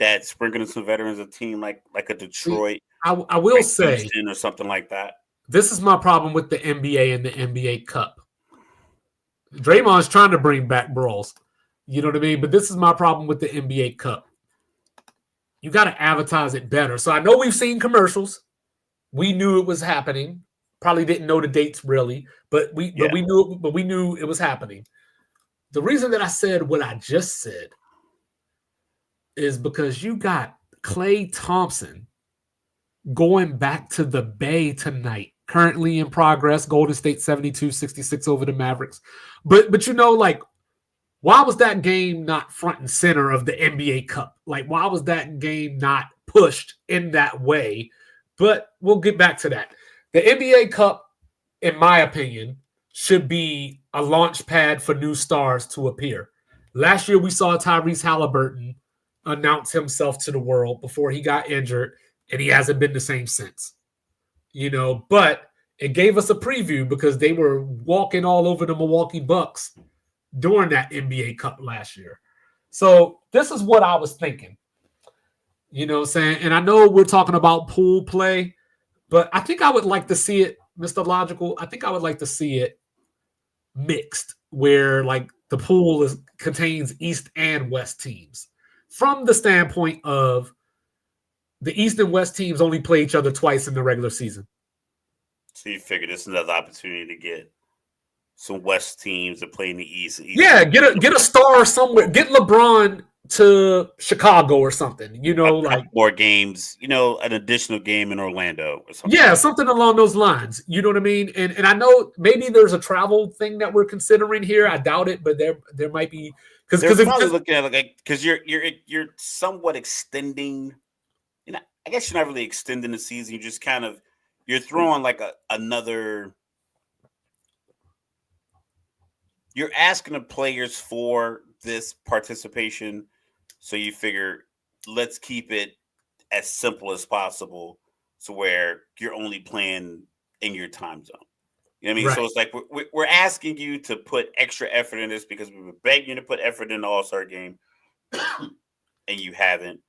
that sprinkling in some veterans, a team like a Detroit. I will say Houston or something like that. This is my problem with the NBA and the NBA Cup. Draymond's trying to bring back brawls. You know what I mean? But this is my problem with the NBA Cup. You got to advertise it better. So I know we've seen commercials. We knew it was happening. Probably didn't know the dates really, but we knew it was happening. The reason that I said what I just said is because you got Klay Thompson going back to the Bay tonight. Currently in progress, Golden State 72-66 over the Mavericks. But why was that game not front and center of the NBA Cup? Like, why was that game not pushed in that way? But we'll get back to that. The NBA Cup, in my opinion, should be a launch pad for new stars to appear. Last year, we saw Tyrese Halliburton announce himself to the world before he got injured, and he hasn't been the same since. But it gave us a preview because they were walking all over the Milwaukee Bucks during that NBA Cup last year. So this is what I was thinking. You know what I'm saying? And I know we're talking about pool play, but I think I would like to see it, Mr. Logical. I think I would like to see it mixed where the pool contains East and West teams from the standpoint of the East and West teams only play each other twice in the regular season. So you figure this is another opportunity to get some West teams to play in the East. Yeah, get a star somewhere. Get LeBron to Chicago or something, A like couple more games, an additional game in Orlando or something yeah, like that. something along those lines. You know what I mean? And I know maybe there's a travel thing that we're considering here. I doubt it, but there might be They're because if probably looking at like because you're somewhat extending. I guess you're not really extending the season. You just kind of you're throwing like another. You're asking the players for this participation, so you figure let's keep it as simple as possible, to where you're only playing in your time zone. You know what I mean? So right, it's like we're asking you to put extra effort in this because we were begging you to put effort in the All Star game, and you haven't.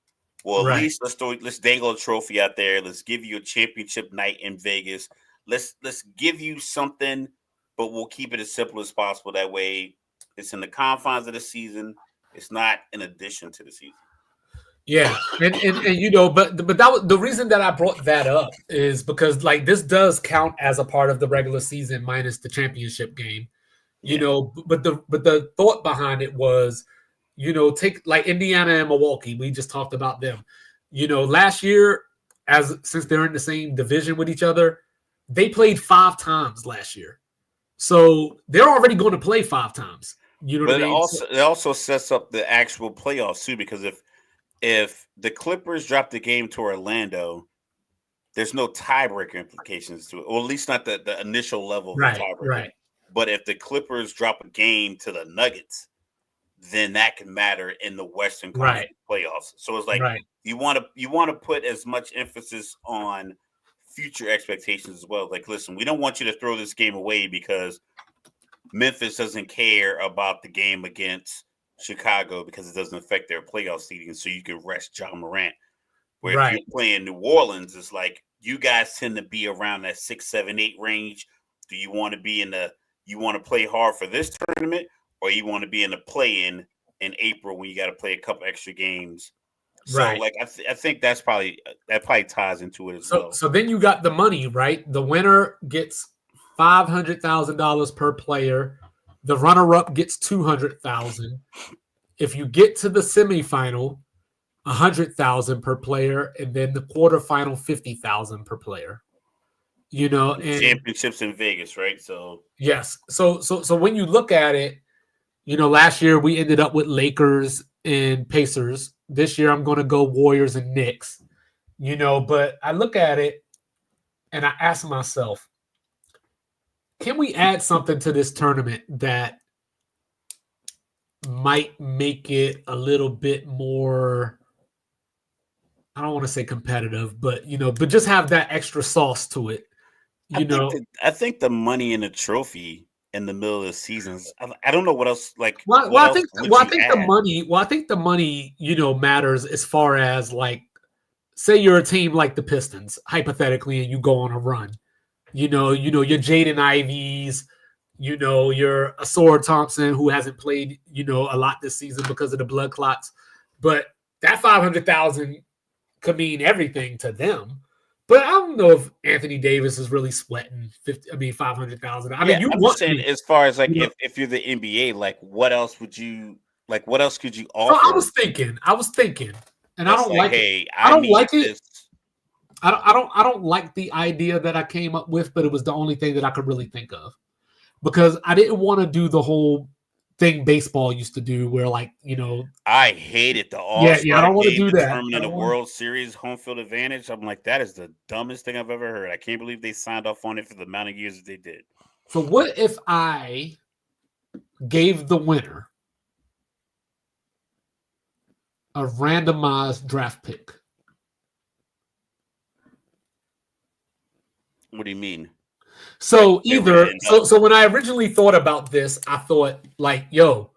Well, at right. least let's dangle a trophy out there. Let's give you a championship night in Vegas. Let's give you something, but we'll keep it as simple as possible. That way, it's in the confines of the season. It's not in addition to the season. Yeah, and but that was the reason that I brought that up is because like this does count as a part of the regular season minus the championship game. Yeah, But the thought behind it was, take like Indiana and Milwaukee. We just talked about them. Last year, since they're in the same division with each other, they played 5 times last year. So they're already going to play 5 times. You know what I but mean? it also sets up the actual playoffs too, because if the Clippers drop the game to Orlando, there's no tiebreaker implications to it, or at least not the initial level of a Right, tiebreaker. right, But if the Clippers drop a game to the Nuggets, then that can matter in the Western right, Conference playoffs. So it's like right, you want to put as much emphasis on future expectations as well. Like, listen, we don't want you to throw this game away because Memphis doesn't care about the game against Chicago because it doesn't affect their playoff seeding, so you can rest John Morant. Where if you're right, playing New Orleans, it's like you guys tend to be around that 6, 7, 8 range. Do you want to be you want to play hard for this tournament, or you want to be in the play in April when you got to play a couple extra games? So right. like I think that probably ties into it as So well. so then you got the money, right? The winner gets $500,000 per player. The runner-up gets 200,000. If you get to the semifinal, 100,000 per player, and then the quarterfinal 50,000 per player. And Championships in Vegas, right? So yes. So when you look at it, last year we ended up with Lakers and Pacers. This year I'm going to go Warriors and Knicks. But I look at it and I ask myself, can we add something to this tournament that might make it a little bit more, I don't want to say competitive, but just have that extra sauce to it. You know, I think the money in the trophy in the middle of the seasons. I don't know what else. Like, well, what I else think would well, I you think the add? money, matters as far as like, say you're a team like the Pistons, hypothetically, and you go on a run. You're Jaden Ivies, you're Asor Thompson, who hasn't played, a lot this season because of the blood clots. But that 500,000 could mean everything to them. But I don't know if Anthony Davis is really sweating 500,000. I mean, Yeah, you I'm just want saying, me, as far as like you know. if you're the NBA, like what else would you like? What else could you So I offer? was thinking, and I That's don't like, like it. hey, I I don't need like it. this. I don't like the idea that I came up with, but it was the only thing that I could really think of. Because I didn't want to do the whole thing baseball used to do where like, I hated the All yeah, I Star don't want to game do that. I determining the don't want to. World Series home field advantage. I'm like, that is the dumbest thing I've ever heard. I can't believe they signed off on it for the amount of years that they did. So what if I gave the winner a randomized draft pick? What do you mean? Like So they're gonna either end up? so when I originally thought about this, I thought like, yo,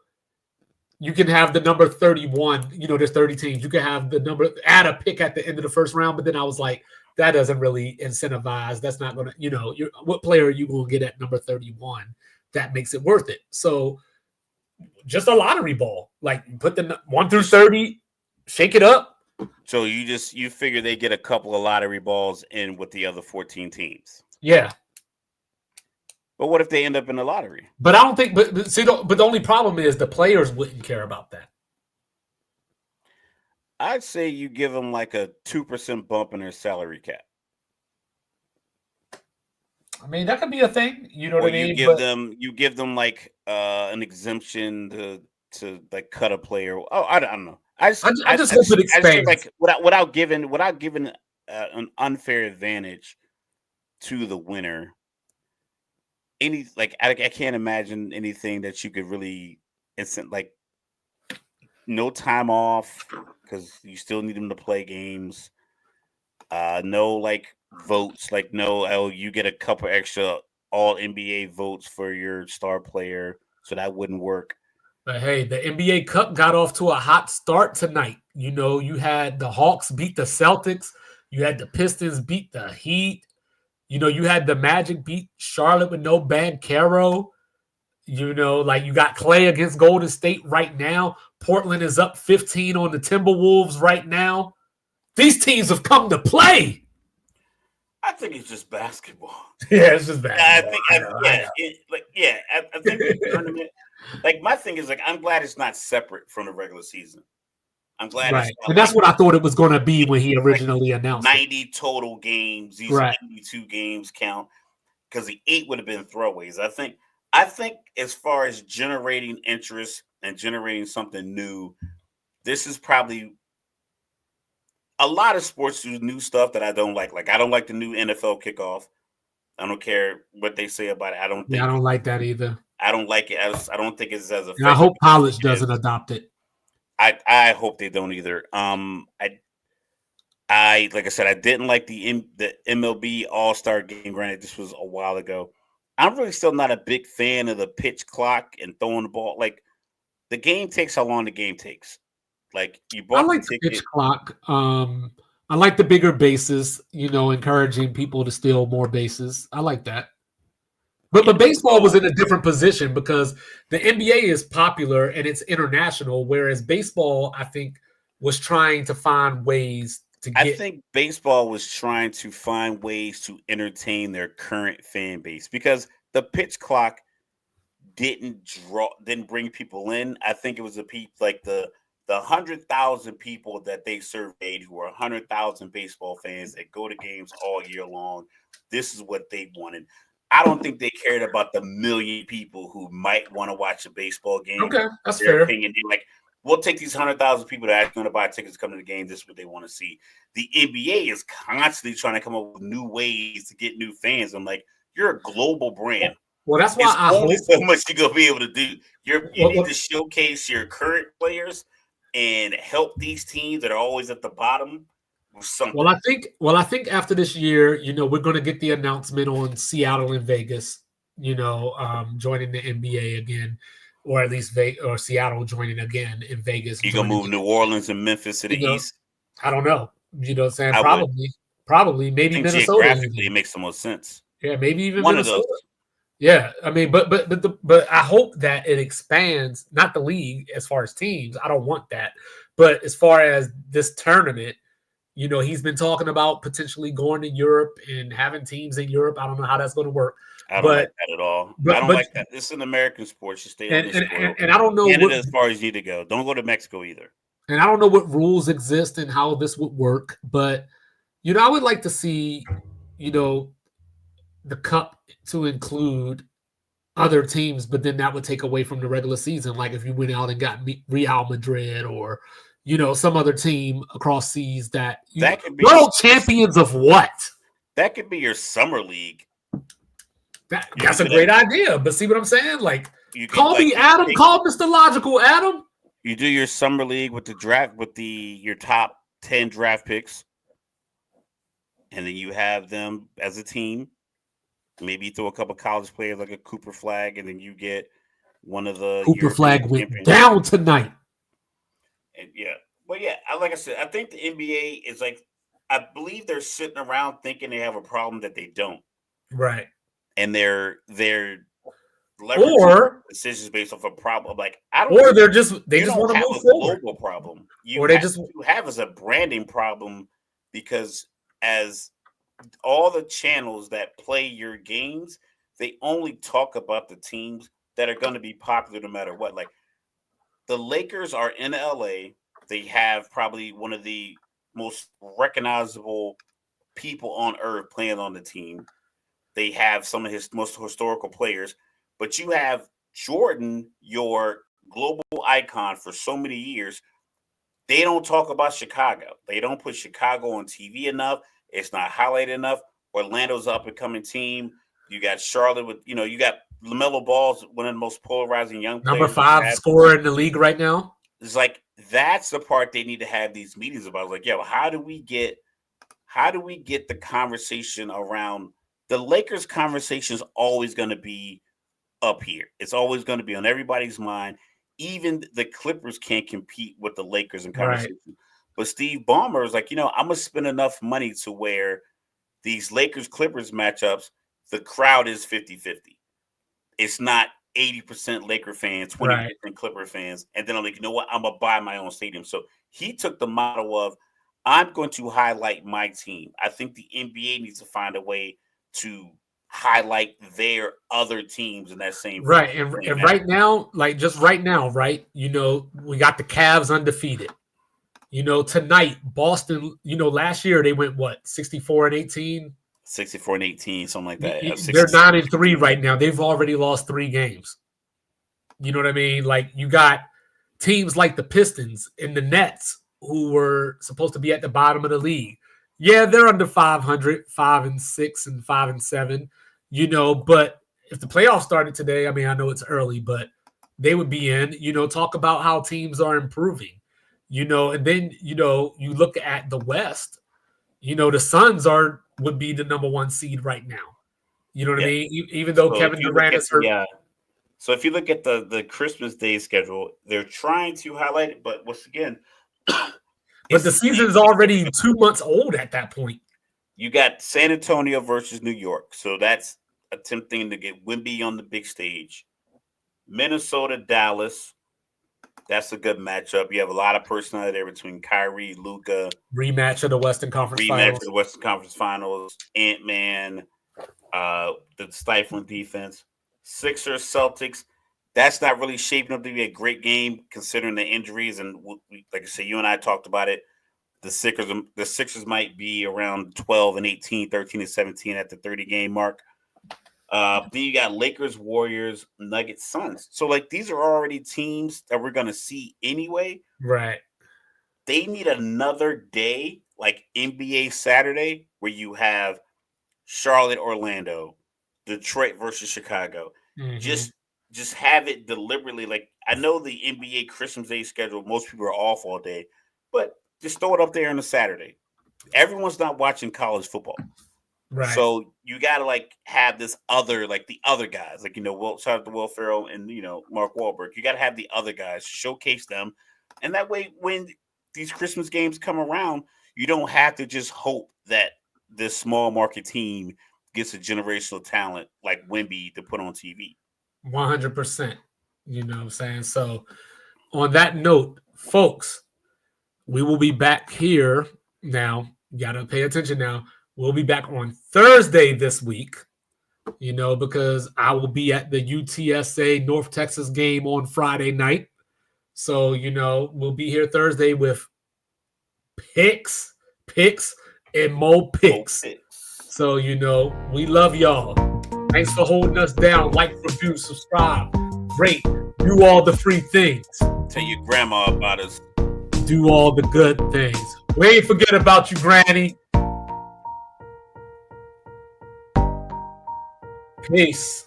you can have the number 31, there's 30 teams. You can have the number, add a pick at the end of the first round, but then I was like, that doesn't really incentivize. That's not going to, what player are you going to get at number 31 that makes it worth it? So just a lottery ball, like put the 1 through 30, shake it up. So you figure they get a couple of lottery balls in with the other 14 teams. Yeah. But what if they end up in the lottery? But I don't think, but the only problem is the players wouldn't care about that. I'd say you give them like a 2% bump in their salary cap. I mean, that could be a thing. You know what Or I mean? But you give them like an exemption to like cut a player. Oh, I don't know. I just I just hope it I just feel expands. like without giving an unfair advantage to the winner. I can't imagine anything that you could really instant like no time off because you still need them to play games. No like votes, like no, oh, you get a couple extra all NBA votes for your star player, so that wouldn't work. But hey, the NBA Cup got off to a hot start tonight. You know, you had the Hawks beat the Celtics. You had the Pistons beat the Heat. You know, you had the Magic beat Charlotte with no Caro. You know, like you got Clay against Golden State right now. Portland is up 15 on the Timberwolves right now. These teams have come to play. I think it's just basketball. Yeah, it's just I basketball. think, I know. I think the tournament. Like my thing is like I'm glad it's not separate from the regular season. I'm glad it's Right. not And that's like what I thought it was going to be when he like originally announced it. 90 total games. These Right. 82 games count because the 8 would have been throwaways. I think as far as generating interest and generating something new, this is probably a lot of sports do new stuff that I don't like. Like I don't like the new NFL kickoff. I don't care what they say about it. Yeah, I don't like that either. I don't like it. I don't think it's as And I effective hope as college it doesn't is. adopt it. I hope they don't either. I like I said, I didn't like the MLB All Star Game. Granted, this was a while ago. I'm really still not a big fan of the pitch clock and throwing the ball. Like the game takes how long the game takes. Like you I bought the like the pitch ticket. clock. I like the bigger bases, you know, encouraging people to steal more bases. I like that. Yeah. But baseball was So in a different position because the NBA is popular and it's international, whereas baseball, I think, was trying to find ways to I get. think baseball was trying to find ways to entertain their current fan base because the pitch clock didn't bring people in. I think it was like the 100,000 people that they surveyed who were 100,000 baseball fans that go to games all year long. This is what they wanted. I don't think they cared about the million people who might want to watch a baseball game. Okay, that's Their fair. opinion, they're like, we'll take these 100,000 people that are going to buy tickets to come to the game. This is what they want to see. The NBA is constantly trying to come up with new ways to get new fans. I'm like, you're a global brand. Well, that's why It's I only hope. so much you're gonna be able to do. You need Well, to showcase your current players and help these teams that are always at the bottom with something. I think after this year, you know, we're going to get the announcement on Seattle and Vegas, you know, joining the NBA again, or at least or Seattle joining again in Vegas. You gonna Joining, move New Orleans and Memphis to the you know, east? I don't know. You know what I'm saying? I would. Probably, I maybe think Minnesota geographically it even. makes the most sense. Yeah, maybe even One of those. Minnesota. Yeah, I mean, but I hope that it expands, not the league as far as teams. I don't want that, but as far as this tournament, you know, he's been talking about potentially going to Europe and having teams in Europe. I don't know how that's going to work, I don't but like that at all. I but don't but like that. This is an American sport. You stay on this soil. and I don't know Canada what as far as you need to go. Don't go to Mexico either. and I don't know what rules exist and how this would work, but you know, I would like to see, you know, the cup to include other teams, but then that would take away from the regular season. Like if you went out and got Real Madrid or, you know, some other team across seas that you That could be world champions of what? that could be your summer league. That's a great idea. But see what I'm saying? Like, You could call me Adam. Call Mr. Logical Adam. You do your summer league with the draft with your top 10 draft picks, and then you have them as a team. Maybe throw a couple college players like a Cooper Flag, and then you get one of the Cooper European Flag went champions. down tonight. And like I said, I think the NBA is like, I believe they're sitting around thinking they have a problem that they don't, Right. and they're Or decisions based off a problem. Like I don't. Or they just you want don't to have move a forward. global problem. You have as a branding problem because as all the channels that play your games, they only talk about the teams that are going to be popular no matter what. Like the Lakers are in LA. They have probably one of the most recognizable people on earth playing on the team. They have some of his most historical players, but you have Jordan, your global icon for so many years. They don't talk about Chicago. They don't put Chicago on TV enough. It's not highlighted enough. Orlando's up and coming team. You got Charlotte with, you got LaMelo Ball's one of the most polarizing young Number players. 5 scorer in the league right now. It's like that's the part they need to have these meetings about. It's like, yo, how do we get the conversation around the Lakers? Conversation is always going to be up here. It's always going to be on everybody's mind. Even the Clippers can't compete with the Lakers in conversation. Right. But Steve Ballmer is like, I'm going to spend enough money to where these Lakers-Clippers matchups, the crowd is 50-50. It's not 80% Laker fans, 20% right. Clipper fans. And then I'm like, you know what? I'm going to buy my own stadium. So he took the model of, I'm going to highlight my team. I think the NBA needs to find a way to highlight their other teams in that same right. And right now, just right now, right? We got the Cavs undefeated. Tonight, Boston, last year they went 64-18? 64-18, something like that. They're 9-3 right now. They've already lost 3 games. You know what I mean? You got teams like the Pistons and the Nets who were supposed to be at the bottom of the league. Yeah, they're under 500, 5-6 and 5-7, but if the playoffs started today, I mean, I know it's early, but they would be in, talk about how teams are improving, and then, you look at the West, the Suns would be the number 1 seed right now. You know what I mean? Even though Kevin Durant is hurt. Yeah. So if you look at the Christmas Day schedule, they're trying to highlight it, but once again, but the season is already 2 months old at that point. You got San Antonio versus New York. So that's attempting to get Wemby on the big stage. Minnesota, Dallas. That's a good matchup. You have a lot of personality there between Kyrie, Luka. Rematch of the Western Conference Finals. Ant-Man, the stifling defense. Sixers, Celtics. That's not really shaping up to be a great game considering the injuries. And like I said, you and I talked about it. The Sixers might be around 12-18, 13-17 at the 30-game mark. Then you got Lakers, Warriors, Nuggets, Suns. So these are already teams that we're going to see anyway. Right. They need another day like NBA Saturday where you have Charlotte, Orlando, Detroit versus Chicago. Mm-hmm. Just have it deliberately. I know the NBA Christmas Day schedule, most people are off all day, but just throw it up there on a Saturday. Everyone's not watching college football. Right. So you got to have this other, the other guys, shout out to Will Ferrell and, Mark Wahlberg. You got to have the other guys, showcase them. And that way, when these Christmas games come around, you don't have to just hope that this small market team gets a generational talent like Wemby to put on TV. 100%. You know what I'm saying? So on that note, folks, we will be back here now. You got to pay attention now. We'll be back on Thursday this week, because I will be at the UTSA North Texas game on Friday night. So, we'll be here Thursday with picks, and more picks. So, we love y'all. Thanks for holding us down. Like, review, subscribe, rate, do all the free things. Tell your grandma about us. Do all the good things. We ain't forget about you, Granny. Peace.